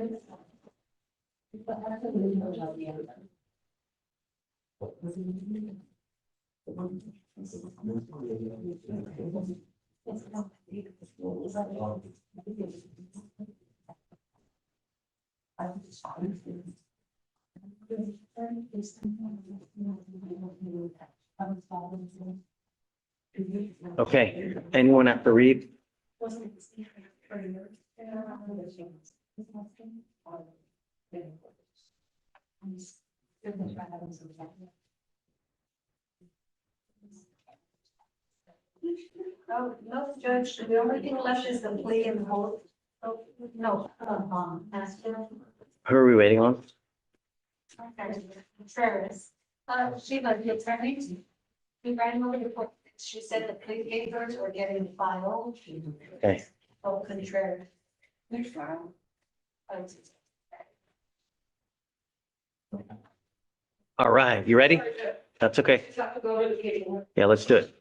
but I don't really know about the other. Okay, anyone have to read? No, Judge, the only thing left is the plea and hold. No, Esther. Who are we waiting on? Travis. She was the attorney. We ran over the report. She said the plea papers were getting filed. Okay. Oh, contrary. All right, you ready? That's okay. Yeah, let's do it.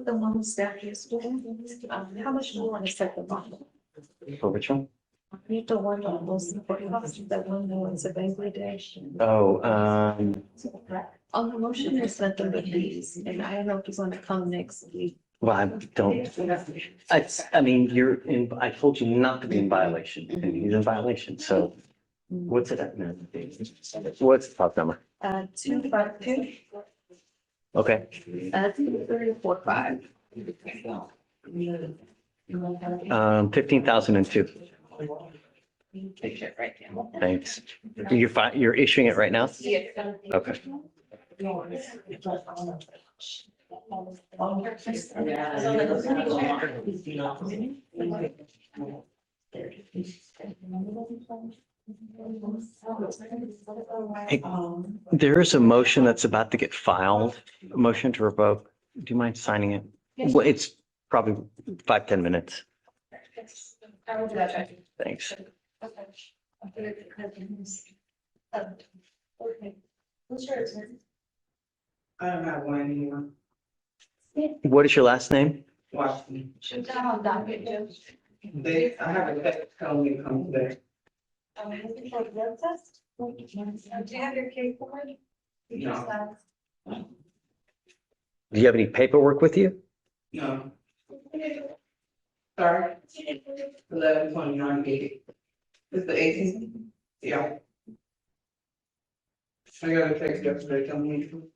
The one staff yesterday, how much do you want to set the bond? For which one? You the one that was, that one that was a Bangladesh. Oh, On the motion, there's nothing but these, and I don't know if he's gonna come next week. well, I don't, I mean, you're in, I told you not to be in violation, and he's in violation, so what's it at now? What's the top number? 252, Okay, 345. 15,002. Take it right now. Thanks. You're issuing it right now? Okay. Hey, there is a motion that's about to get filed, a motion to revoke. Do you mind signing it? Well, it's probably 5-10 minutes. Thanks. I don't have one anymore. What is your last name? Washington. Should I have done it, Judge? I have a text telling me to come today. I'm looking for a blood test. Do you have your case already? No. Do you have any paperwork with you? No. Sorry. 11/29/80. It's the 18th. Yeah. I got a text yesterday telling me to.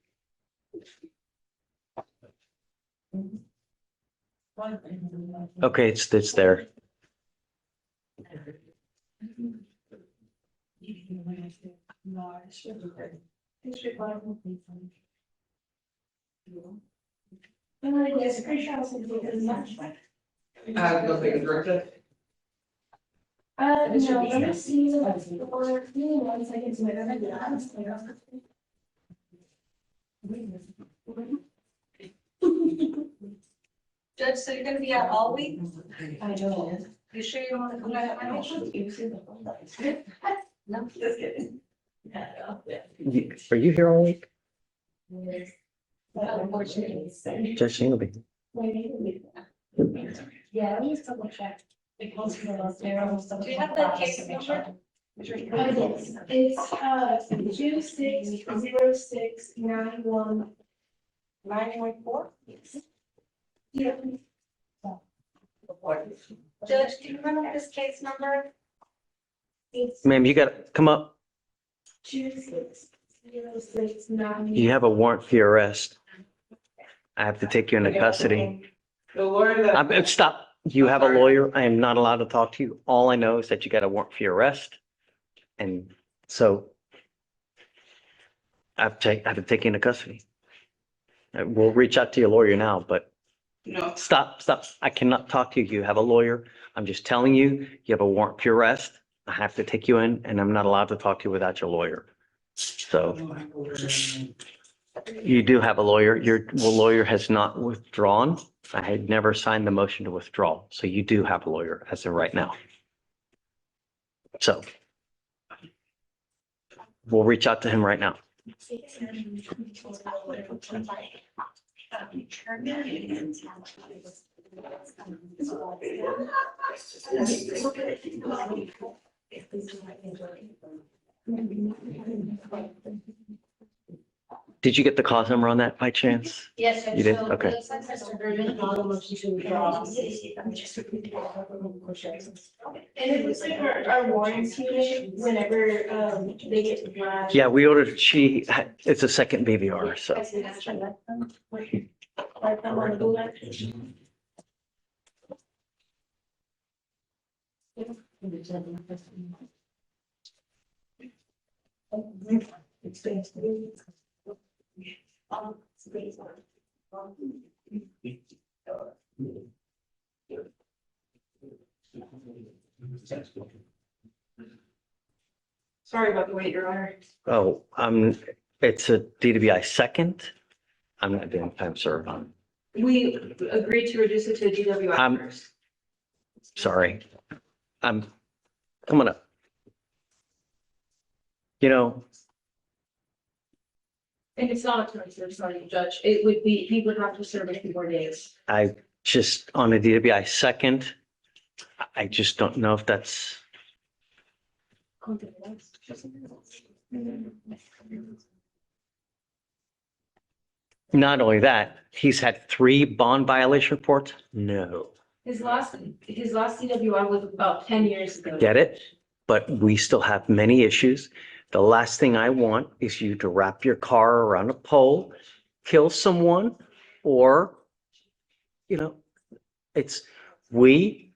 Okay, it's there. Yes, pretty sure I was gonna do this much. I have to go take a drug test. No, let me see the or once I get to it. Judge, so you're gonna be out all week? I don't. You sure you don't wanna come back? No, just kidding. Are you here all week? Unfortunately. Judge Shingleby. Yeah, let me just double check. Do you have the case number? Yes, it's 2606919114. Yeah. Judge, do you remember this case number? It's Ma'am, you got to come up. 260691. You have a warrant for your arrest. I have to take you into custody. The lawyer that. Stop. You have a lawyer. I am not allowed to talk to you. All I know is that you got a warrant for your arrest. And so I have to take you into custody. We'll reach out to your lawyer now, but No. stop. I cannot talk to you. You have a lawyer. I'm just telling you, you have a warrant for your arrest. I have to take you in and I'm not allowed to talk to you without your lawyer. So you do have a lawyer. Your lawyer has not withdrawn. I had never signed the motion to withdraw. So you do have a lawyer as of right now. So we'll reach out to him right now. Did you get the cause number on that by chance? Yes. You did? So Okay. the success agreement, all the motion to withdraw. And it looks like our warrants unit, whenever they get to drive. Yeah, we ordered, it's a second BVR, so. Let them on the bullet. Sorry about the wait, Your Honor. Oh, it's a DWI second. I'm not doing time serve on. We agreed to reduce it to a DWI first. Sorry. I'm coming up. You know, And it's not a term, sorry, Judge. It would be, he would have to serve a few more days. I just, on a DWI second, I just don't know if that's, not only that, he's had 3 bond violation reports. No, His last DWI was about 10 years ago. get it? But we still have many issues. The last thing I want is you to wrap your car around a pole, kill someone, or, you know, we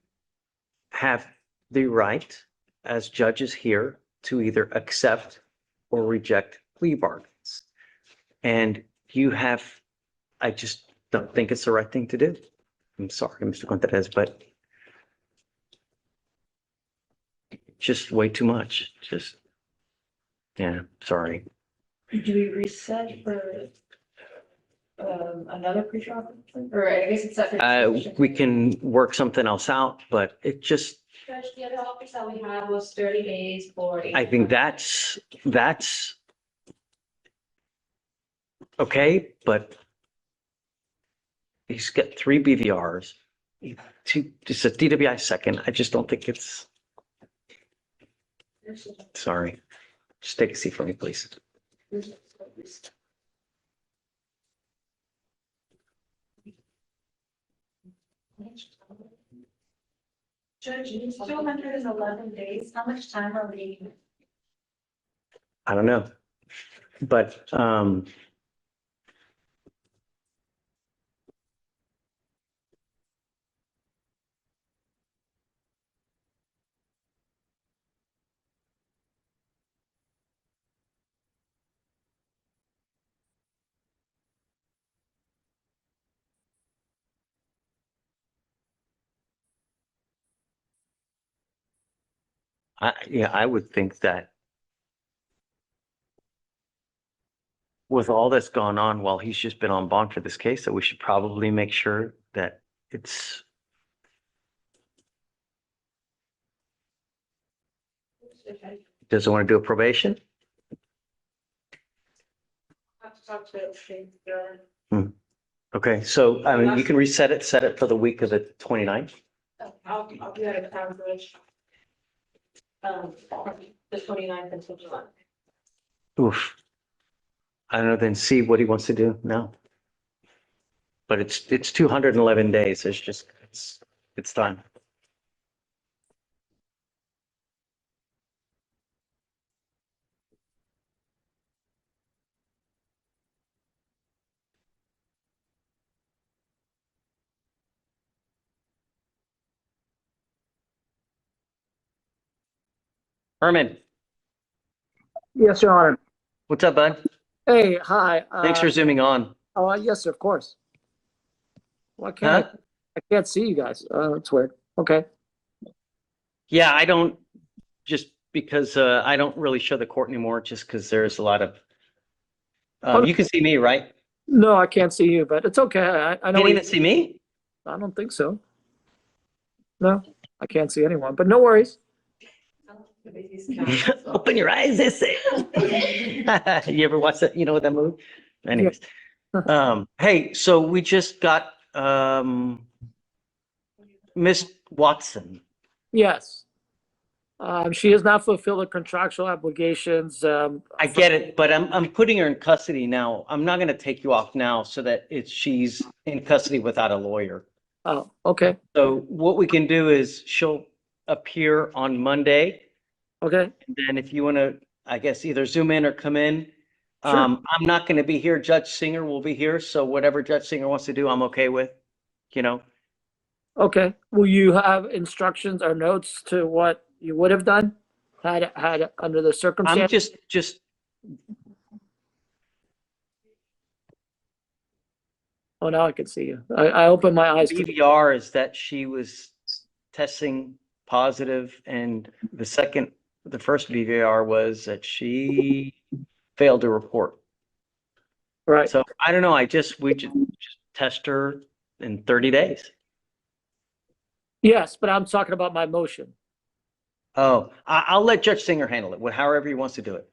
have the right as judges here to either accept or reject plea bargains. And I just don't think it's the right thing to do. I'm sorry, Mr. Contreras, but just way too much. Just, yeah, sorry. Do we reset for another pre-trial? Or I guess it's set. We can work something else out, but it just, Judge, the other office that we had was 30 days for. I think that's okay, but he's got 3 BVRs, just a DWI second. I just don't think it's, sorry. Just take a seat for me, please. Judge, it's 211 days. How much time are we? I don't know, but, I would think that with all that's gone on while he's just been on bond for this case, that we should probably make sure that it's, doesn't want to do a probation? Have to talk to Shane. Okay, so I mean, you can set it for the week of the 29th. I'll be out of town for this. The 29th and 29th. Oof. I don't know, then see what he wants to do now. But it's 211 days. It's just, it's time. Herman, Yes, Your Honor. what's up, bud? Hey, hi. Thanks for zooming on. Oh, yes, sir, of course. Why can't I can't see you guys. That's weird. Okay. Yeah, I don't, just because I don't really show the court anymore, just because there's a lot of, you can see me, right? No, I can't see you, but it's okay. I know. Can't even see me? I don't think so. No, I can't see anyone, but no worries. Open your eyes, they say. You ever watch that? You know what that movie? Anyways, hey, so we just got Miss Watson. Yes. She has not fulfilled her contractual obligations. I get it, but I'm putting her in custody now. I'm not going to take you off now so that she's in custody without a lawyer. Oh, okay. So what we can do is she'll appear on Monday. Okay. And then if you want to, I guess, either zoom in or come in. Sure. I'm not going to be here. Judge Singer will be here. So whatever Judge Singer wants to do, I'm okay with, you know. Okay. Will you have instructions or notes to what you would have done had under the circumstances? I'm just Oh, now I can see you. I opened my eyes. to- BVR is that she was testing positive, and the first BVR was that she failed to report. Right. So I don't know, we just test her in 30 days. Yes, but I'm talking about my motion. Oh, I'll let Judge Singer handle it, however he wants to do it.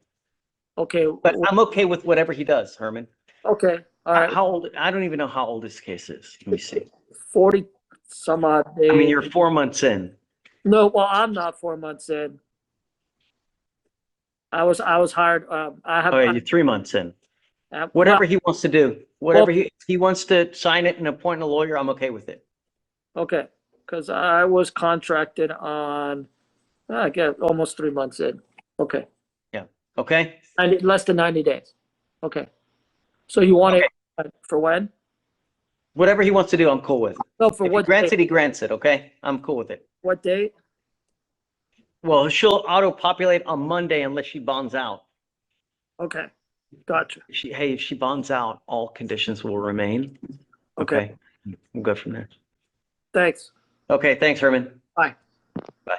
Okay. But I'm okay with whatever he does, Herman. Okay, all right. How old, I don't even know how old this case is. Let me see. 40 some odd days. I mean, you're 4 months in. No, well, I'm not 4 months in. I was hired, I have. Oh, yeah, you're 3 months in. Well, Whatever he wants to do, whatever he wants to sign it and appoint a lawyer, I'm okay with it. Okay, because I was contracted on, I guess, almost 3 months in. Okay. Yeah, okay? I need less than 90 days. Okay. So you want it for when? Whatever he wants to do, I'm cool with. No, for If he what grants date? it, he grants it, okay? I'm cool with it. What date? Well, she'll auto-populate on Monday unless she bonds out. Okay, gotcha. If she bonds out, all conditions will remain. Okay, we'll go from there. Thanks. Okay, thanks, Herman. Bye. Bye.